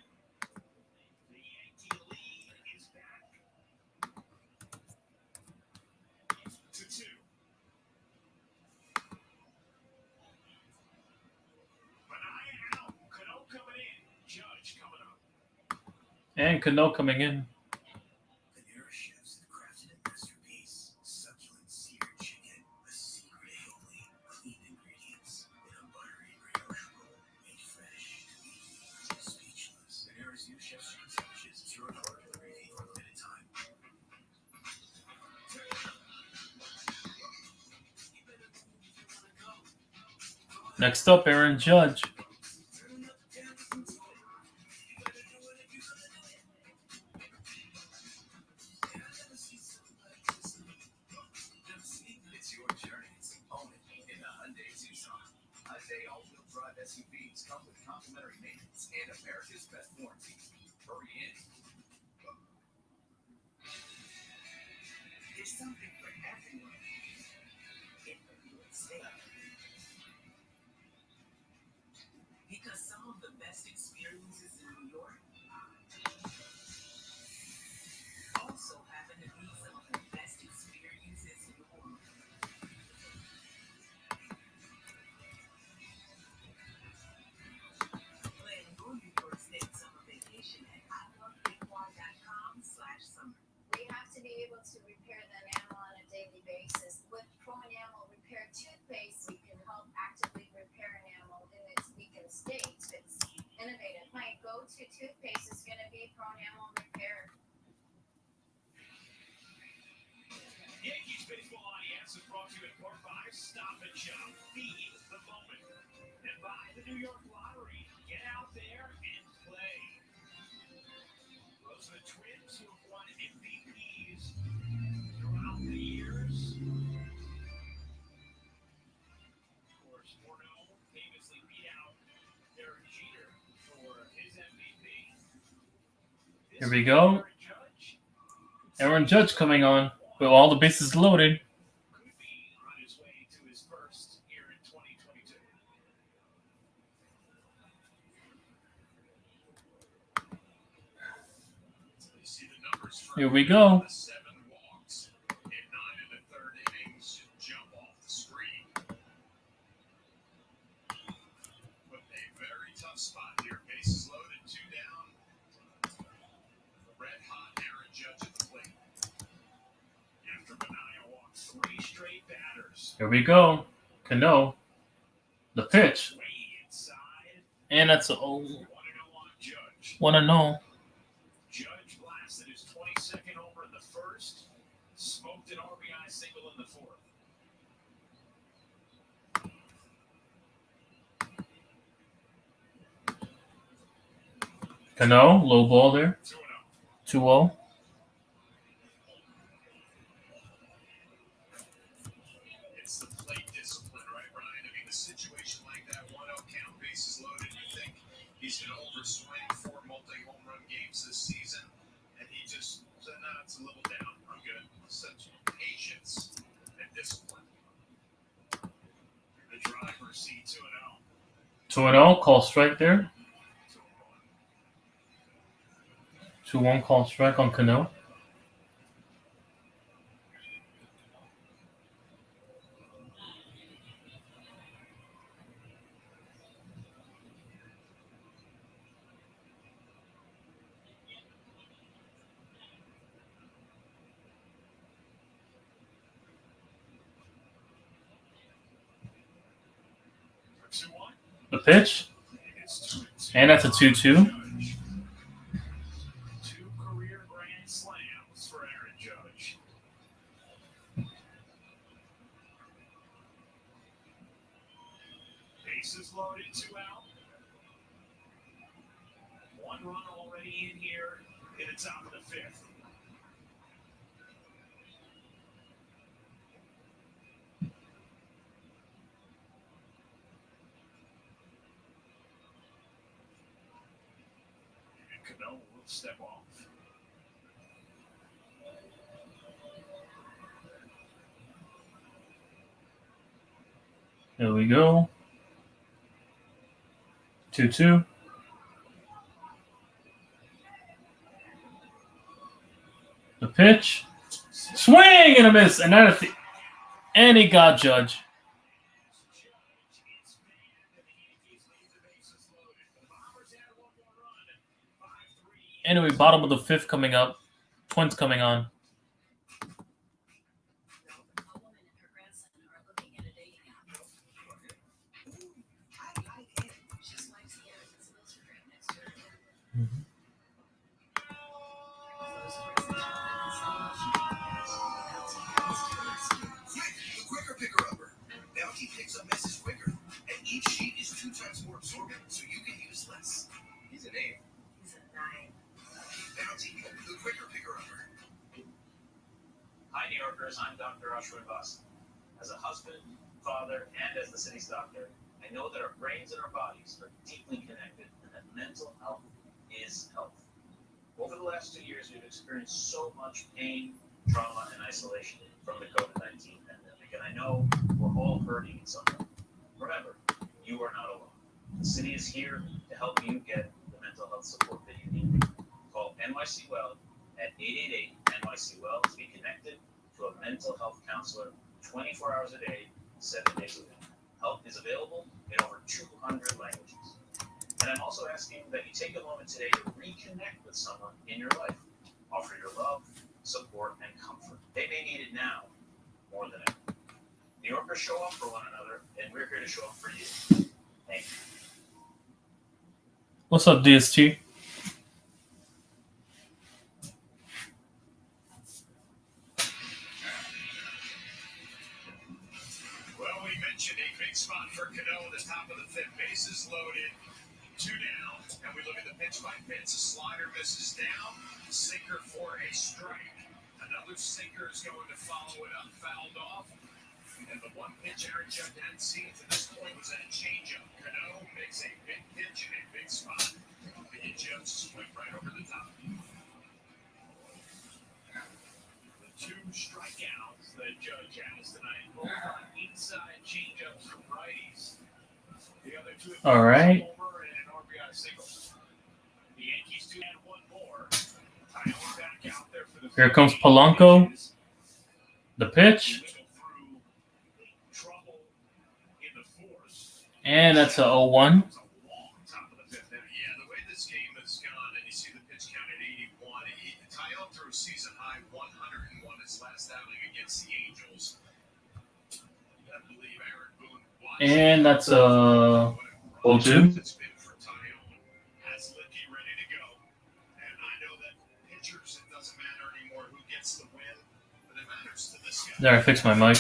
And Cano coming in. Next up, Aaron Judge. SUVs come with complimentary maintenance and America's best warranty. Hurry in. There's something for everyone in the real estate. Because some of the best experiences in New York also happen to be some of the best experiences in the world. Plan your New York State summer vacation at ilovebigquad.com/summer. We have to be able to repair the enamel on a daily basis. With Pro Enamel Repair Toothpaste, we can help substitute toothpaste is going to be prone animal repair. Yankees Baseball Audience is brought to you in part by Stop and Shop. Feed the moment. And by the New York Lottery. Get out there and play. Those are the Twins who have won MVPs throughout the years. Of course, Morneau famously beat out Derek Jeter for his MVP. Here we go. Aaron Judge coming on with all the bases loaded. Could be on his way to his first here in 2022. Here we go. 7 walks in 9 of the third innings. Jump off the screen. But a very tough spot here. Bases loaded, 2 down. Red hot Aaron Judge at the plate. After Benaya walked 3 straight batters. Here we go. Cano. The pitch. And that's a 1-0. Judge blasted his 22nd over in the first. Smoked an RBI single in the fourth. Cano, low ball there. 2-0. It's the plate discipline, right, Brian? I mean, the situation like that, 1-0 count, bases loaded. You think he's going to overswing 4 multi-home run games this season, and he just said, "No, it's a little down. I'm good." Such patience and discipline. The driver see 2-0. 2-0, call strike there. 2-1 call strike on Cano. The pitch. And that's a 2-2. 2 career grand slams for Aaron Judge. Bases loaded, 2 out. 1 run already in here in the top of the 5th. Cano will step off. There we go. 2-2. The pitch. Swing and a miss. And he got Judge. Anyway, bottom of the 5th coming up. Twins coming on. The quicker picker-upper. Bounty picks up messes quicker, and each sheet is 2 times more absorbent, so you can use less. He's an 8. He's a 9. Bounty, the quicker picker-upper. Hi, New Yorkers. I'm Dr. Ashwin Bhasin. As a husband, father, and as the city's doctor, I know that our brains and our bodies are deeply connected and that mental health is health. Over the last 2 years, we've experienced so much pain, trauma, and isolation from the COVID-19 pandemic, and I know we're all hurting in some way. Remember, you are not alone. The city is here to help you get the mental health support that you need. Call NYC Well at 888-NYC-WELL to be connected to a mental health counselor 24 hours a day, 7 days a week. Help is available in over 200 languages. And I'm also asking that you take a moment today to reconnect with someone in your life. Offer your love, support, and comfort. They may need it now more than ever. New Yorkers show up for one another, and we're here to show up for you. Thank you. What's up, DST? pitch by pitch. A slider misses down. Sinker for a strike. Another sinker is going to follow it up, fouled off. And the one pitch Aaron Judge hadn't seen to this point was that changeup. Cano makes a big pitch in a big spot. And Judge swing right over the top. The two strikeouts that Judge has tonight, both on inside changeups from righties. The other two All right. homer and an RBI single. The Yankees do add one more. Tyler back out there for the Here comes Polanco. The pitch. And that's a 0-1. Yeah, the way this game has gone, and you see the pitch count at 81. Tyler threw season high 101 his last outing against the Angels. I believe Aaron Boone watched. And that's a 0-2. It's been for Tyone. Has Licky ready to go. And I know that pitchers, it doesn't matter anymore who gets the win, but it matters to this guy. There, I fixed my mic.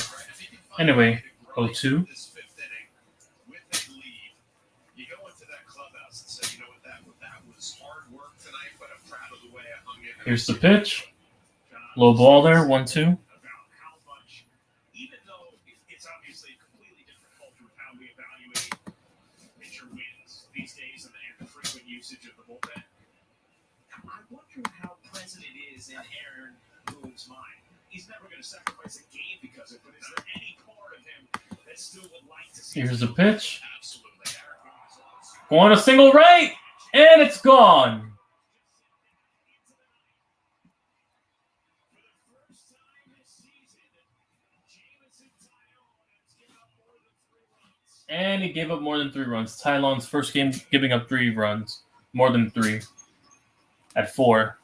Anyway, 0-2. Here's the pitch. Low ball there, 1-2. Even though it's obviously a completely different culture of how we evaluate pitcher wins these days and the frequent usage of the bullpen, I wonder how present it is in Aaron Boone's mind. He's never going to sacrifice a game because of it, but is there any part of him that still would like to see? Here's the pitch. Going a single right, and it's gone. And he gave up more than 3 runs. Tylon's first game giving up 3 runs. More than 3. At 4.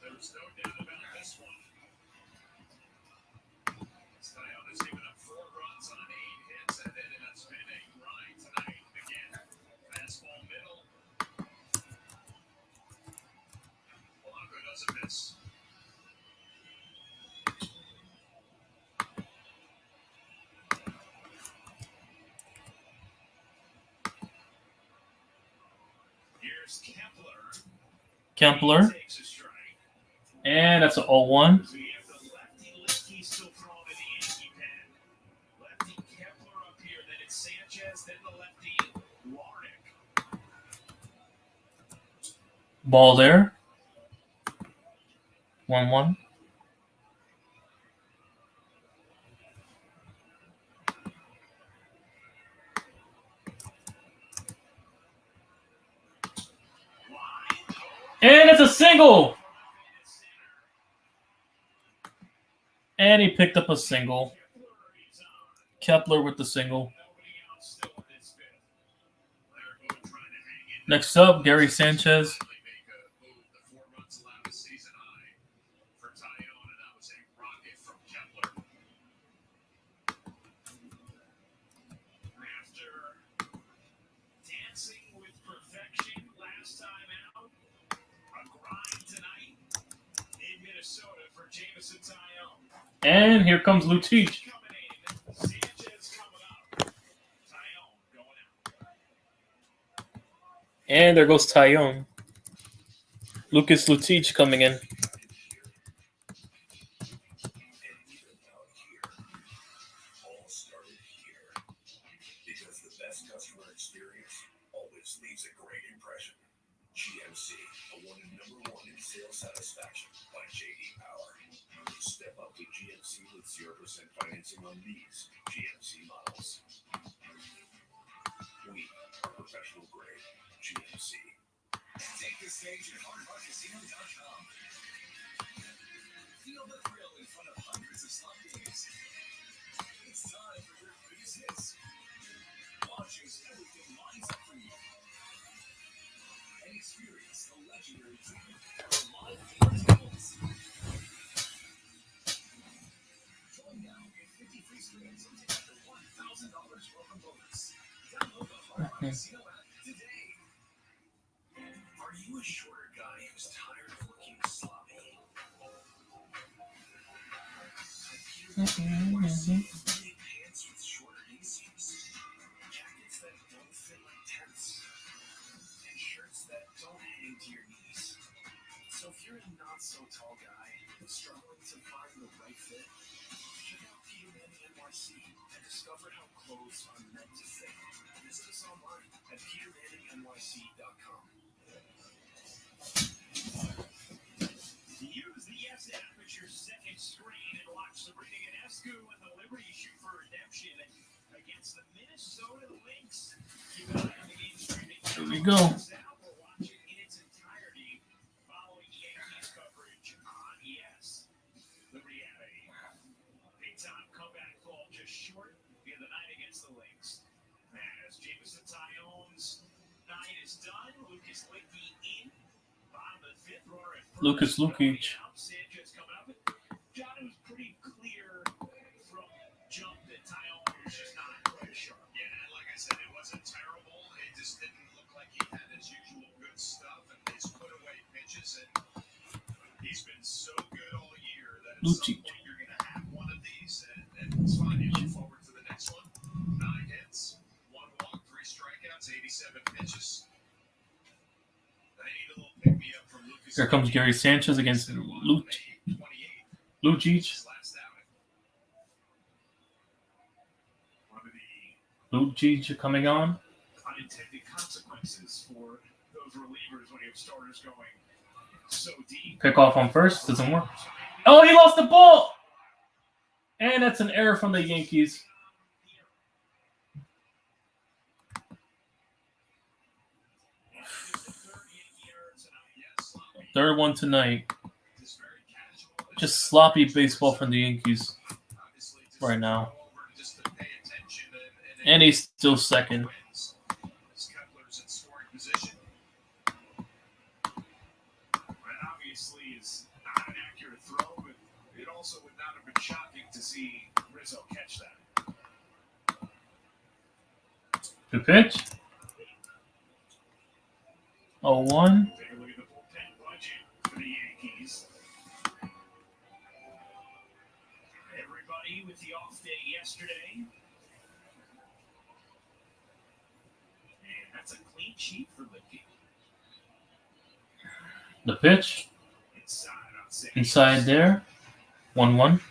There's no doubt about this one. Tyone has given up 4 runs on 8 hits, and it has been a grind tonight. Again, fastball middle. Polanco doesn't miss. Here's Kepler. And that's an 0-1. So you have the lefty still thrown in the Yankee pen. Lefty Kepler up here, then it's Sanchez, then the lefty Warnick. Ball there. 1-1. And it's a single. And he picked up a single. Kepler with the single. Next up, Gary Sanchez. And here comes Lucic. And there goes Tyone. Lucas Lucic coming in. All started here. Because the best customer experience always leaves a great impression. GMC, awarded #1 in sales satisfaction by J.D. Power. Step up with GMC with 0% financing on these GMC models. We are professional grade GMC. Take the stage at hardrockcasino.com. Feel the thrill in front of hundreds of slot games. It's time for your biggest hits. Launches everything lines up for you. And experience the legendary treatment of live tables. Join now and get 50 free screens and take up to $1,000 welcome bonus. Download the Hard Rock Casino app today. Are you a shorter guy who's tired of looking sloppy? Have you ever seen big pants with short NYC and discover how clothes are meant to fit. Visit us online at petermanningnyc.com. Use the Yes app as your second screen and watch Sabrina Ionescu and the Liberty shoot for redemption against the Minnesota Lynx. Keep an eye on the game streaming. Here we go. Or watch it in its entirety following Yankees coverage on Yes. Liberty had a big-time comeback fall just short the other night against the Lynx. As Jameson Taillon's night is done, Lucas Licky in. Bottom of the fifth, runner at first. Lucas Lukic. Sanchez coming up. John, it was pretty clear from jump that Taillon was just not quite sharp. Yeah, and like I said, it wasn't terrible. It just didn't look like he had his usual good stuff and his put away pitches. And he's been so good all year that at some point you're going to have one of these, and it's fine. You look forward to the next one. 9 hits, 1 walk, 3 strikeouts, 87 pitches. I need a little pick me up from Lucas. Here comes Gary Sanchez against Lucic. Lucic coming on. Unintended consequences for those relievers when you have starters going so deep. Pick off on first. Doesn't work. Oh, he lost the ball! And that's an error from the Yankees. Third one tonight. Just sloppy baseball from the Yankees right now. And he's still second. Kepler's in scoring position. That obviously is not an accurate throw, but it also would not have been shocking to see Rizzo catch that. Good pitch. 0-1. Take a look at the bullpen budget for the Yankees. Everybody with the off day yesterday. And that's a clean sheet for Licky. The pitch. Inside there. 1-1.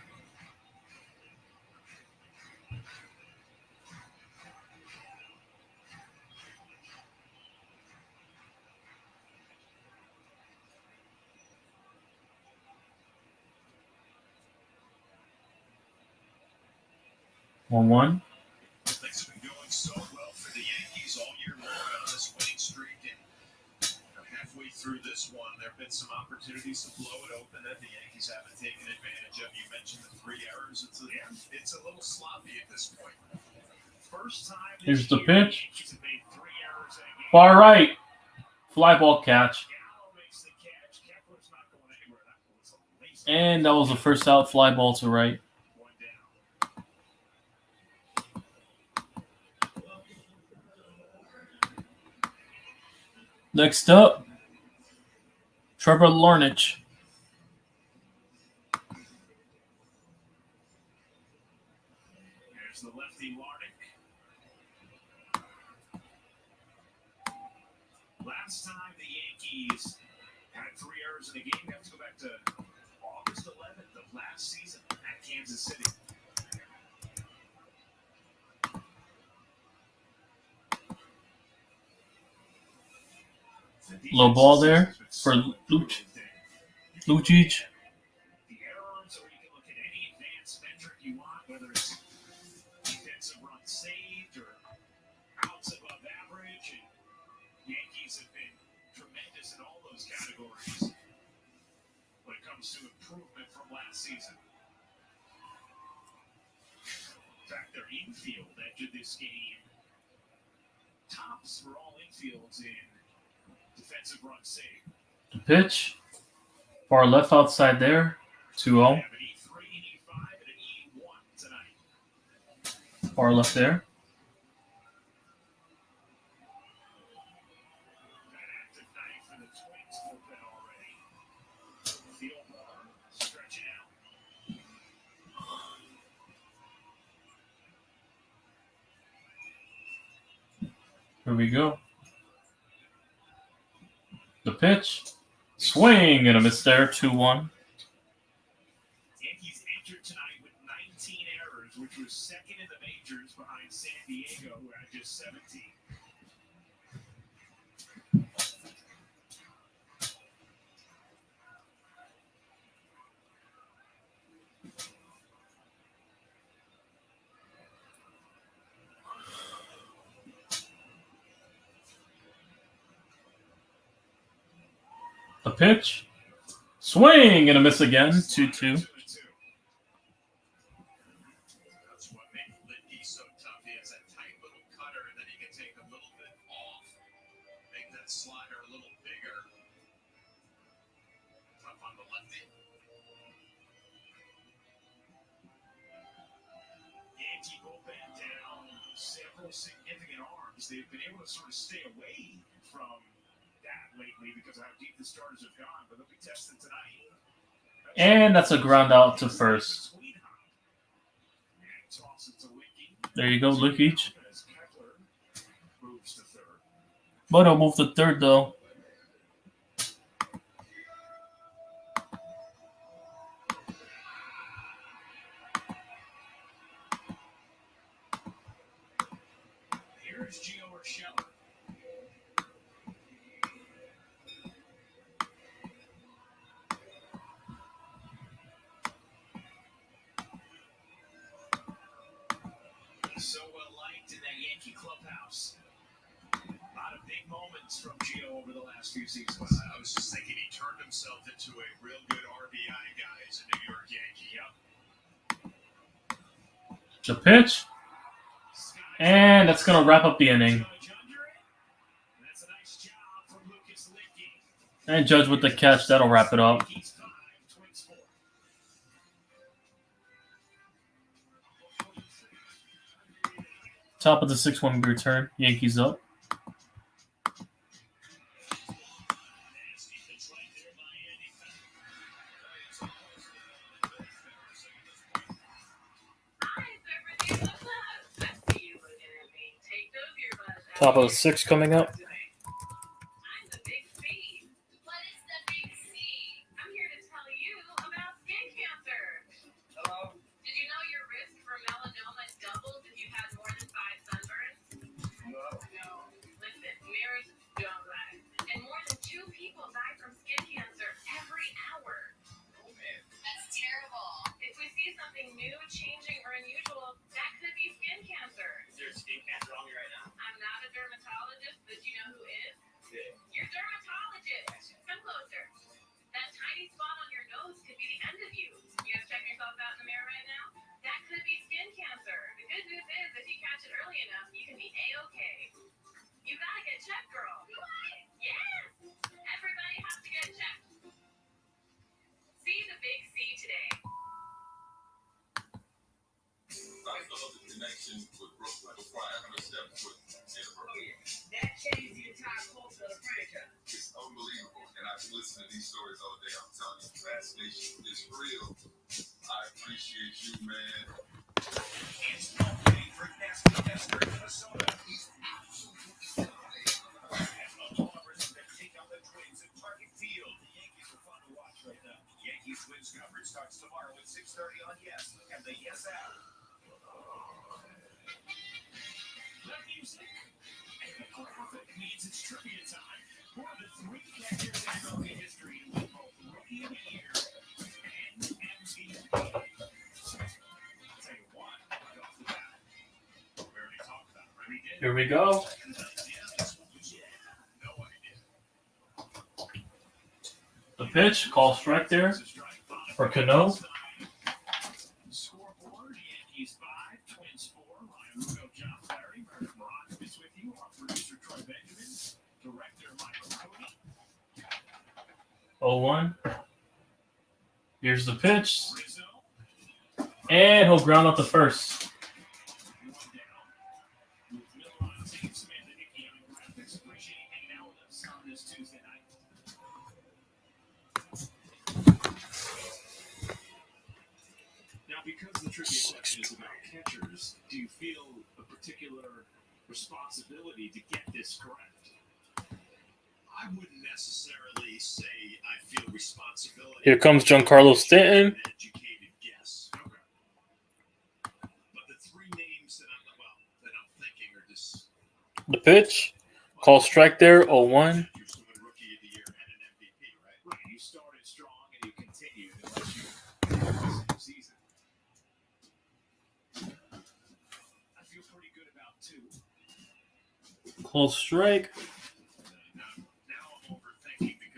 Things have been going so well for the Yankees all year long on this winning streak, and halfway through this one, there have been some opportunities to blow it open that the Yankees haven't taken advantage of. You mentioned the 3 errors. It's a little sloppy at this point. First time Here's this the year, pitch. Yankees have made 3 errors in a game. Far right. Fly ball catch. Gallo makes the catch. Kepler's not going anywhere. That was a lazy. And that was the first out. Fly ball to right. One down. Next up, Trevor Larnach. There's the lefty Larnach. Last time the Yankees had 3 errors in a game, you have to go back to August 11th of last season at Kansas City. Low ball there for Lucic. The errors, or you can look at any advanced metric you want, whether it's defensive run saved or outs above average. And Yankees have been tremendous in all those categories when it comes to improvement from last season. In fact, their infield entered this game tops for all infields in defensive run saved. The pitch. Far left outside there. 2-0. Far left there. Here we go. The pitch. Swing and a miss there. 2-1. Yankees entered tonight with 19 errors, which was was second in the majors behind San Diego, who had just 17. The pitch. Swing and a miss again. 2-2. That's what made Liddy so tough. He has that tight little cutter, and then he can take a little bit off, make that slider a little bigger. Tough on the lefty. Yankee bullpen down several significant arms. They've been able to sort of stay away from that lately because of how deep the starters have gone, but they'll be tested tonight. And that's a ground out to first. There you go, Lukic. But he'll move to third, though. Here's Gio Urshela. So well liked in that Yankee clubhouse. A lot of big moments from Gio over the last few seasons. I was just thinking he turned himself into a real good RBI guy as a New York Yankee. Yep. The pitch. And that's going to wrap up the inning. And Judge with the catch. That'll wrap it up. Top of the 6-1 return. Yankees up. Top of the 6 coming up. Listen to these stories all day. I'm telling you, fascination is real. I appreciate you, man. It's opening for Nestle Esther in Minnesota. He's absolutely and Alvarez to take on the Twins at Target Field. The Yankees are fun to watch right now. Yankees Twins coverage starts tomorrow at 6:30 on Yes and the Yes app. That music and the graphic means it's trivia time. One of the 3 catchers in MLB history who won both Rookie of the Year and MVP. I'll tell you what, right off the bat, we already talked about it, right? We did. Here we go. The pitch. Call strike there for Cano. Scoreboard, Yankees 5, Twins 4. Ryan Rugo, John Flaherty, Meredith Morocco is with you. Our producer, Troy Benjamin. Director, Michael Cody. 0-1. Here's the pitch. And he'll ground out the first. Now, because the trivia question is about catchers, do you feel a particular responsibility to get this correct? I wouldn't necessarily say I feel responsibility. Here comes Giancarlo Stanton. Educated guess. Okay. But the The pitch. Call strike there, 0-1. Right, you started strong and you continued unless you season. I feel pretty good about 2. Call strike.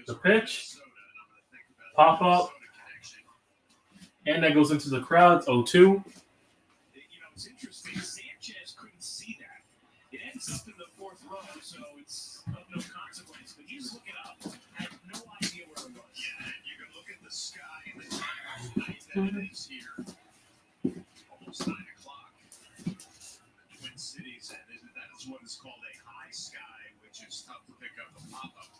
The pitch. Pop up. And that goes into the crowd, 0-2. You know, it's interesting. Sanchez couldn't see that. It ends up in the 4th row, so it's of no consequence. But he's looking up. Had no idea where it was. Yeah, and you can look at the sky and the time of night that it is here. Almost 9 o'clock. Twin Cities, and that is what is called a high sky, which is tough to pick up a pop-up.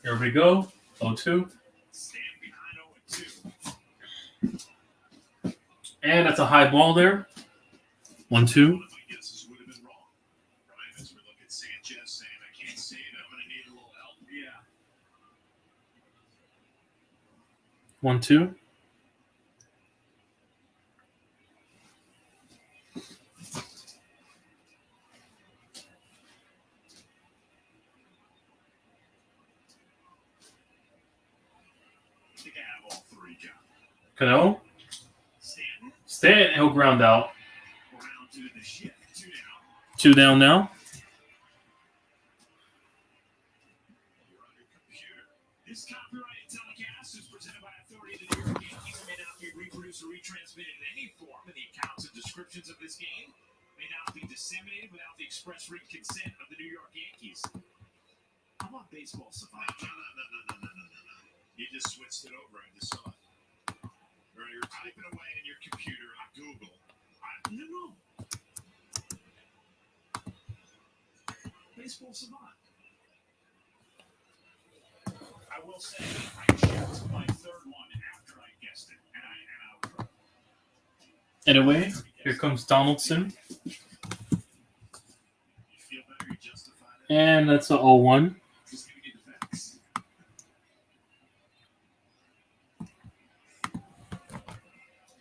Here we go, 0-2. Stand behind 0-2. And that's a high ball there. 1-2. My guesses would have been wrong. Right? As we look at Sanchez saying, I can't see it, I'm going to need a little help. Yeah. 1-2. I think I have all 3, John. Cano. Stanton, he'll ground out. Around to the shift. 2 down. 2 down now. You're on your computer. This copyrighted telecast is presented by authority of the New York Yankees and may not be reproduced or retransmitted in any form, and the accounts and descriptions of this game may not be disseminated without the express written consent of the New York Yankees. I'm on baseball savant. No. You just switched it over. I just saw it. Or you're typing away in your computer on Google. No. Baseball savant. I will say I checked my 3rd one after I guessed it, and I was right. Anyway, here comes Donaldson. You feel better? You justified it? And that's a 0-1. Just giving you the facts.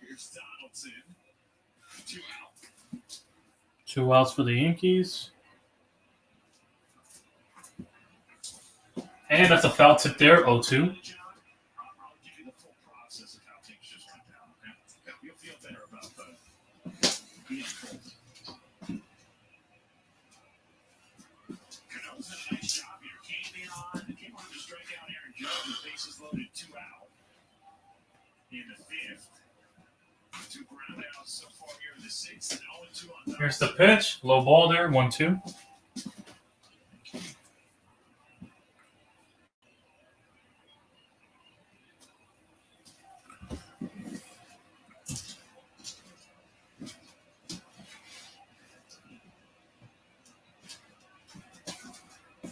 Here's Donaldson. 2 out. 2 outs for the Yankees. And that's a foul tip there, 0-2. I'll give you the full process of how things just went down. Okay? You'll feel better about being cold. Cano's done a nice job here. Came on to strike out Aaron Judge with bases loaded, 2 out. In the 5th. 2 ground outs so far here in the 6th, and 0-2 on Here's the pitch. Low ball there, 1-2.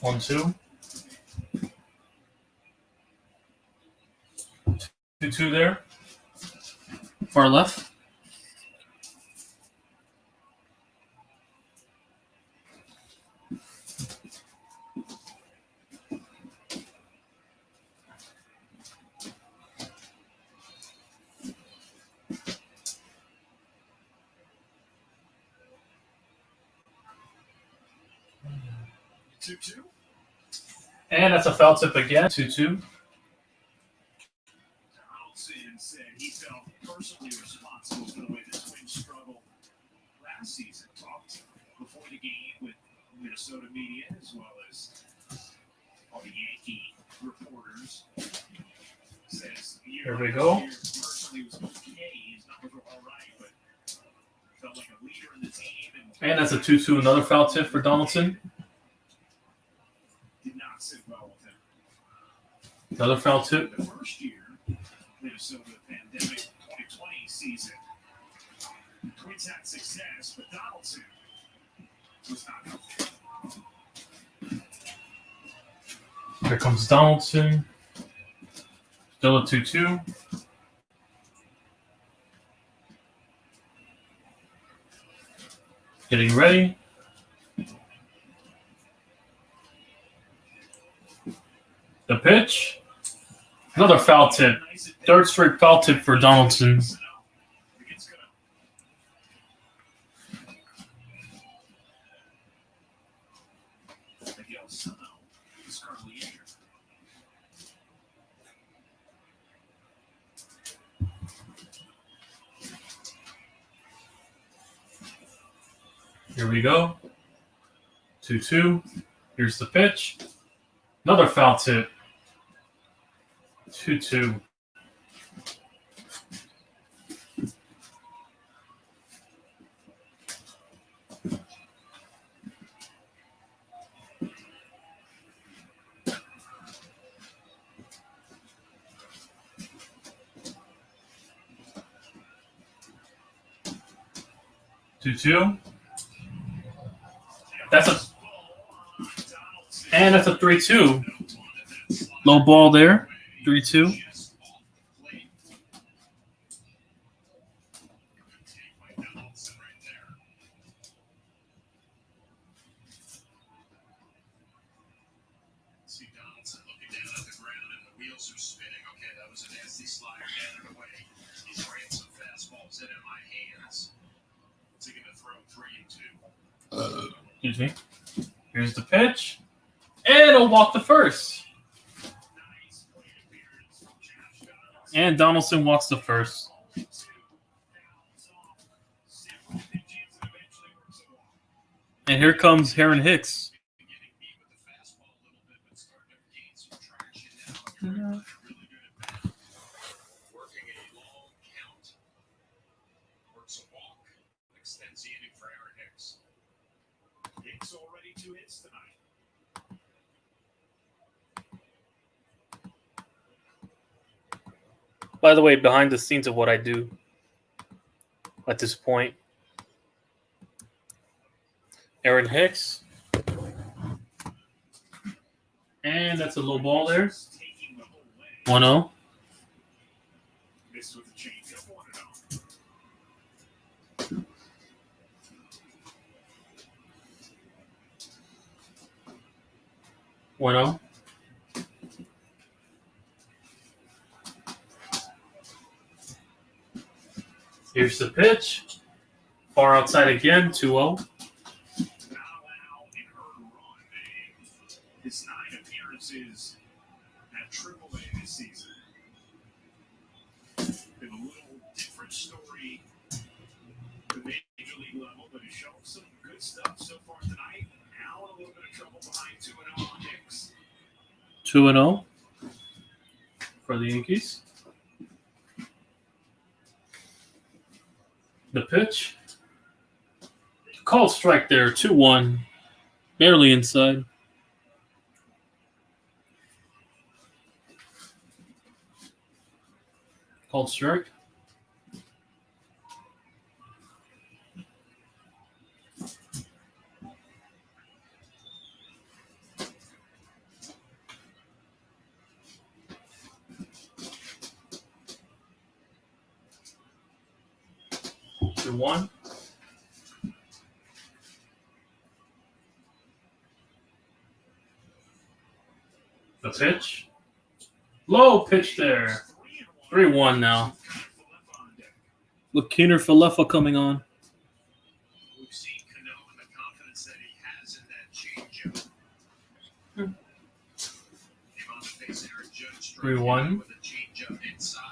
One, 2. 2-2 there. Far left. And that's a foul tip again, 2-2. Donaldson said he felt personally responsible for the way the Twins struggled last season. Talked before the game with Minnesota media as well as all the Yankee reporters. Says Here we go. personally was okay. His numbers were all right, but felt like a leader in the team. And that's a 2-2, another foul tip for Donaldson. Did not sit well with him. Another foul tip. The first year, Minnesota pandemic 2020 season, the Twins had success, but Donaldson was not healthy. Here comes Donaldson. Still a 2-2. Getting ready. The pitch. Another foul tip. 3rd straight foul tip for Donaldson. Sano is currently injured. Here we go. 2-2. Here's the pitch. Another foul tip. 2-2. That's a 3-2. Low ball there. 3-2. See Donaldson looking down at the ground and the wheels are spinning. Okay, that was a nasty slider down and away. He's ran some fastballs in my hands. What's he going to throw? 3-2. Excuse me. Here's the pitch. And a walk to first. And Donaldson walks to first. And here comes Aaron Hicks. Working a long count. Works a walk. Extends the inning for Aaron Hicks. Hicks already 2 hits tonight. By the way, behind the scenes of what I do at this point, Aaron Hicks. And that's a low ball there. 1-0. Missed with the changeup. 1-0. Here's the pitch. Far outside again, 2-0. His 9 appearances at AAA this season. Been a little different story at the major league level, but he's shown some good stuff so far tonight. Now in a little bit of trouble behind 2-0 on Hicks. 2-0 for the Yankees. The pitch. Called strike there, 2-1. Barely inside. Called strike. To 1. The pitch. Low pitch there. 3-1 now. Look, Keener Falefa coming on. We've seen Cano and the confidence that he has in that changeup. Came on to face Aaron Judge 3-1. with a changeup inside.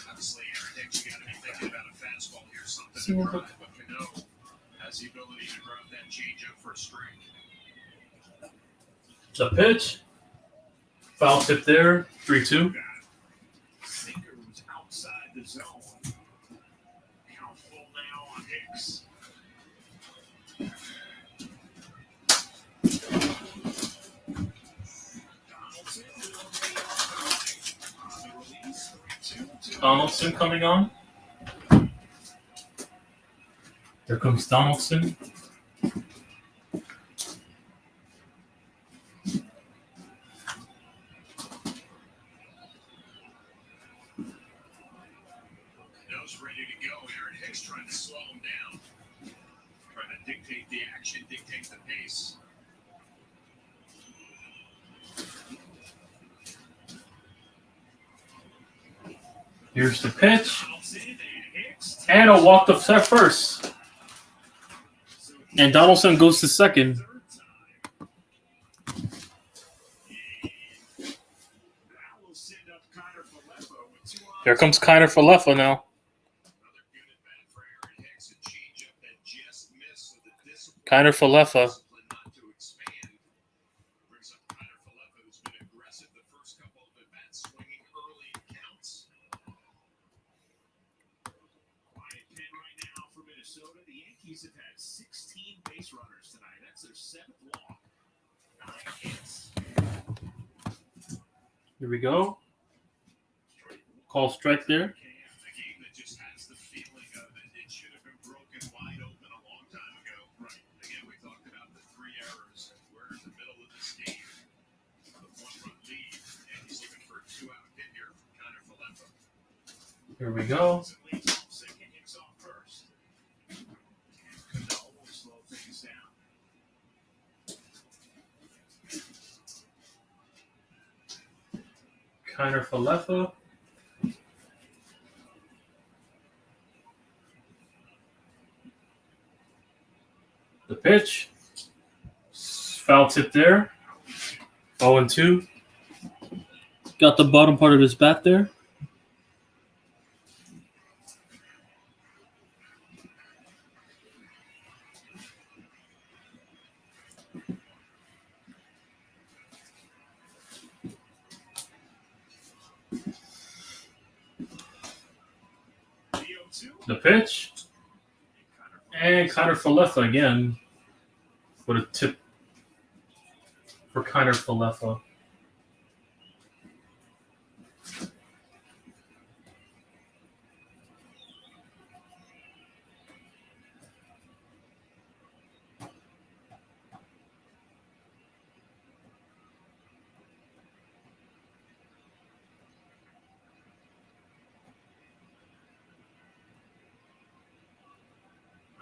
Obviously, Aaron Hicks, you got to be thinking about a fastball here, something to drive, but Cano has the ability to drive that changeup for a strike. The pitch. Foul tip there, 3-2. Sinker was outside the zone. Count full now on Hicks. Donaldson coming on. There comes Donaldson. Cano's ready to go. Aaron Hicks trying to slow him down. Trying to dictate the action, dictate the pace. Here's the pitch. And a walk to first. And Donaldson goes to second. Here comes Kiner Falefa now. Kiner Falefa. The Yankees have had 16 base runners tonight. That's their 7th walk. 9 hits. Here we go. Call strike there. A game that just has the feeling of it should have been broken wide open a long time ago. Right. Again, we talked about the 3 errors. We're in the middle of this game. The 1-run lead. And he's looking for a 2-out hit here from Kiner Falefa. Here we go. Second hits off first. Cano will slow things down. Kiner Falefa. The pitch. Foul tip there. 0-2. Got the bottom part of his bat there. The pitch. And Kiner Falefa again. What a tip for Kiner Falefa.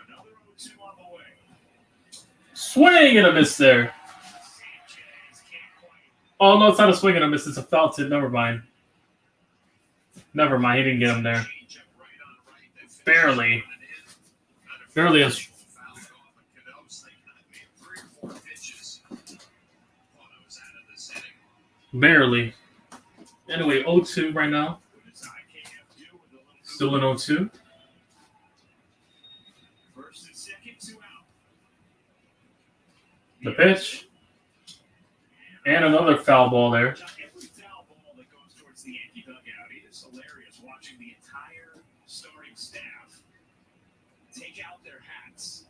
Another 0-2 on the way. Swing and a miss there. Oh, no, it's not a swing and a miss. It's a foul tip. Never mind. Never mind. He didn't get him there. Barely. Barely a... Barely. Anyway, 0-2 right now. Still an 0-2. First and second, 2 out. The pitch. And another foul ball there. Every foul ball that goes towards the Yankee dugout, it is hilarious watching the entire starting staff take out their hats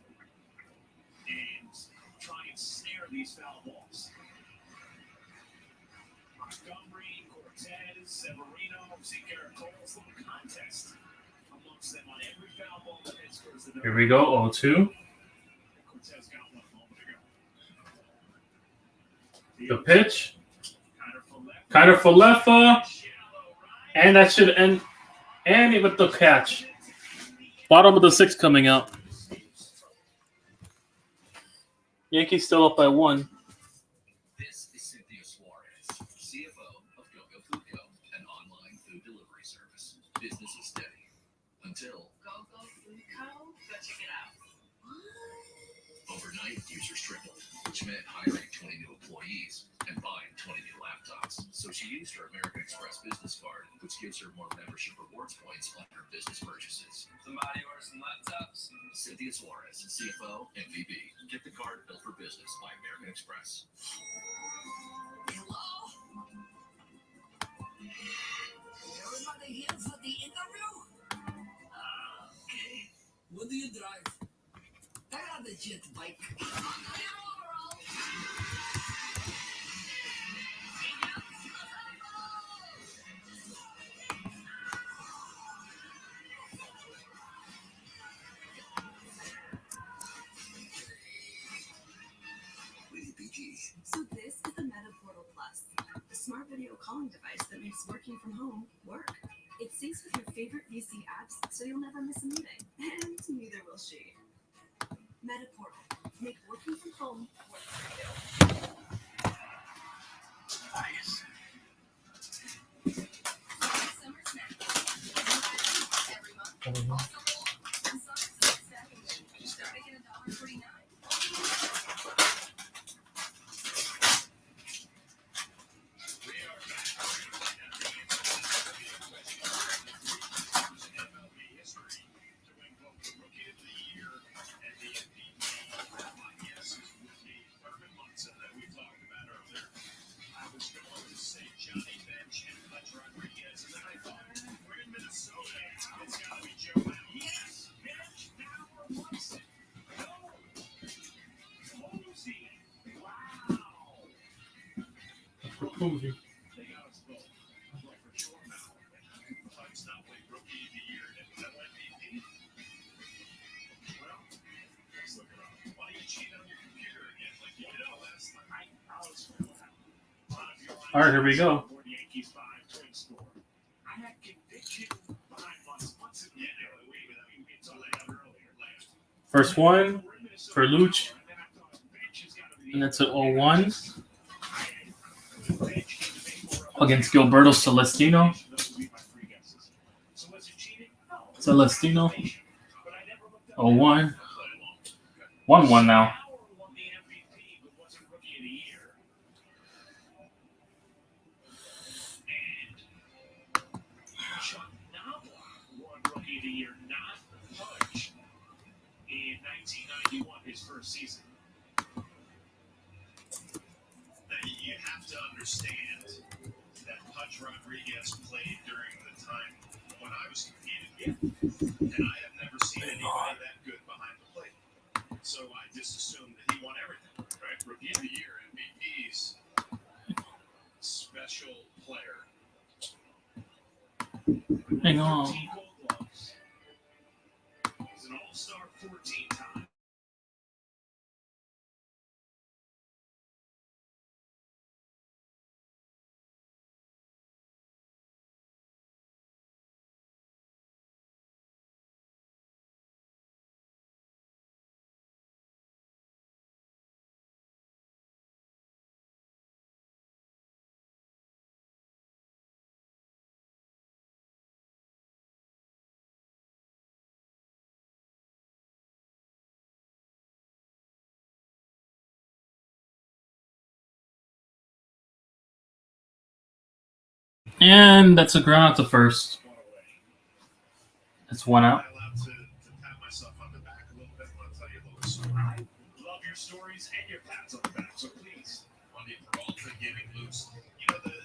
and try and snare these foul balls. Montgomery, Cortez, Severino, Caracol, little contest amongst them on every foul ball that hits towards the dugout. Here we go, 0-2. Cortez got one a moment ago. The pitch. Kiner Falefa. And that should end. And with the catch. Bottom of the 6th coming out. Yankees still up by 1. This is Cynthia Suarez, CFO of GoGo Food Co., an online food delivery service. Business is steady until GoGo Food Co. Go check it out. overnight users tripled, which meant hiring 20 new employees and buying 20 new laptops. So she used her American Express business card, which gives her more membership rewards points on her business purchases. Somebody order some laptops. Cynthia Suarez, CFO, MVB. Get the card built for business by American Express. Hello? Everybody here for the interview? Okay. What do you drive? I got the jet bike. So this is the Meta Portal Plus, a smart video calling device that makes working from home work. It syncs with your favorite VC apps, so you'll never miss a meeting, and neither will she. Meta Portal, make working from home work for you. Nice. Summer snack. Every month. Also, and some starting at $1.49. movie. All right, here we go. First one for Luch, and that's an 0-1 against Gilberto Celestino. 0-1. 1-1 now. In 1991, his first season. Now, you have to understand that Pudge Rodriguez played during the time when I was competing, and I have never seen anybody that good behind the plate. So I just assumed that he won everything, right? Rookie of the Year, MVPs, special player. Hang on. 13 Gold Gloves. He's an All-Star 14 times. And that's a ground out to first. That's one out. Am I allowed to pat myself on the back a little bit? I want to tell you a little story. I love your stories and your pats on the back, so please, Wendy Peralta getting loose. You know, the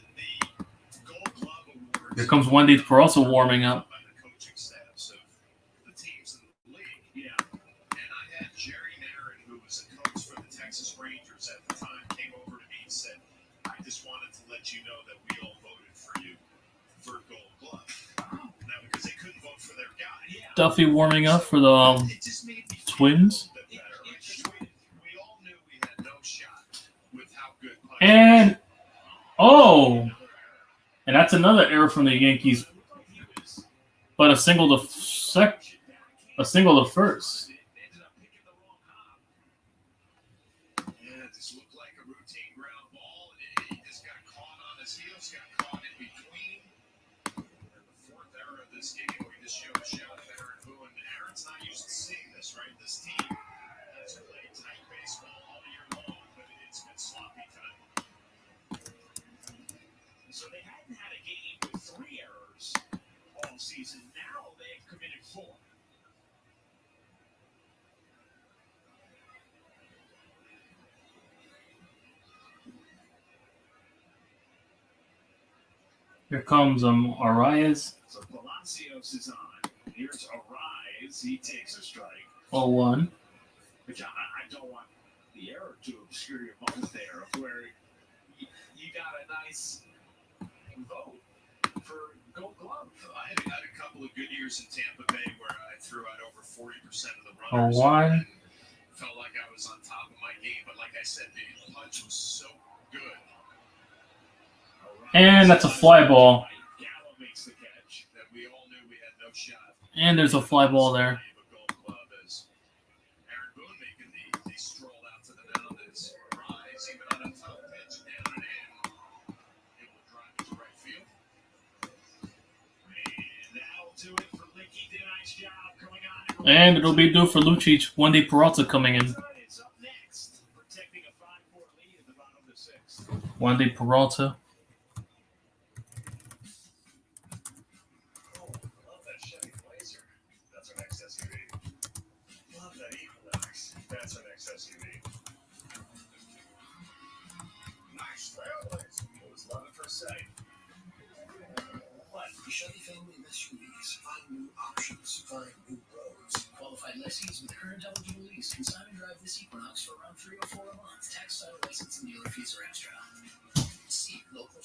Gold Glove Award. Here comes Wendy Peralta warming up. By the coaching staffs of the teams in the league. Yeah. And I had Jerry Narron, who was a coach for the Texas Rangers at the time, came over to me and said, I just wanted to let you know that we all voted for you for Gold Glove. Now, because they couldn't vote for their guy. Yeah. Duffy warming up for the Twins. And and that's another error from the Yankees. But a single to first. Yeah, it just looked like a routine ground ball, and he just got caught on his heels, got caught in between. And the fourth error of this game, we just showed a shot of Aaron Boone. Aaron's not used to seeing this, right? This team has played tight baseball all year long, but it's been sloppy tonight. So they hadn't had a game with 3 errors all season. Now they've committed 4. Here comes Alvarez. So Palacios is on. Here's Alvarez. He takes a strike. 0-1. Which I don't want the error to obscure your moment there, of where you got a nice vote for Gold Glove. I had a couple of good years in Tampa Bay where I threw out over 40% of the runners. 0-1. Felt like I was on top of my game, but like I said, the punch was so good. And that's a fly ball. Gallo makes the catch that we all knew we had no shot. And there's a fly ball there. Aaron Boone making the stroll out to the mound is Rise, even on a tough pitch, down and in. Able to drive it to right field. And that'll do it for Licky. Did a nice job coming on. And it'll be due for Lucic. Wendy Peralta coming in. It's up next, protecting a 5-4 lead at the bottom of the 6th. Wendy Peralta. Love that Chevy Blazer. That's our next SUV. Love that Equinox. That's our next SUV. Nice Trailblazer. It was love at first sight. What? Chevy family of SUVs. Find new options. Find new roads. Qualified lessees with current eligible lease can sign and drive this Equinox for around $304 a month. Tax, title, license, and dealer fees are extra. See local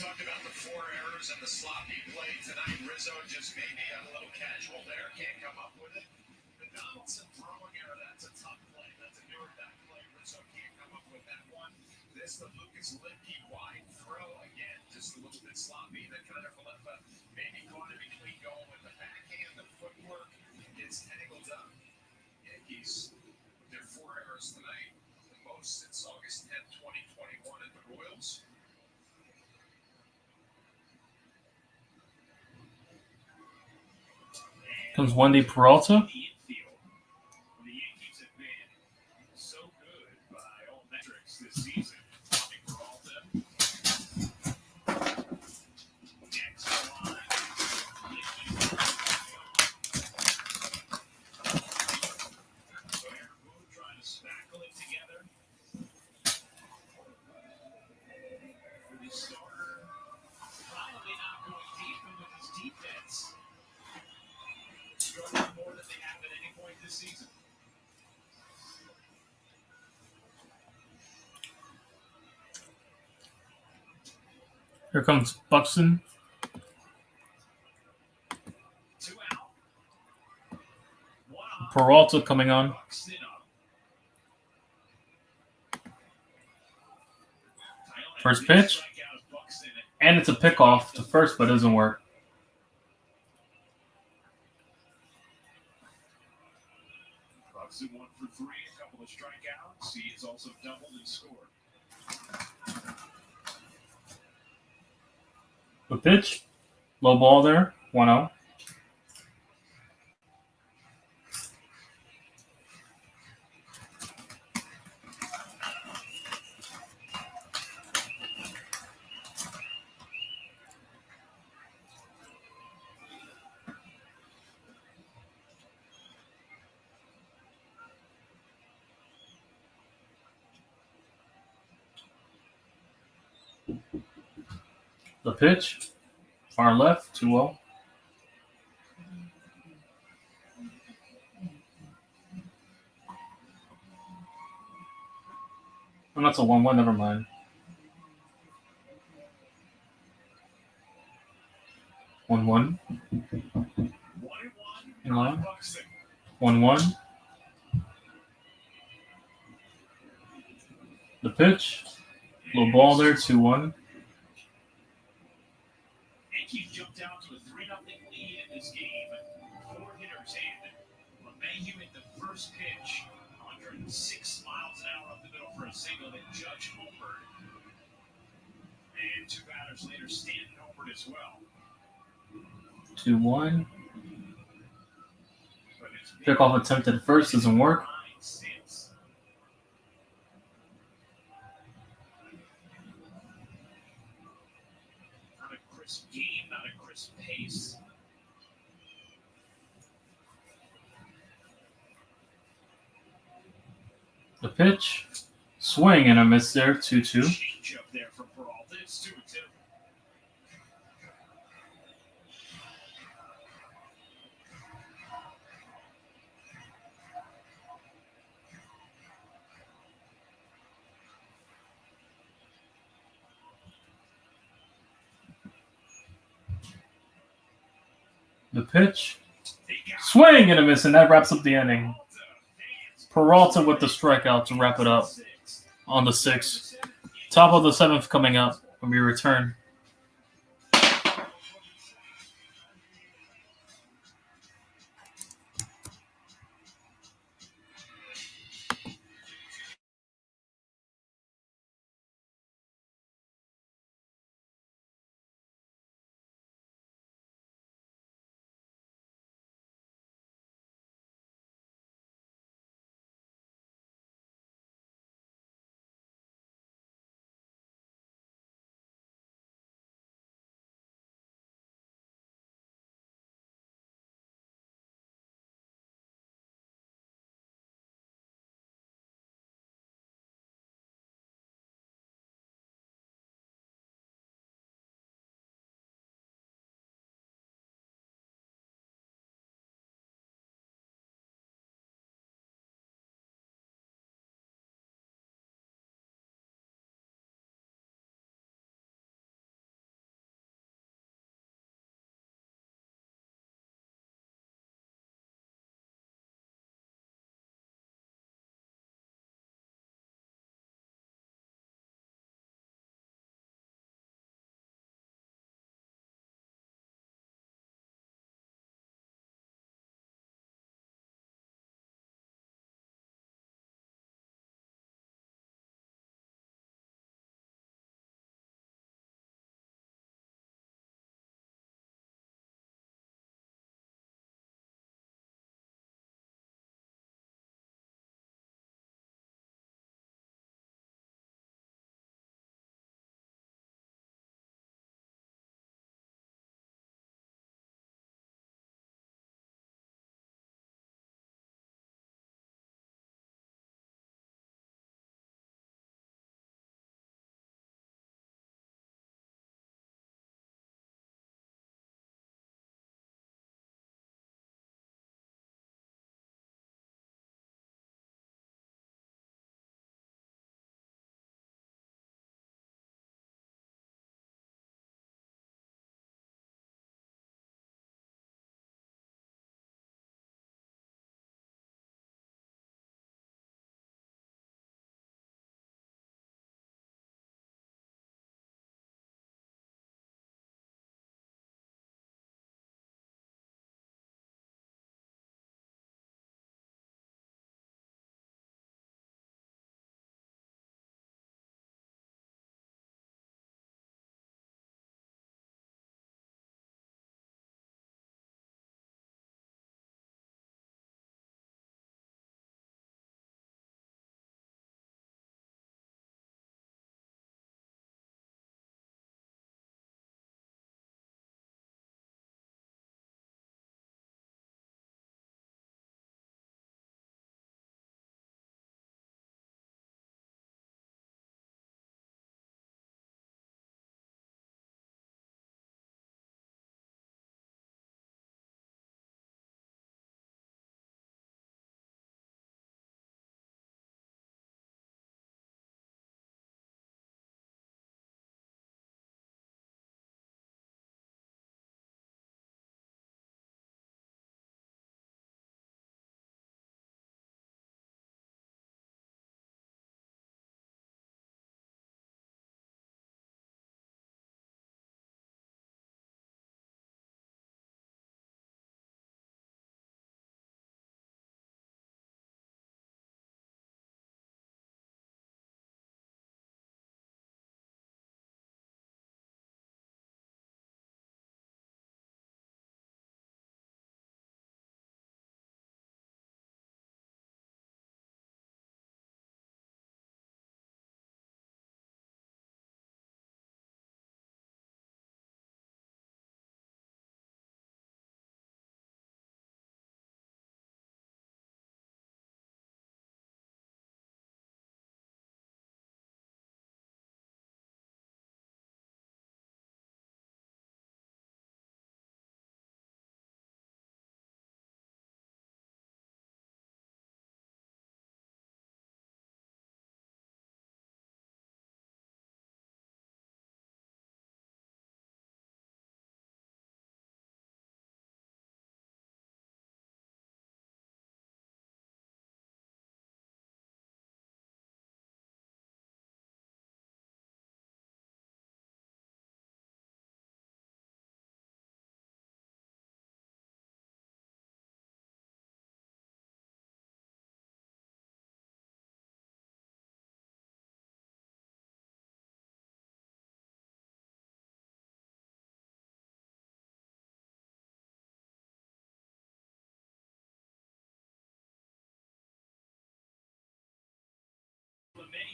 talked about the 4 errors and the sloppy play tonight. Rizzo just maybe a little casual there. Can't come up with it. The Donaldson throwing error, that's a tough play. That's a newer back play. Rizzo can't come up with that one. This the Lucas Lipke wide throw again. Just a little bit sloppy. That kind of maybe caught it between going with the backhand. The footwork gets tangled up. Yankees with their 4 errors tonight. The most since August 10th, 2021 at the Royals. Comes Wendy Peralta. The Yankees have been so good by all metrics this season. Wendy Peralta. Next line. So Aaron Boone trying to spackle it together. For the starter. Finally not going deep, but with his defense. Struggling more than they have at any point this season. Here comes Buxton. 2 out. 1 off. Peralta coming on. Buxton up. First pitch. And it's a pickoff to first, but it doesn't work. Buxton 1 for 3, a couple of strikeouts. He has also doubled and scored. The pitch. Low ball there. 1-0. The pitch. Far left. 2-0. And that's a 1-1. Never mind. 1-1. 1-1. The pitch. Low ball there. 2-1. Yankees jumped out to a 3-0 lead in this game. 4 hitters in. LeMahieu hit the first pitch. 106 miles an hour up the middle for a single that Judge homered. And 2 batters later, Stanton homered as well. 2-1. Pickoff attempted at first. Doesn't work. Not a crisp game, not a crisp pace. The pitch. Swing and a miss there. 2-2. Change up there for Peralta. It's 2-2. The pitch. Swing and a miss, and that wraps up the inning. Peralta with the strikeout to wrap it up on the 6th. Top of the 7th coming up when we return.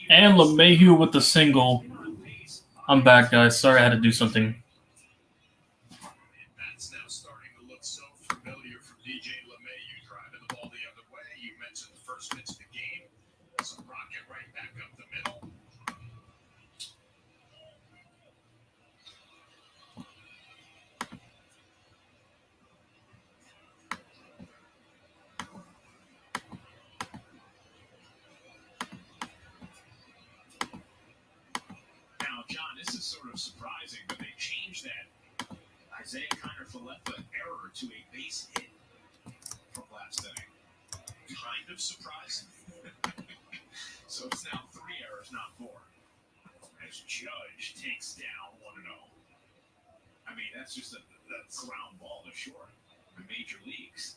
And LeMahieu with the single. I'm back, guys. Sorry I had to do something. That's now starting to look so familiar from DJ LeMahieu driving the ball the other way. You mentioned the first pitch of the game. It's a rocket right back up the middle. Now, John, this is sort of surprising, but they changed that Isaiah Kiner-Falefa error to a base hit from last inning. Kind of surprising. So it's now 3 errors, not 4. As Judge takes down 1-0. I mean, that's just a ground ball to short. The major leagues.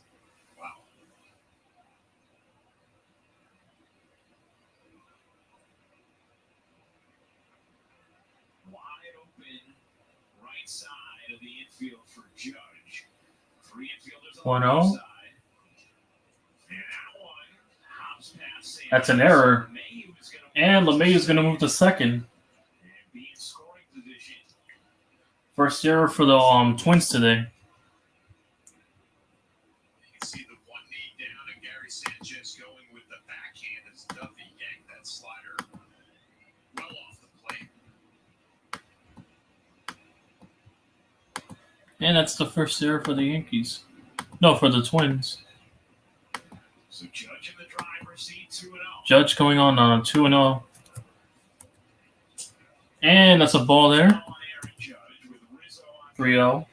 Wow. Wide open right side of the infield for Judge. 3 infielders on the 1-0. right side. And that one hops past Sanchez. That's an error. And LeMahieu's going to move to second. And be in scoring position. First error for the Twins today. You can see the one knee down and Gary Sanchez going with the backhand as Duffy yanked that slider well off the plate. And that's the first error for the Yankees. No, for the Twins. So Judge in the driver's seat, 2-0. Judge going on a 2-0. And that's a ball there. 3-0.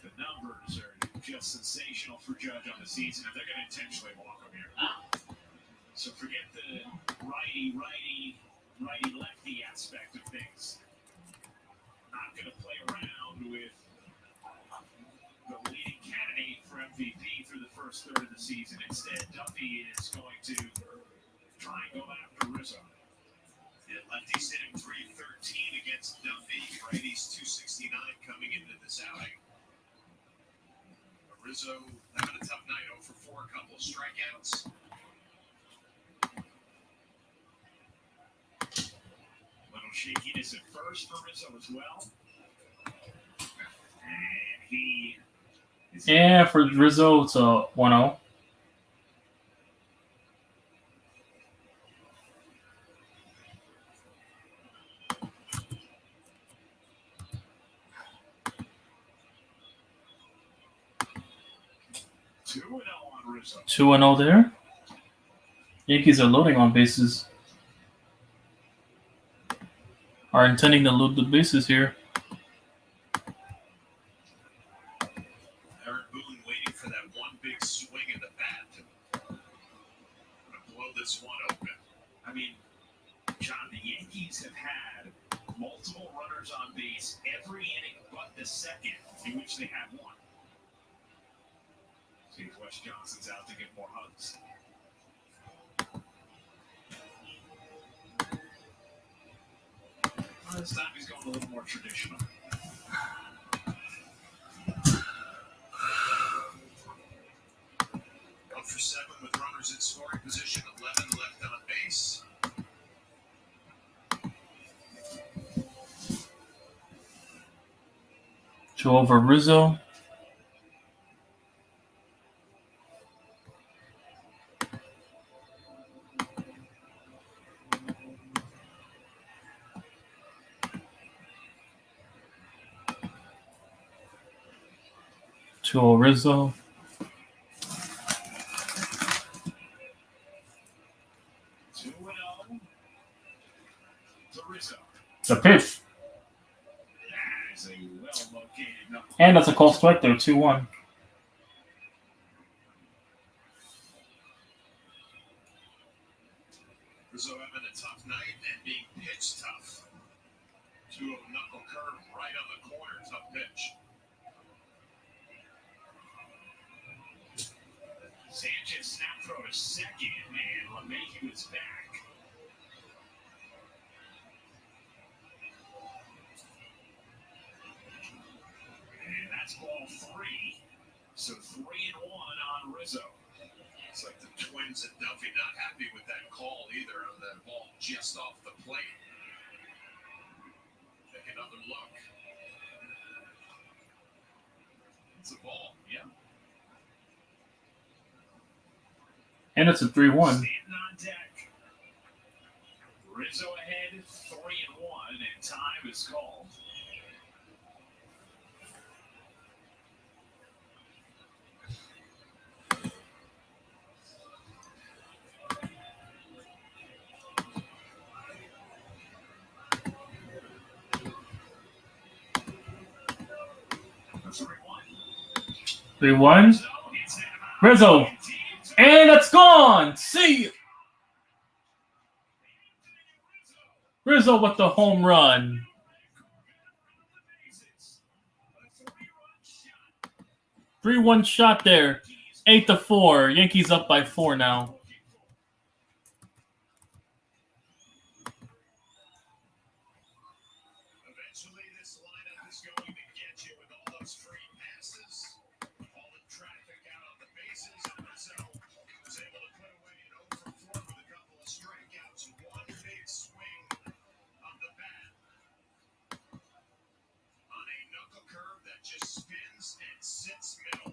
The numbers are just sensational for Judge on the season, and they're going to intentionally walk him here. So forget the righty-lefty aspect of things. Not going to play around with the leading candidate for MVP through the first third of the season. Instead, Duffy is going to try and go after Rizzo. And lefties hitting .313 against Duffy. Righties .269 coming into this outing. Rizzo having a tough night, 0 for 4, a couple of strikeouts. Little shakiness at first for Rizzo as well. And he is And for Rizzo, it's a 1-0. on Rizzo. 2-0 there. Yankees are loading on bases. Are intending to load the bases here. Aaron Boone waiting for that one big swing in the bat to blow this one open. I mean, John, the Yankees have had multiple runners on base every inning but the second, in which they had one. See if Wes Johnson's out to get more hugs. Well, this time he's going a little more traditional. Up for 7 with runners in scoring position, 11 left on base. Two over Rizzo. To Rizzo. The pitch. And that's a call strike there, 2-1. Rizzo having a tough night and being pitched tough. 2-0 knuckle curve right on the corner, tough pitch. Sanchez snap throw to second, and LeMahieu is back. And that's ball 3. So 3-1 on Rizzo. It's like the Twins Sanchez and Duffy not happy with that call either on that ball just off the plate. Take another look. It's a ball, yeah. And it's a 3-1. Standing on deck. Rizzo ahead, 3-1, and time is called. That's 3-1. 3-1. Rizzo. And it's gone. See. Rizzo with the home run. 3-1 shot there. 8-4. Yankees up by 4 now. Eventually, this lineup is going to get you with all those free passes, all the traffic out on the bases, and Rizzo was able to put away an 0 for 4 with a couple of strikeouts, one big swing of the bat on a knuckle curve that just spins and sits middle.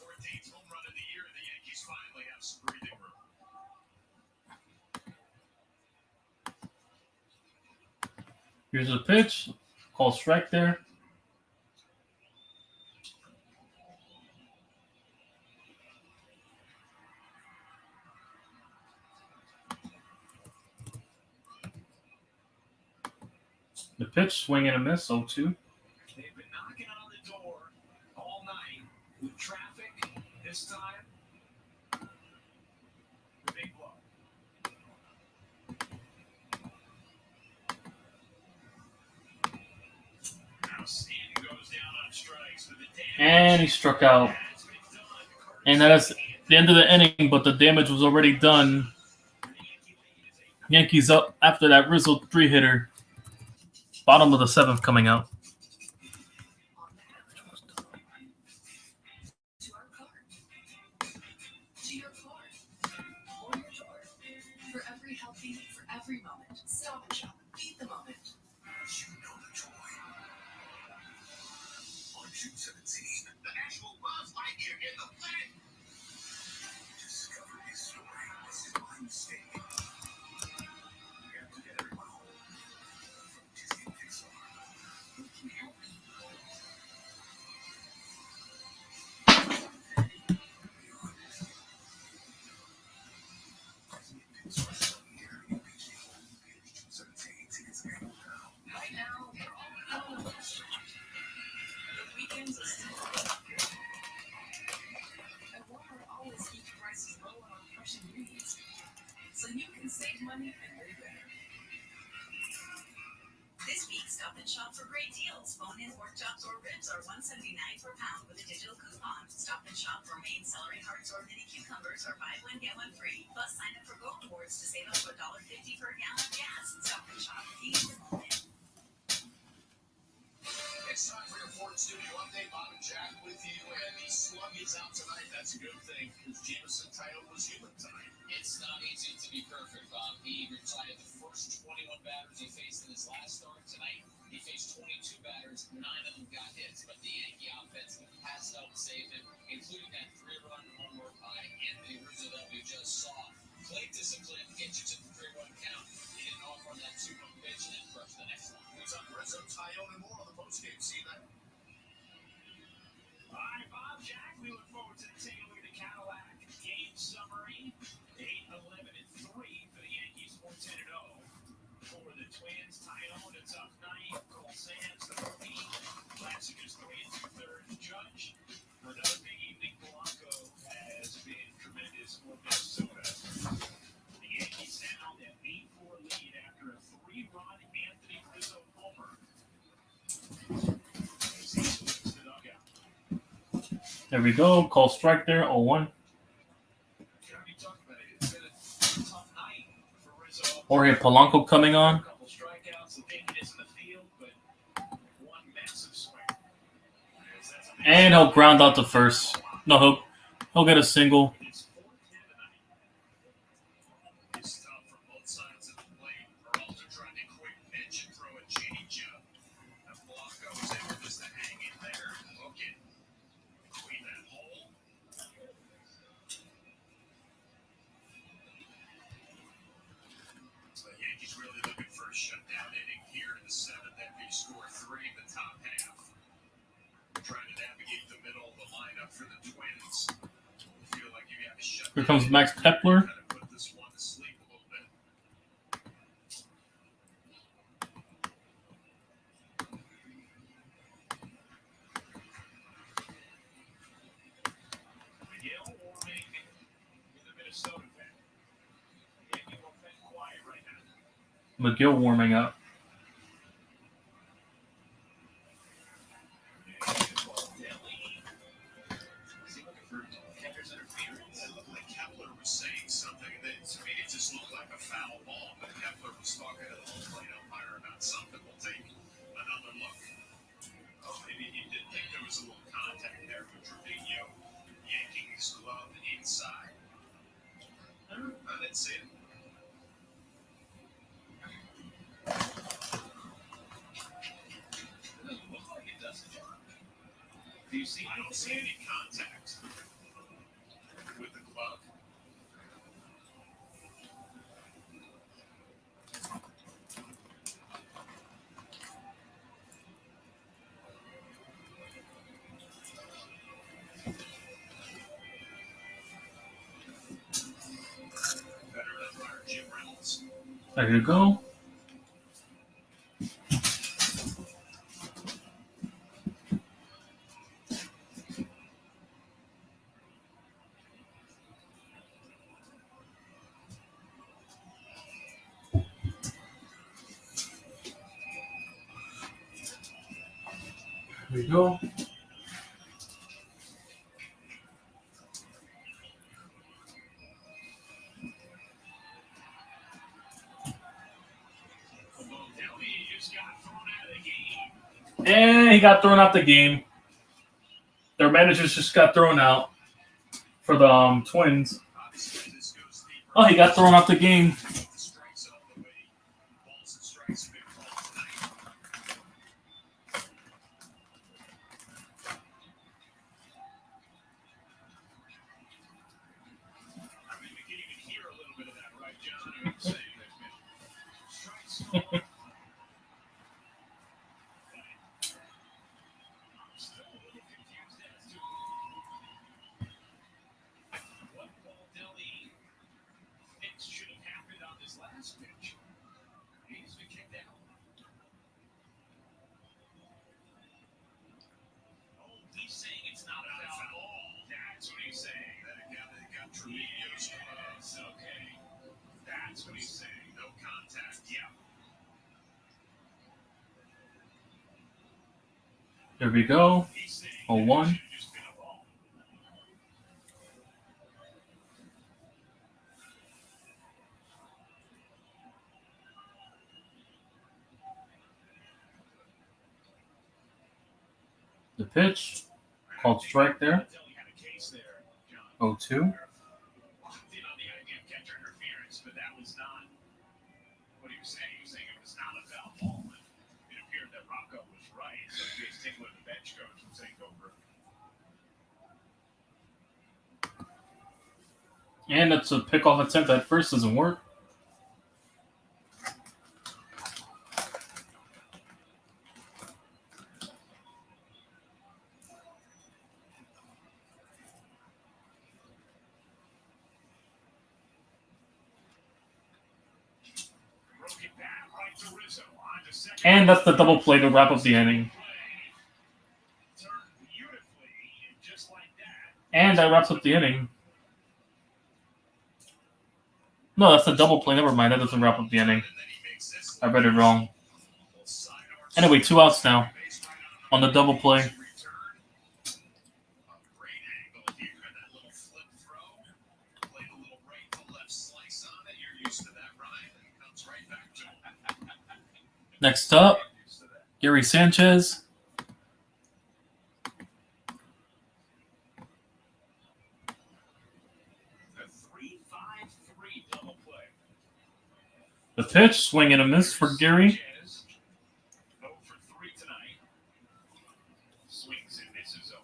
14th home run of the year, the Yankees finally have some breathing room. Here's a pitch. Call strike there. The pitch, swing and a miss, 0-2. They've been knocking on the door all night with traffic. This time, the big blow. Now Stanton goes down on strikes with the damage. And he struck out. And that is the end of the inning, but the damage was already done. Yankees up after that Rizzo 3-hitter. Bottom of the 7th coming out. To your car, or your door. For every healthy, for every moment. Stop and shop. Beat the moment. You know the joy. On June 17th, the actual Buzz Lightyear in the planet. Discover his story. This is my mistake. We have to get everyone home. From Disney Pixar. Who can help me? Right now, we're all the weekends are still and Walmart always keeps prices low on our fresh ingredients, so you can save money and live better. This week, stop and shop for great deals. Bone-in pork chops or ribs are $1.79 per pound with a digital coupon. Stop and shop for Maine celery hearts or mini cucumbers are buy one get one free. Plus, sign up for Gold Awards to save up to $1.50 per gallon of gas. Stop and shop. Eat the moment. It's time for your Ford Studio update. Bob and Jack with you, and the slug is out tonight. That's a good thing, because Jameson title was human tonight. It's not easy to be perfect, Bob. He retired the first 21 batters he faced in his last start tonight. He faced 22 batters, 9 of them got hits, but the Yankee offense has helped save him, including that 3-run homer by Anthony Rizzo that we just saw. Plate discipline gets you to the 3-run count. He didn't offer on that 2-run pitch and then crushed the next one. It's on Rizzo, Tyone, and more on the postgame. See that? All right, Bob, Jack, we look forward to taking a look at the Cadillac game summary. 8-11-3 for the Yankees, 4-10-0. For the Twins, Tyone, a tough night. Cole Sands, the rookie. Classic is 3 2/3. Judge, another big evening. Polanco has been tremendous for Minnesota. The Yankees now have 8-4 lead after a 3-run Anthony Rizzo homer. There we go. Call strike there. 0-1. Jorge Polanco coming on. And he'll ground out the first. No, He'll get a single. It's 4-10 tonight. It's tough from both sides of the plate. Peralta trying to quick pitch and throw a changeup. And Blanco was able just to hang in there and hook it between that hole. So the Yankees really looking for a shutdown inning here in the seventh after you score 3 in the top half. Trying to navigate the middle of the lineup for the Twins. Feel like you have to shut Here comes Max Kepler. kind of put this one to sleep a little bit. Miguel warming in the Minnesota pen. Yankee bullpen quiet right now. McGill warming up. Kepler's interference. It looked like Kepler was saying something that to me it just looked like a foul ball, but Kepler was talking to the home plate umpire about something. We'll take another look. Oh, maybe he did think there was a little contact there with Trevino yanking his glove inside. I didn't see it. It doesn't look like it, does it? Do you see? I don't see any contact with the glove. Better umpire Jim Reynolds. There you go. There you go. And he got thrown out the game. Their managers just got thrown out for the Twins. Oh, he got thrown out the game. That's what he's saying. No contact. Yeah. There we go. 0-1. The pitch. Called strike there. 0-2. But that was not what he was saying. He was saying it was not a foul ball. And it appeared that Rocco was right. So Jace Tingler, the bench coach, was saying over. And it's a pickoff attempt at first. Doesn't work. And that's the double play to wrap up the inning. And that wraps up the inning. No, that's the double play. Never mind. That doesn't wrap up the inning. I read it wrong. Anyway, 2 outs now on the double play. Next up, Gary The pitch, swing and a miss for Gary. 0 for 3 tonight. Swings and misses 0-1.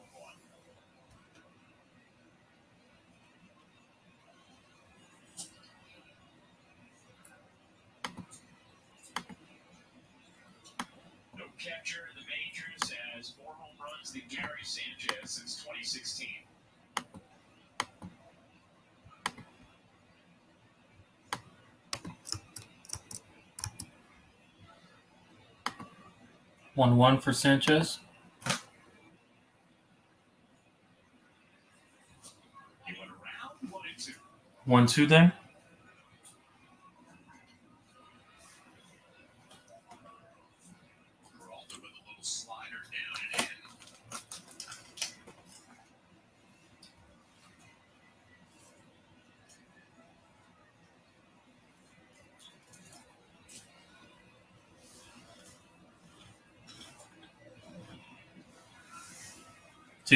No catcher in the majors has more home runs than Gary Sanchez since 2016. One for Sanchez. He went around 1-2. 1-2 there. Peralta with a little slider down and in.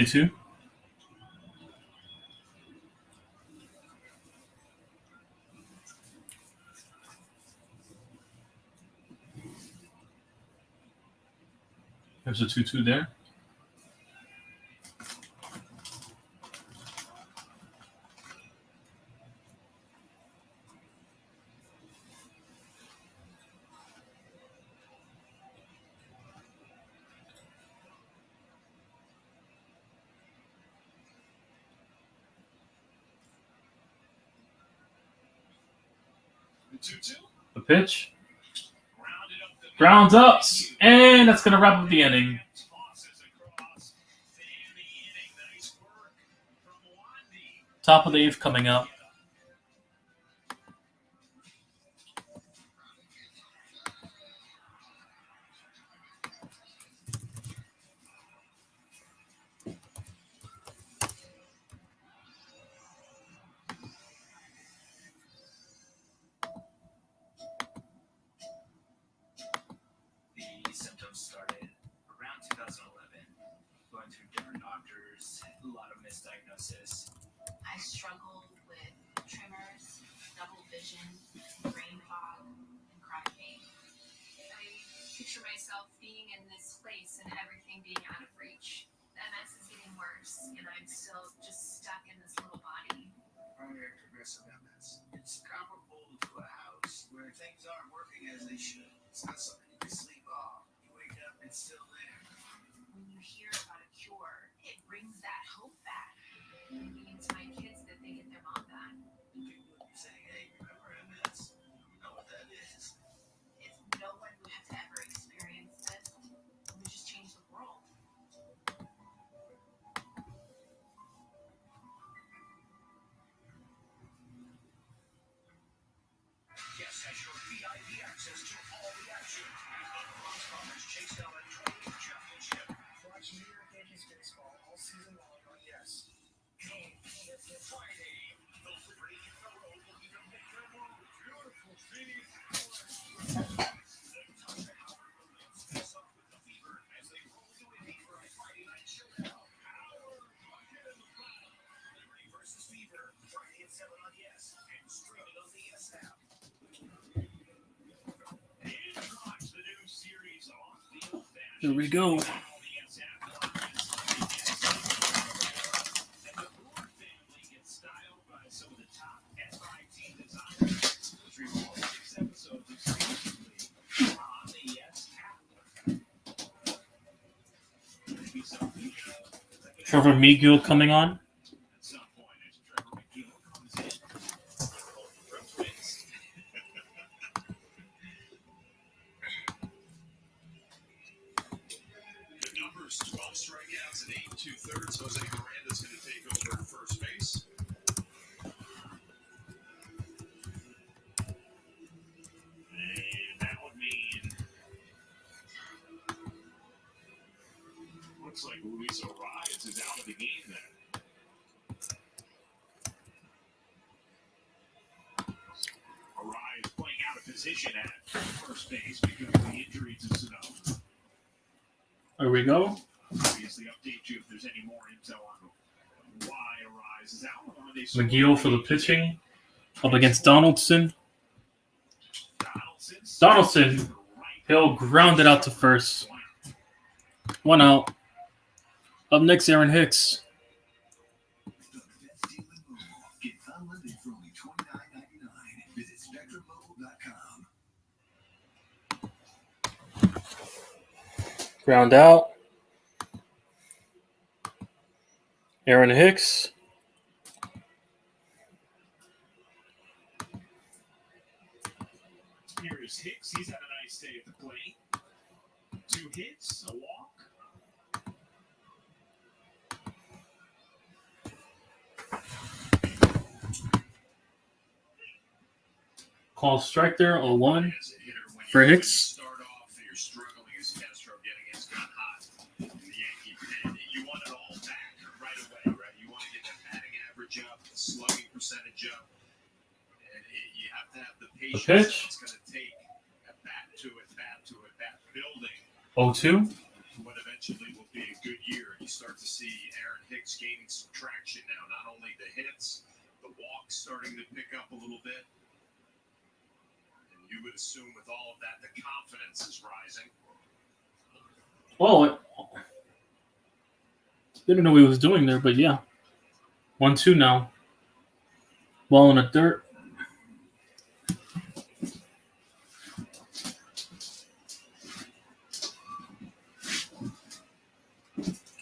Two. There's a 2-2 there. The 2-2. The pitch. Grounds up, and that's going to wrap up the inning. Top of the 8th coming up. The symptoms started around 2011, going through different doctors, a lot of misdiagnosis. I struggled with tremors, double vision, brain fog, and chronic pain. I picture myself being in this place and everything being out of reach. The MS is getting worse, and I'm still just stuck in this little body. Primary progressive MS. It's comparable to a house where things aren't working as they should. It's not something you can sleep off. You wake up, it's still there. When you hear about a cure, it brings that hope back. It means my kids that they get their mom back. People would be saying, hey, remember MS? You know what that is. If no one would have to ever experience this, it would just change the world. Yes, has your VIP access to all the action. Alvarez chased down a 20th championship. Watch New York Yankees baseball all season long on Yes. Friday, the Liberty in the road looking to make their move. Beautiful city. The Tasha Howard Williams face off with the Fever as they roll to Indy for a Friday night showdown. Howard, bucket in the ground. Liberty versus Fever, Friday at 7 on Yes, and streaming on the Yes app. In drops the new series on Field Dash. Here we go. Trevor Miguel coming on. The numbers 12 strikeouts and 8 2/3. Jose Miranda's going to take over at first base. And that would mean looks like Luis Arias is out of the game then. Arias playing out of position at first base because of the injury to Sano. Here we go. Obviously, update you if there's any more intel on why Arias is out. Or they McGill for the pitching. Up against Donaldson. Donaldson Donaldson. He'll ground it out to first. 1 out. Up next, Aaron Hicks. Get unlimited for only $29.99. Visit SpectrumMobile.com. Ground out. Aaron Hicks. Here's Hicks. He's had a nice day at the plate. 2 hits, a walk. Call strike there, 0-1 for Hicks. Start off, you're struggling as Castro getting his gun hot in the Yankee pen. You want it all back right away, right? You want to get the batting average up, the slugging percentage up, and you have to have the patience. pitch. It's going to take a bat building. 0-2. What eventually will be a good year. You start to see Aaron Hicks gaining some traction now. Not only the hits, the walks starting to pick up a little bit. You would assume with all of that, the confidence is rising. Well, didn't know what he was doing there, but yeah. 1-2 now. Ball in the dirt.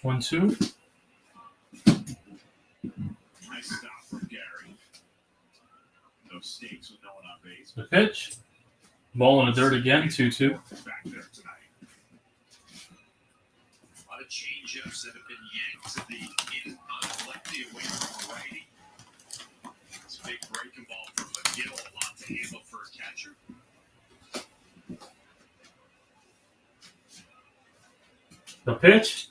One, two. Nice stop from Gary. No stakes with no one on base. The pitch. Ball in the dirt again. 2-2. Back there tonight. A lot of change-ups that have been yanked to the in on the lefty away from the righty. It's a big breaking ball from McGill. A lot to handle for a catcher. The pitch.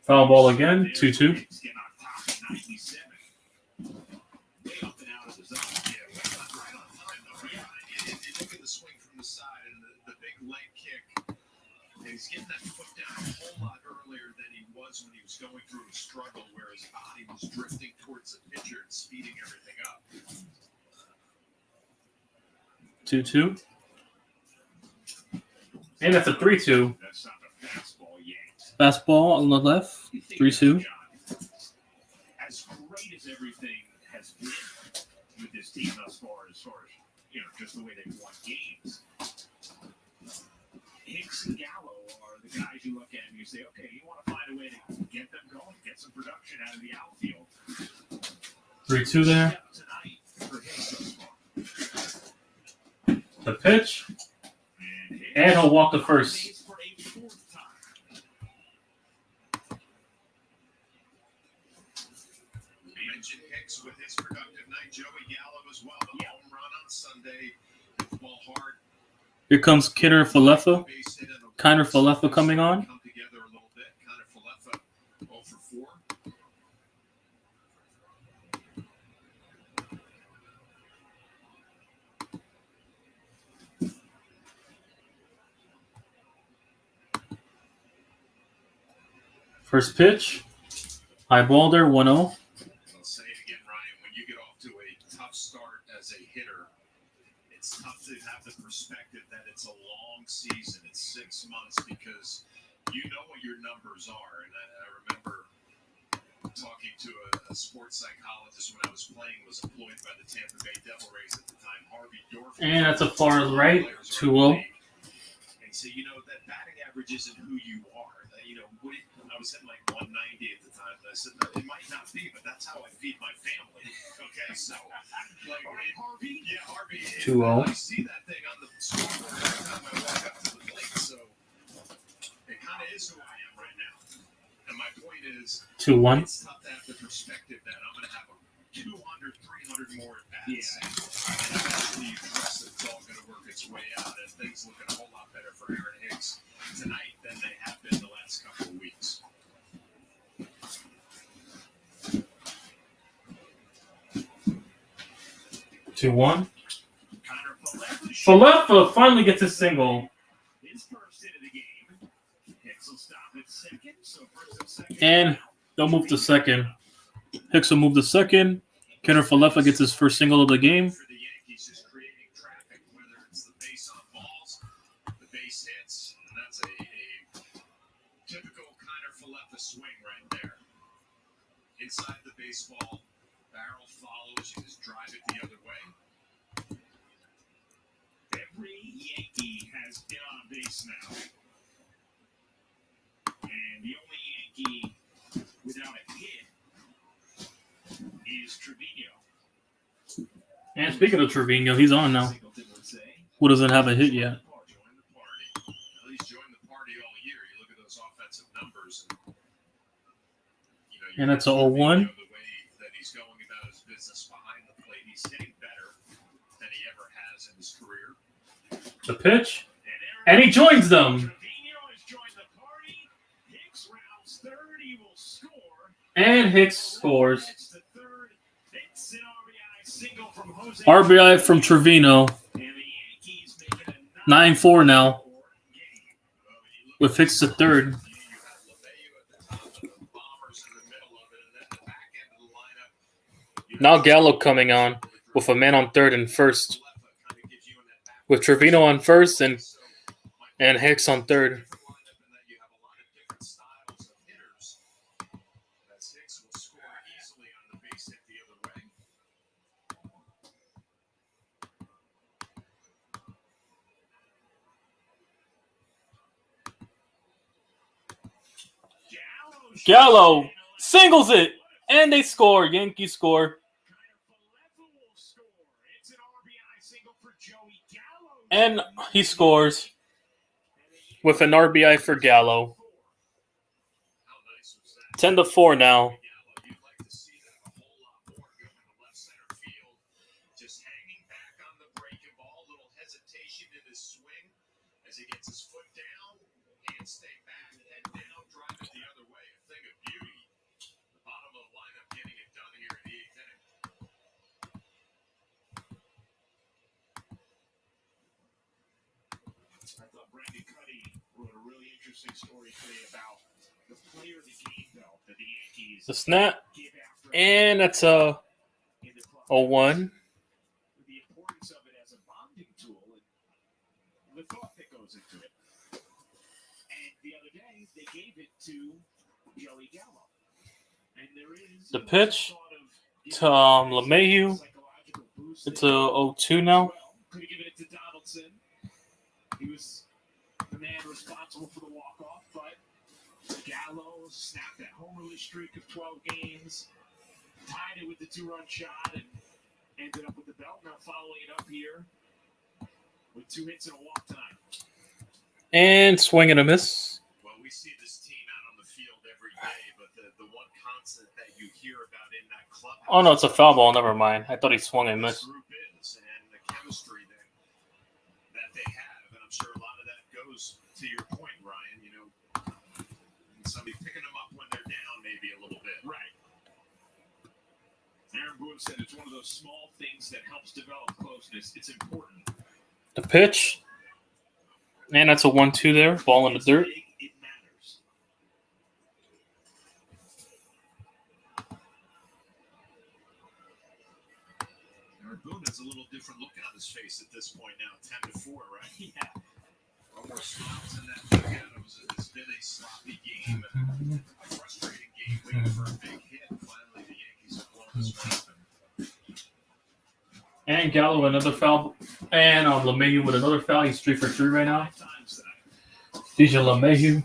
Foul ball again. 2-2. Look at the swing from the side and the big leg kick. And he's getting that foot down a whole lot earlier than he was when he was going through a struggle where his body was drifting towards the pitcher and speeding everything up. 2-2. And that's a 3-2. That's not the fastball yanked. Fastball on the left. 3-2. As great as everything has been with this team thus far, as just the way they've won games, Hicks and Gallo are the guys you look at and you say, okay, you want to find a way to get them going, get some production out of the outfield. 3-2 there. The pitch. And he'll walk the first. We mentioned Hicks with his productive night. Joey Gallo as well. The home run on Sunday. Hit the ball hard. Here comes Kidder Falefa. Kiner Falefa coming on. Come together a little bit. Kiner Falefa 0 for 4. First pitch. High ball there. 1-0. I'll say it again, Ryan. When you get off to a tough start as a hitter, it's tough to have the perspective that it's a long season. It's 6 months because you know what your numbers are. And I remember talking to a sports psychologist when I was playing, was employed by the Tampa Bay Devil Rays at the time, Harvey Dorf. And that's a far right. 2-0. And so, that batting average isn't who you are. I was hitting like 190 at the time. And I said, it might not be, but that's how I feed my family. Okay, so, Harvey? Yeah, Harvey. 2-0. I see that thing on the scoreboard every time I walk up to the plate, so it kind of is who I am right now. And my point is, 2-1. it's tough to have the perspective that I'm going to have 200, 300 more at-bats. Yeah. And eventually you trust that it's all going to work its way out, and things looking a whole lot better for Aaron Hicks tonight than they have been the last couple of weeks. Two one. Falefa finally gets a single. His first hit of the game. Hicks will stop at second. So first and second. And they'll move to second. Hicks will move to second. Kidder Falefa gets his first single of the game. For the Yankees, just creating traffic, whether it's the base hits. And that's a typical Kiner Falefa swing right there. Inside the baseball, barrel follows. You just drive it the other way. Every Yankee has been on base now. And the only Yankee without a hit is Trevino. And speaking of Trevino, he's on now. Who doesn't have a hit yet? At least join the party all year. You look at those offensive numbers. And that's a 0-1. The way that he's going about his business behind the plate, he's hitting better than he ever has in his career. The pitch. And he joins them. Trevino has joined the party. Hicks rounds third. He will score. And Hicks scores. It's the third. It's an RBI single from Jose. RBI from Trevino. And the Yankees make it a 9-4 now. With Hicks to third. Now Gallo coming on with a man on third and first. With Trevino on first and Hicks on third. Gallo singles it, and they score. Yankees score. And he scores with an RBI for Gallo. 10-4 now. Just hanging back on the breaking ball, a little hesitation in his swing as he gets his foot down, can't stay back, head down, drive it the other way. A thing of beauty. The bottom of the lineup getting it done here in the eighth inning. I thought Brandon Cuddy wrote a really interesting story today about the player of the game, though, that the Yankees The snap. give after And that's a in the club. 0-1. The importance of it as a bonding tool and the thought that goes into it. And the other day, they gave it to Joey Gallo. And there is The pitch to LeMahieu. psychological boost. It's a 0-2 now. Could have given it to Donaldson. He was the man responsible for the walk-off, but Gallo snapped that homerly streak of 12 games, tied it with the two-run shot, and ended up with the belt. Now following it up here with 2 hits and a walk tonight. And swing and a miss. Well, we see this team out on the field every day, but the one constant that you hear about in that clubhouse. Oh, no, it's a foul ball. Never mind. I thought he swung and missed. Group is and the chemistry that they have, and I'm sure a lot of that goes to your point, Ryan. You know, somebody picking them up when they're down, maybe a little bit. Right. Aaron Boone said it's one of those small things that helps develop closeness. It's important. The pitch. And that's a 1-2 there. Ball in the dirt. It matters. Aaron Boone has a little different look on his face at this point now. 10-4, right? Yeah. No more smiles in that dugout. It's been a sloppy game, and a frustrating game waiting for a big hit. Finally, the Yankees have blown this one up. And Gallo with another foul. And LeMahieu with another foul. He's 3 for 3 right now. DJ LeMahieu.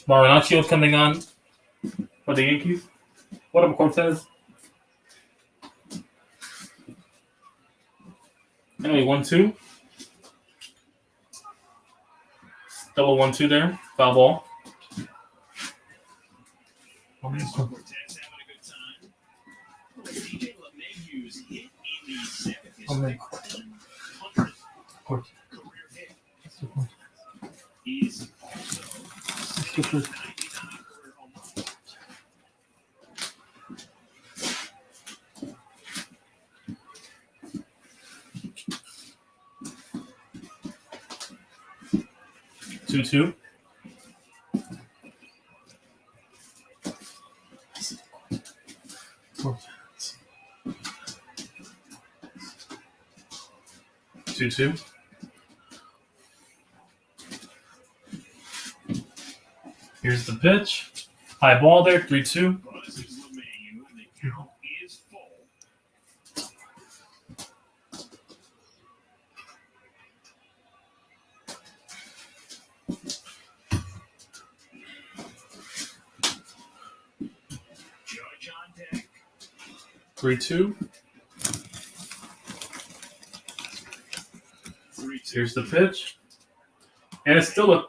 Marinaccio coming on for the Yankees. What up, Cortez? Anyway, 1-2. Double 1-2 there. Foul ball. Cortez having a good time. DJ LeMahieu's hit in the seventh is like 100th career hit. He's also sitting at 99 career home runs. 2-2. 2-2. Here's the pitch. High ball there, 3-2. Judge on deck. 3-2. Here's the pitch. And it's still a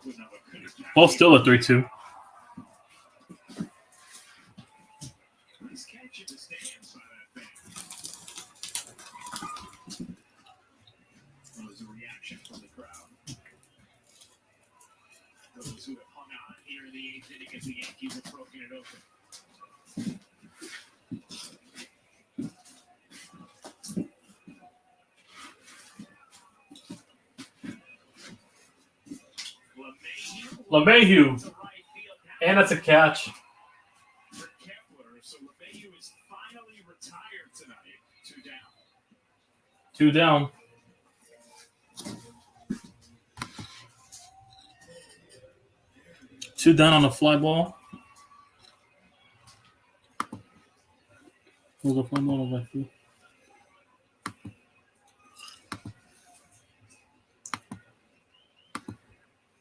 3-2. He's catching the stands by that thing. Well, there's a reaction from the crowd. Those who have hung on here in the 8th inning as the Yankees have broken it open. LeMahieu. And that's a catch. For Kepler, so LeMahieu is finally retired tonight. 2 down. 2 down on the fly ball. Was a fly ball over here.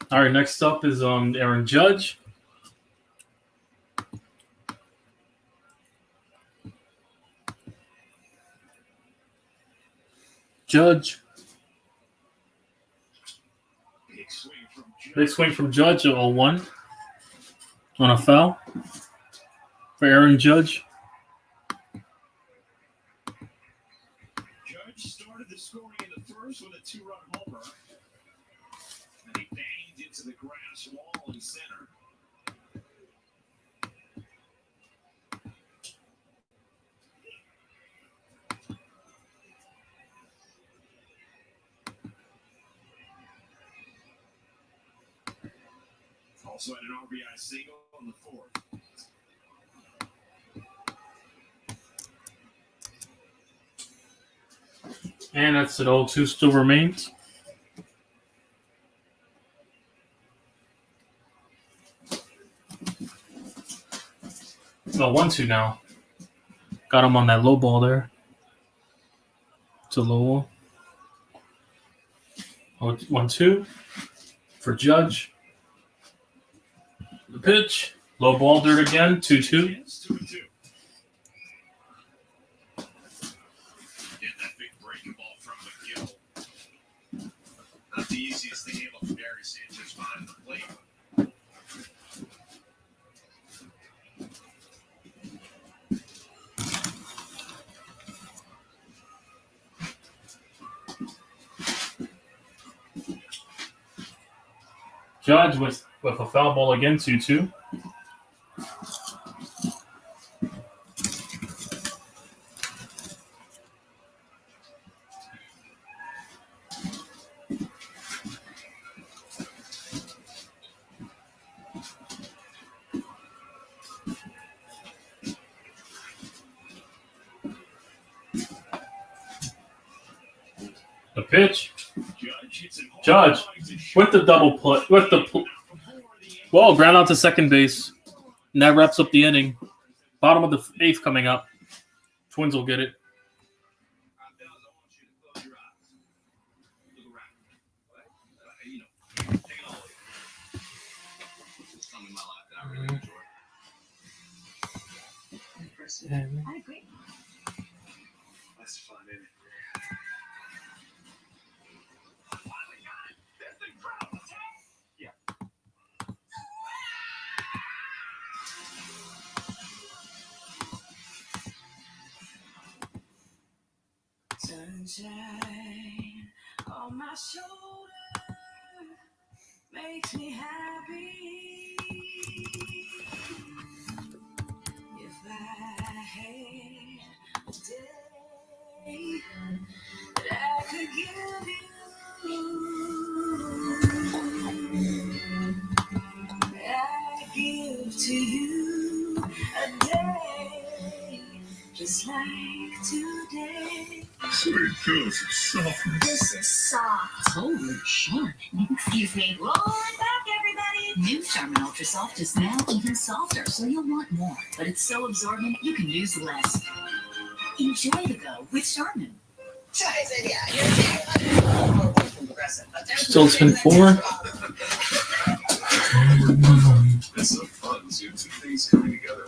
All right, next up is Aaron Judge. Big swing from Judge at 0-1 on a foul for Aaron Judge. Judge started the scoring in the first with a 2-run homer. And he banged into the grass wall in center. Also had an RBI single in the 4th. And that's an 0-2 still remains. No, 1-2 now. Got him on that low ball there. It's a low ball. 1-2 for Judge. The pitch. Low ball dirt again. 2-2. Not the easiest thing able for Gary Sanchez behind the plate. Judge with a foul ball again, 2-2. The pitch. Judge with the double play. Well, ground out to second base. And that wraps up the inning. Bottom of the 8th coming up. Twins will get it. I agree. That's fun, isn't it? Yeah. Sunshine on my shoulder makes me happy. If I had a day that I could give you, I'd give to you a day just like today. Sweet pills of softness. This is soft. Holy Charmin. Excuse me. Roll it back, everybody. New Charmin Ultra Soft is now even softer, so you'll want more. But it's so absorbent, you can use less. Enjoy the go with Charmin. Still 10-4. It's so fun to two things coming together.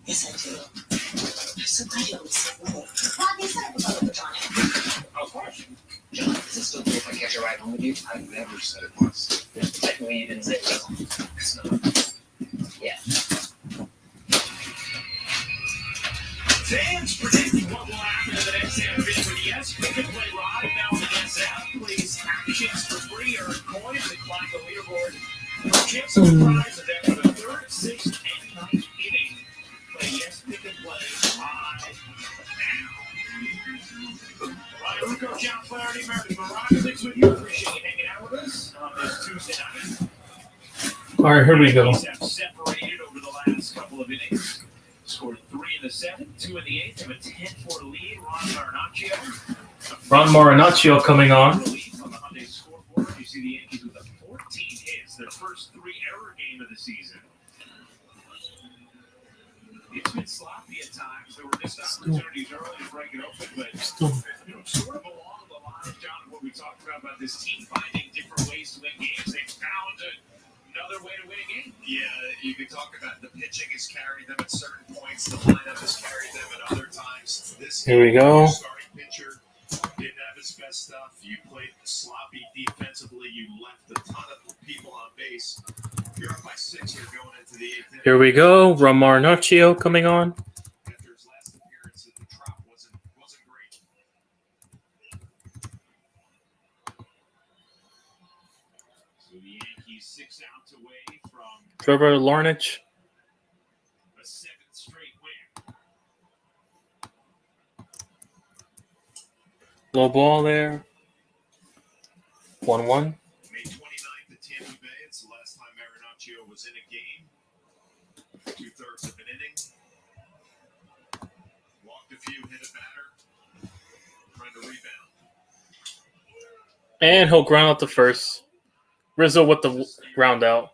Yes, I do. I'm so glad you always said no. Rodney, set up a photo for John. Of course. John, is it still cool if I catch a ride home with you? I never said it was. Technically, you didn't say it was. It's not. Yeah. Fans predicting what will happen in the next half of it with yes, we can play live now with SF. Please actions for free or coins and climb the leaderboard. For chips and fries are there for the 3rd, 6th, and 9th inning. Play yes, pick and play live now. Ryan Rucco, John Flaherty, Meredith Morales with you. Appreciate you hanging out with us on this Tuesday night. All right, here we go. Yankees have separated over the last couple of innings. Scored 3 in the 7th, 2 in the 8th, have a 10-4 lead. Ron Marinaccio coming on. On the Hyundai scoreboard, you see the Yankees with 14 hits, their first 3 error game of the season. It's been sloppy at times. There were missed opportunities early to break it open, but sort of along the lines, John, of what we talked about this team finding different ways to win games. They found another way to win a game. Yeah, you could talk about the pitching has carried them at certain points. The lineup has carried them at other times. Here we go. Starting pitcher didn't have his best stuff. You played sloppy defensively. You left a ton of people on base. You're up by 6. You're going into the 8th inning. Here we go. Ron Marinaccio coming on. After his last appearance at the Trop wasn't great. So the Yankees 6 outs away from Trevor Larnach. a 7th straight win. Low ball there. 1-1. May 29th at Tampa Bay. It's the last time Marinaccio was in a game. 2/3 of an inning. Walked a few, hit a batter. Trying to rebound. And he'll ground out the first. Rizzo with the ground out.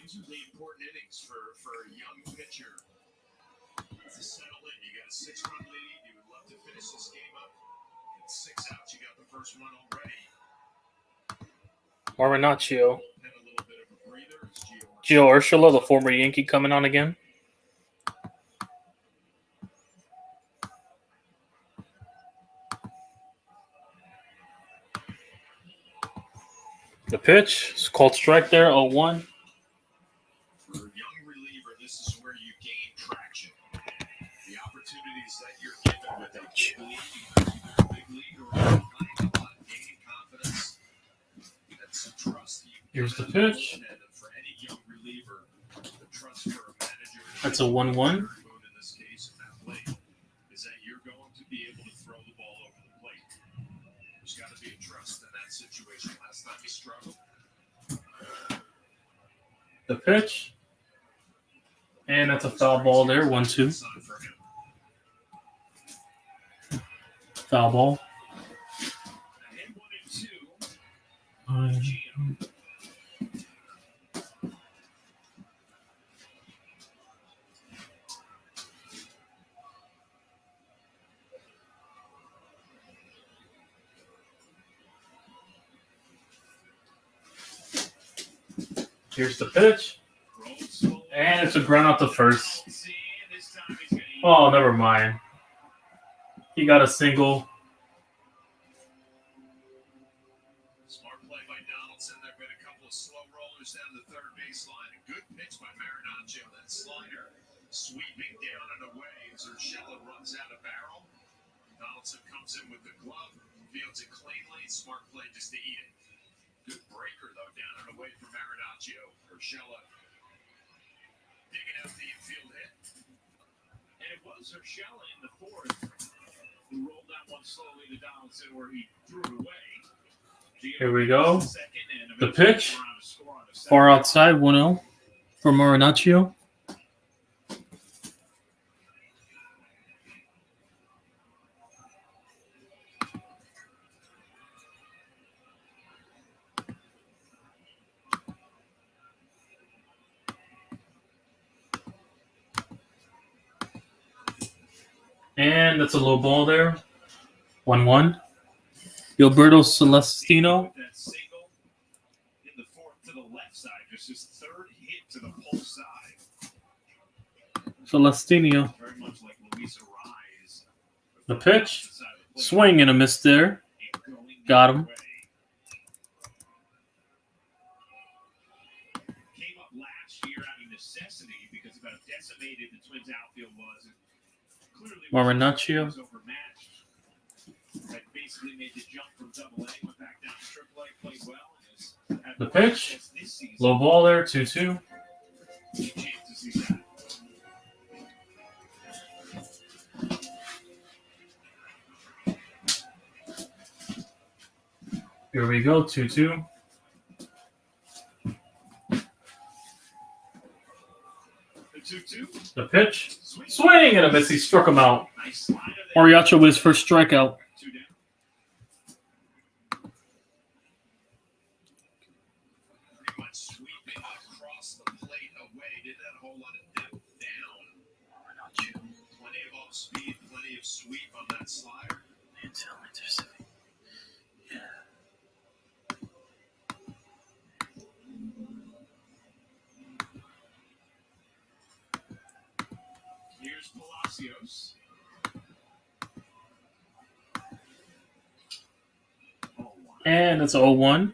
These are the important innings for a young pitcher. To settle in, you got a 6-run lead. You would love to finish this game up. It's 6 outs. You got the first one already. Marinaccio. Then a little bit of a breather. It's Gio Urshela, the former Yankee, coming on again. The pitch is called strike there, 0-1. For a young reliever, this is where you gain traction. The opportunities that you're given with a big league or playing a lot, gaining confidence, and some trust. Here's the pitch. And for any young reliever, the trust for a manager. That's a 1-1. In this case, at that plate, is that you're going to be able to throw the ball over the plate. There's got to be a trust in that situation. Last time he struggled. The pitch. And that's a foul ball there, 1-2. Foul ball. Here's the pitch. And it's a ground out to first. Oh, never mind. He got a single. Smart play by Donaldson. There have been a couple of slow rollers down the third baseline. A good pitch by Marinaccio. That slider sweeping down and away as Urshela runs out of barrel. Donaldson comes in with the glove, fields it cleanly. Smart play just to eat it. Good breaker, though, down and away from Marinaccio. Urshela digging out the infield hit. And it was Urshela in the 4th who rolled that one slowly to Donaldson where he threw it away. Here we go. The pitch. Far outside, 1-0. for Marinaccio. And that's a low ball there. 1-1. Gilberto Celestino. That single in the fourth to the left side, just his third hit to the pull side. Celestino. Very much like Luis Arise. The pitch. Swing and a miss there. Got him. Came up last year out of necessity because of how decimated the Twins outfield was. And clearly Marinaccio. was overmatched. Had basically made the jump from Double A, went back down to Triple A, played well, and has had The more pitch. success this season. Low ball there. 2-2. Chance to see that. Here we go. 2-2. The 2-2. The pitch. Swing and a miss. He struck him out. Mariachi with his first strikeout. Two down. Pretty much sweeping across the plate away. Did that whole lot of depth down. Plenty of off speed, plenty of sweep on that slider. Here's Palacios. And it's 0-1.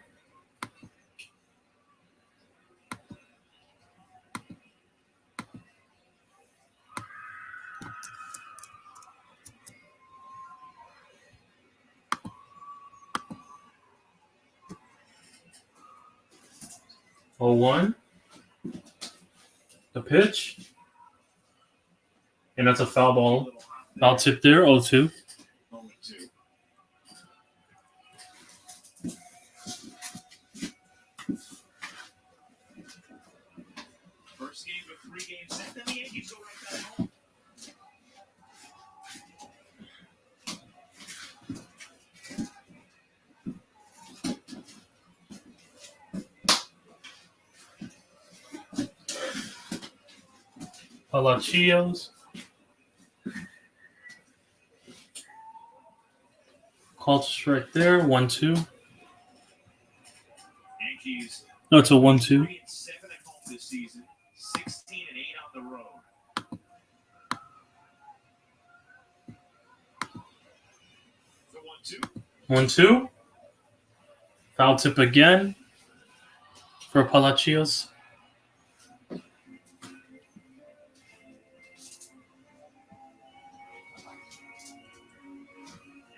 The pitch. And that's a foul ball. Foul tip there. 0-2. Only two. First game of a 3-game set, then the Yankees go right back home. Palacios. Call to strike there. 1-2. Yankees No, it's a 1-2. 3-7 at home this season, 16-8 on the road. The 1-2. 1-2. Foul tip again for Palacios.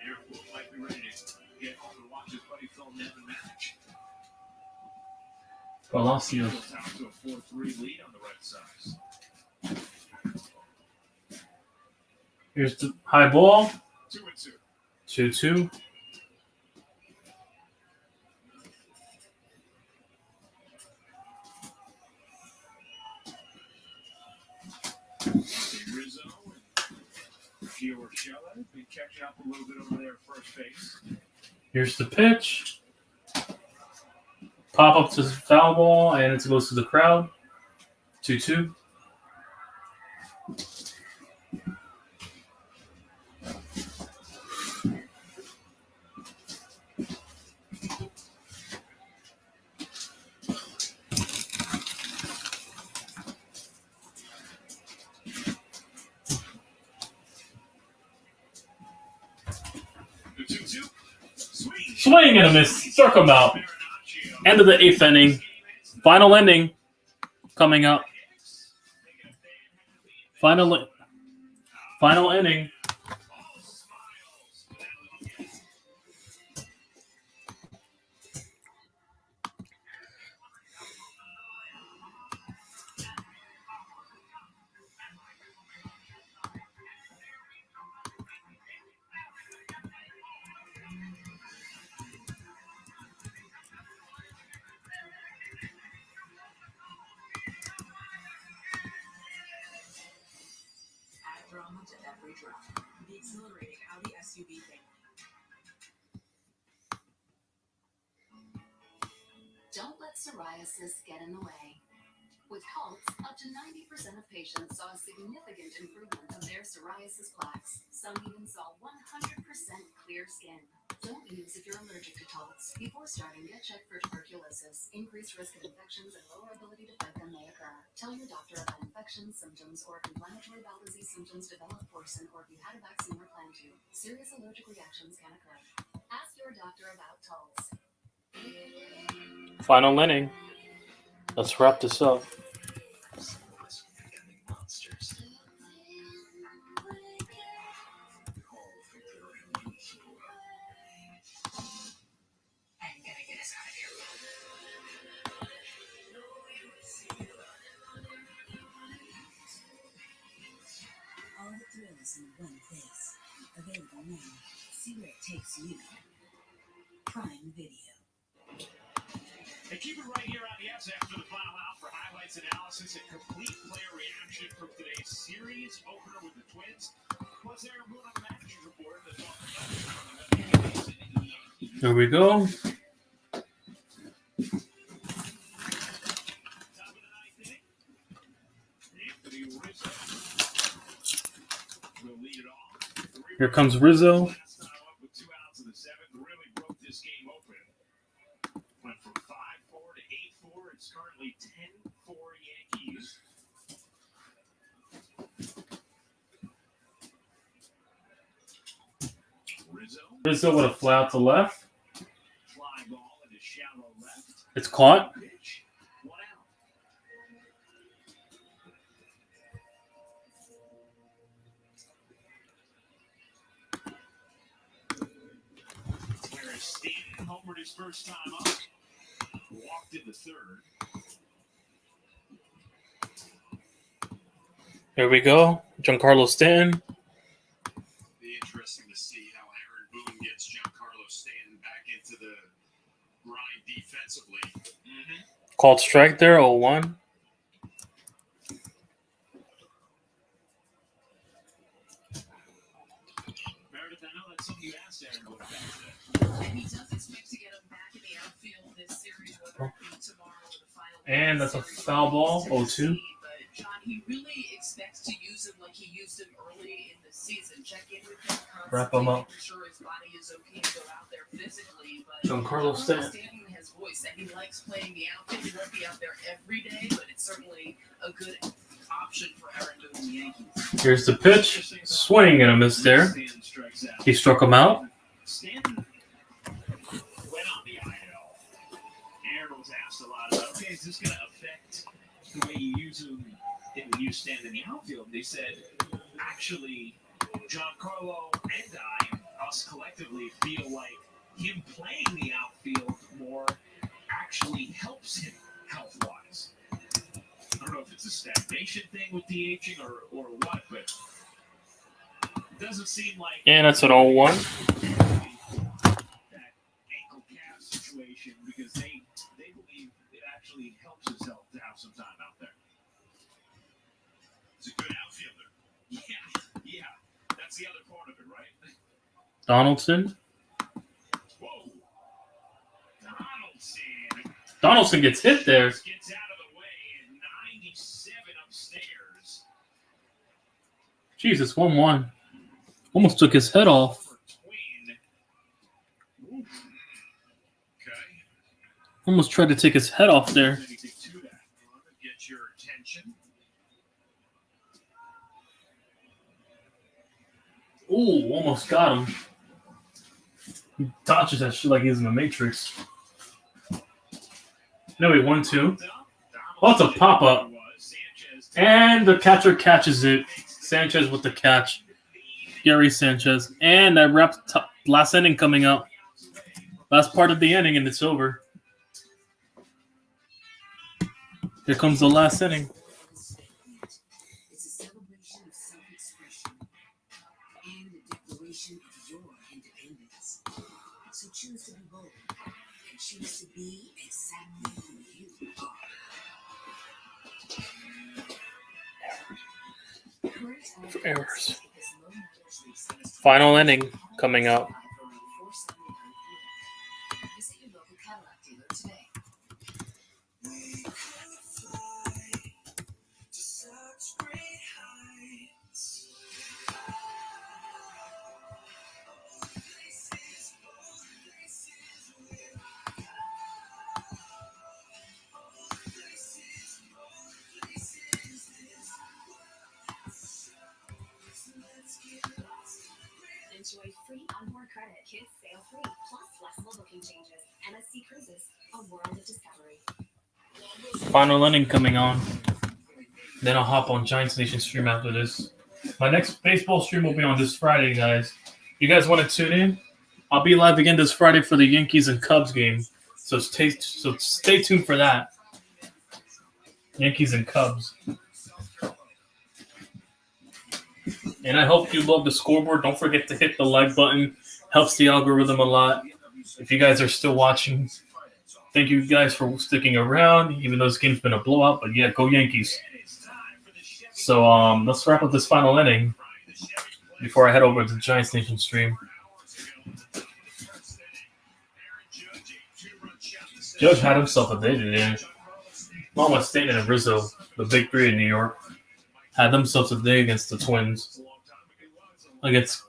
Eric Wood might be ready to get home and watch his buddy Phil Nevin match. Palacios. Eagles out to a 4-3 lead on the Red Sox. Here's the high ball. 2-2. 2-2. Rizzo and Gio Urshela have been catching up a little bit over there at first base. Here's the pitch. Pop up to foul ball, and it goes to the crowd. 2-2. The 2-2. Swing and a miss. Struck him out. End of the 8th inning. Final inning coming up. Final inning. every drop. The exhilarating Audi SUV family. Don't let psoriasis get in the way. With Taltz, up to 90% of patients saw a significant improvement of their psoriasis plaques. Some even saw 100% clear skin. Don't use if you're allergic to Taltz. Before starting, get checked for tuberculosis. Increased risk of infections and lower ability to fight them may occur. Tell your doctor about infections, symptoms, or if inflammatory bowel disease symptoms develop, worsen, or if you had a vaccine or plan to. Serious allergic reactions can occur. Ask your doctor about Taltz. Final inning. Let's wrap this up. All the thrills in one place. Available now. See where it takes you. Prime Video. And keep it right here on the Yes after the final out for highlights, analysis, and complete player reaction from today's series opener with the Twins. Was there a Moon on the Managers report that Here we go. Here comes Rizzo. with 2 outs in the 7th really broke this game open. Went from 5-4 to 8-4. It's currently 10-4 Yankees. Rizzo with a fly out to left. Fly ball into shallow left. It's caught. Pitch. 1 out. Whereas Stanton homered his first time up. Walked in the 3rd. Here we go. Giancarlo Stanton. Be interesting to see how Aaron Boone gets Giancarlo Stanton back into the grind defensively. Called strike there, 0-1. Meredith, I know that's something you asked Aaron Boone about today. And he does expect to get him back in the outfield this series, whether it be tomorrow or the final. And that's a foul ball, 0-2. But John, he really expects to use him like he used him early in the season. Check in with him constantly, Wrap him up. making sure his body is okay to go out there physically. But Giancarlo Stanton. has voiced that he likes playing the outfield. He won't be out there every day, but it's certainly a good option for Aaron Boone and the Yankees. Here's the pitch. Swing and a miss there. He struck him out. Stanton went on the IL. Aaron was asked a lot about, okay, is this going to affect the way you use him when you stand in the outfield? They said, actually, Giancarlo and us collectively feel like him playing the outfield more actually helps him health-wise. I don't know if it's a stagnation thing with DHing or what, but it doesn't seem like... And that's an 0-1. that ankle calf situation because they believe it actually helps his health to have some time out there. He's a good outfielder. Yeah. That's the other part of it, right? Donaldson. Whoa. Donaldson. Donaldson gets hit there. Gets out of the way at 97 upstairs. Jesus, 1-1. Almost took his head off. Okay. Almost tried to take his head off there. Anything to that. Get your attention. Ooh, almost got him. He dodges that shit like he's in the Matrix. No, he 1-2. Oh, it's a pop-up. And the catcher catches it. Sanchez with the catch. Gary Sanchez. And that wraps last inning coming up. Last part of the inning, and it's over. Here comes the last inning. It's a celebration of self-expression and a declaration of your independence. So choose to be bold and choose to be exactly who you are. For errors. Final inning coming up. Visit your local Cadillac dealer today. Enjoy free onboard credit, kids sail free, plus flexible booking changes. MSC Cruises, a world of discovery. Final inning coming on. Then I'll hop on Giants Nation stream after this. My next baseball stream will be on this Friday, guys. You guys want to tune in? I'll be live again this Friday for the Yankees and Cubs game. So stay tuned for that. Yankees and Cubs. And I hope you love the scoreboard. Don't forget to hit the like button. Helps the algorithm a lot. If you guys are still watching, thank you guys for sticking around, even though this game's been a blowout. But yeah, go Yankees. So let's wrap up this final inning before I head over to the Giants Nation stream. Judge had himself a day today. Mama State and Rizzo, the big three in New York, had themselves a day against the Twins. Against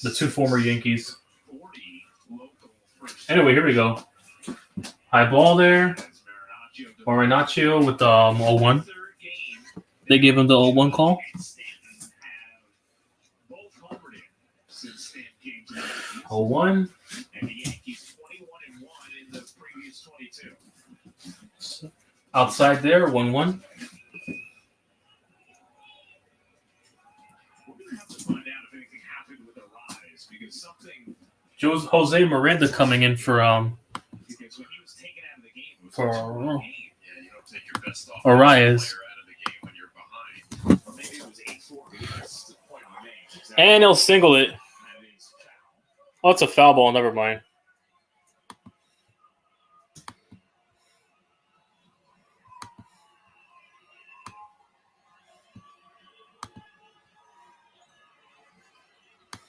the two former Yankees. Anyway, here we go. High ball there. Marinaccio with the 0-1. They gave him the 0-1 call. Oh, 1. Outside there, 1-1. Jose Miranda coming in for Arias. And he'll single it. Oh, it's a foul ball. Never mind.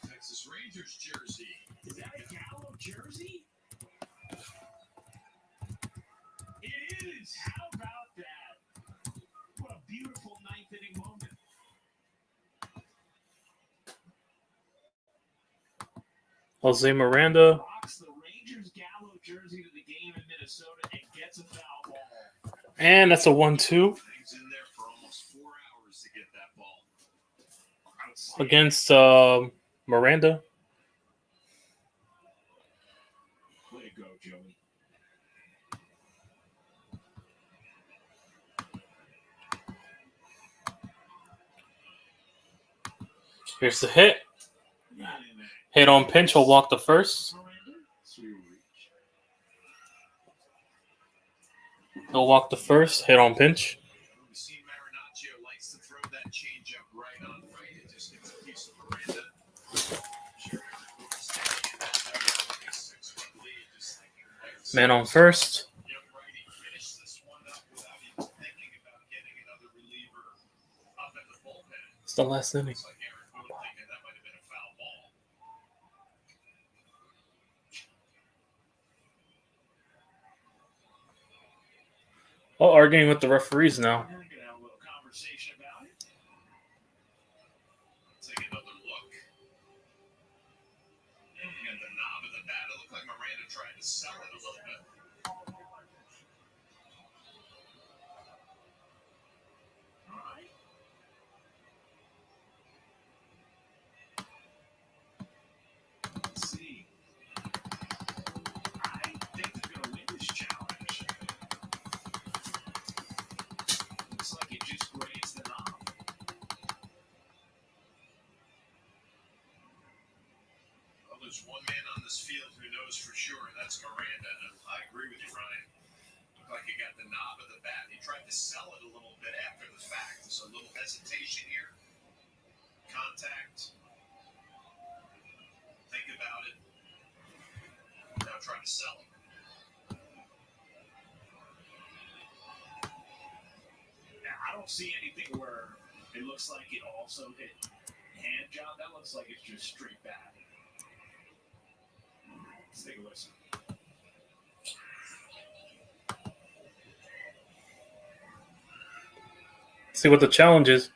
Texas Rangers jersey. Is that a Gallo jersey? It is. How about that? What a beautiful ninth inning moment. Jose Miranda. The Rangers Gallo jersey to the game in Minnesota and gets a foul ball. And that's a 1-2. He's in there for almost 4 hours to get that ball. Against Miranda. Way to go, Joey. Here's the hit. Hit on pinch. He'll walk the first. He'll walk the first. Hit on pinch. We've seen Marinaccio likes to throw that change up right on right. It just gets a piece of Miranda. Man on first. It's the last inning. Oh, arguing with the referees now. We're going to have a little conversation about it. Take another look. And the knob of the bat. It looked like Miranda tried to sell it a little bit. All right. Let's see. I think they're going to win this challenge. Looks like it just grazed the knob. Well, there's one man on this field who knows for sure, and that's Miranda. And I agree with you, Ryan. Looked like he got the knob of the bat. He tried to sell it a little bit after the fact. There's a little hesitation here. Contact. Think about it. Now trying to sell it. I don't see anything where it looks like it also hit hand job, that looks like it's just straight bad. Let's take a listen. See what the challenge is.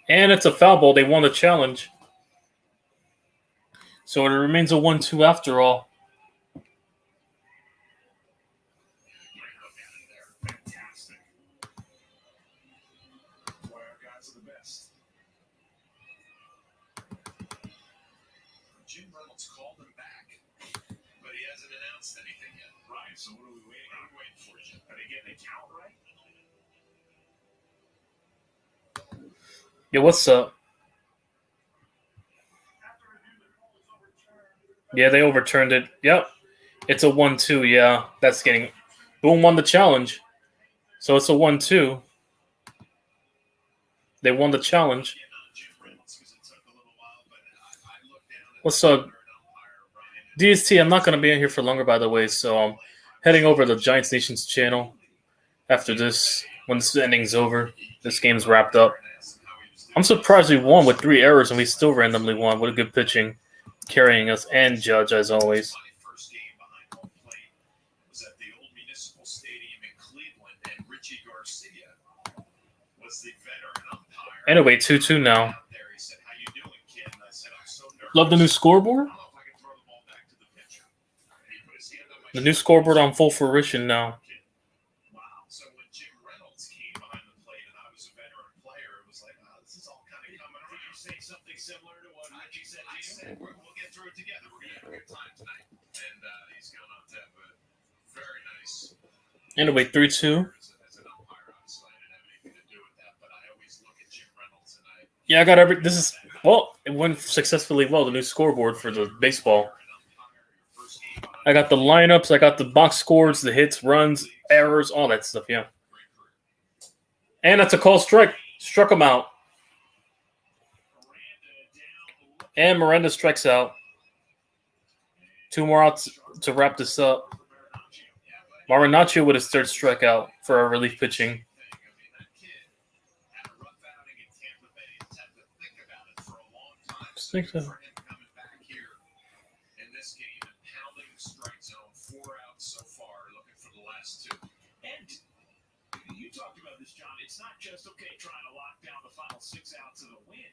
And it's a foul ball. They won the challenge. So it remains a 1-2 after all. Fantastic. That's why our guys are the best. Jim Reynolds called him back, but he hasn't announced anything yet. Right, so what are we waiting? I'm waiting for you. Are they getting the count right? Yeah, what's up? Yeah, they overturned it. Yep. It's a 1-2, yeah. That's getting... Boom won the challenge. So it's a 1-2. They won the challenge. What's up? DST, I'm not going to be in here for longer, by the way, so I'm heading over to the Giants Nation's channel after this, when this inning's over. This game's wrapped up. I'm surprised we won with 3 errors and we still randomly won. What a good pitching. Carrying us, and Judge, as always. First game behind home plate was at the old Municipal Stadium in Cleveland, and Richie Garcia was the veteran umpire. Anyway, 2-2 now. Love the new scoreboard? The new scoreboard on full fruition now. Wow. So when Jim Reynolds came behind the plate and I was a veteran player, it was like, oh, this is all kind of coming around. You say something similar to what Richie said to you? We'll get through it together. We're going to have a good time tonight. And he's going on to have a very nice. Anyway, 3-2. Yeah, I got every. This is. Well, it went successfully well, the new scoreboard for the baseball. I got the lineups, I got the box scores, the hits, runs, errors, all that stuff, yeah. And that's a call strike. Struck him out. And Miranda strikes out. 2 more outs to wrap this up. Marinaccio with his 3rd strikeout for our relief pitching. Six, 7. It's not just, okay, trying to lock down the final 6 outs of the win.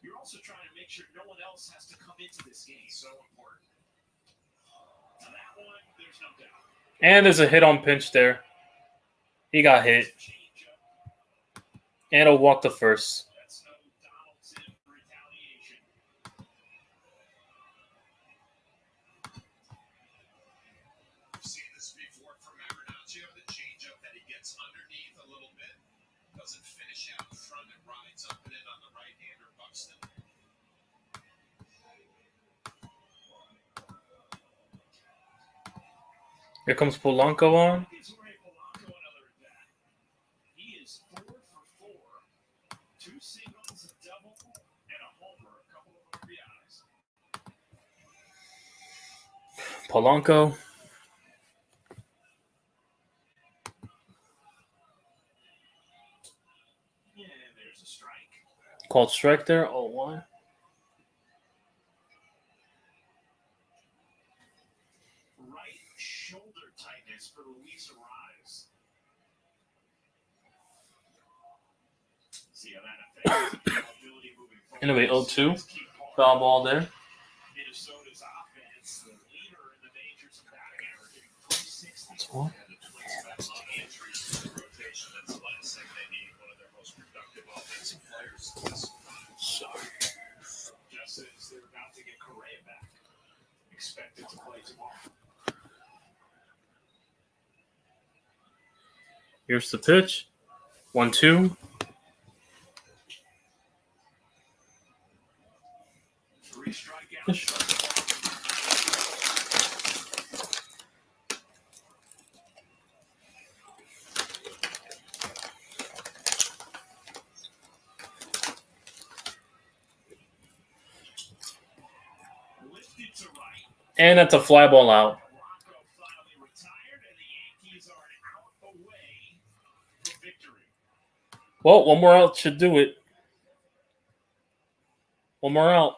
You're also trying to make sure no one else has to come into this game. So important. On that one, there's no doubt. And there's a hit on pitch there. He got hit. And a walk to first. That's no Donaldson retaliation. We've seen this before from Marinaccio, the changeup that he gets underneath a little bit. Doesn't finish out front and rides up and in on the right-hander Buxton. Here comes Polanco on. He is 4 for 4. 2 singles, a double, and a homer. A couple of RBIs. Polanco. Yeah, there's a strike. Called strike there. 0-1. Right shoulder tightness for Luis Arise. See how that affects ability moving forward. Anyway, 0-2. Foul ball there. Minnesota's offense, the leader in the majors in batting average, hitting 360. That's one. And the Twins have a lot of injuries to the rotation. That's the last thing they need. One of their most productive offensive players. Sorry. Just as they're about to get Correa back. Expected to play tomorrow. Here's the pitch. 1-2. 3 strikeouts. And that's a fly ball out. Well, one more out should do it. One more out.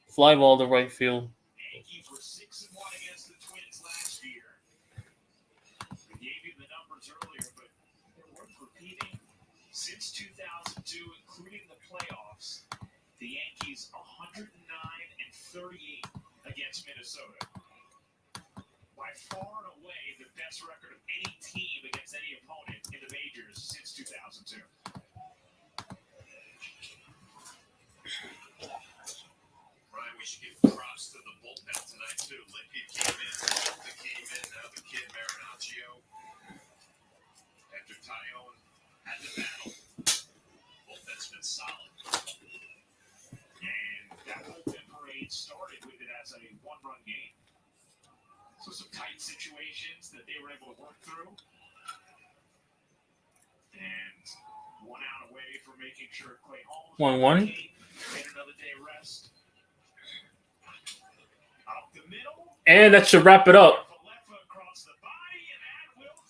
Fly ball to right field. Yankees were 6-1 against the Twins last year. We gave you the numbers earlier, but they're worth repeating. Since 2002, including the playoffs, the Yankees 109-38 against Minnesota. By far and away the best record of any team against any opponent in the majors since 2002. Ryan, we should give props to the bullpen tonight too. Lippy came in, now the kid Marinaccio. After Tyone had the battle, bullpen's been solid. And that bullpen parade started with it as a one-run game. So some tight situations that they were able to work through. And one out away from making sure Clay Holmes 1-1. made another day rest. Up the middle. And that should wrap it up.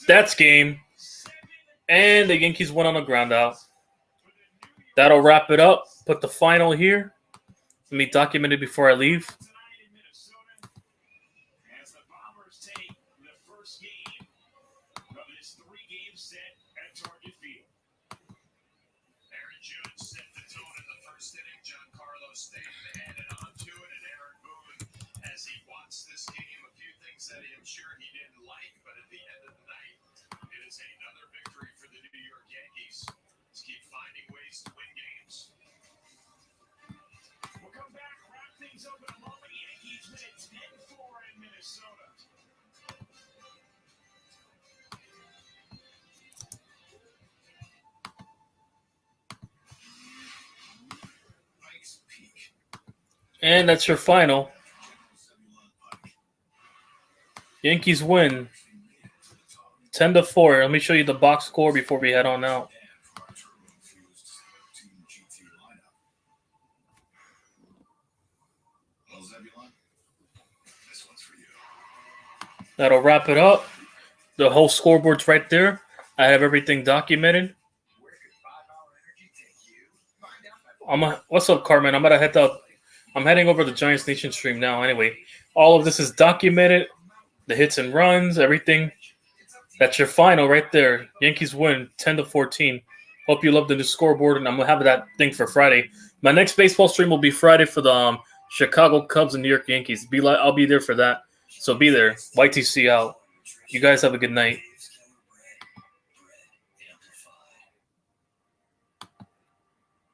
That's game. And the Yankees went on a ground out. That'll wrap it up. Put the final here. Let me document it before I leave. As the Bombers take the first game of this three-game set at Target Field. Aaron Judge set the tone in the first inning. Giancarlo stayed ahead and onto it, and Aaron Boone, as he watched this game, a few things that I'm sure he didn't like, but at the end of the night, it is another victory for the New York Yankees. Let's keep finding ways to win games. We'll come back, wrap things up in a moment. Yankees win at 10-4 in Minnesota. And that's your final. Yankees win 10-4. Let me show you the box score before we head on out. That'll wrap it up. The whole scoreboard's right there. I have everything documented. What's up, Carmen? I'm heading over to the Giants Nation stream now. Anyway, all of this is documented. The hits and runs, everything. That's your final right there. Yankees win 10-14. Hope you love the new scoreboard, and I'm gonna have that thing for Friday. My next baseball stream will be Friday for the Chicago Cubs and New York Yankees. I'll be there for that. So be there. YTC out. You guys have a good night.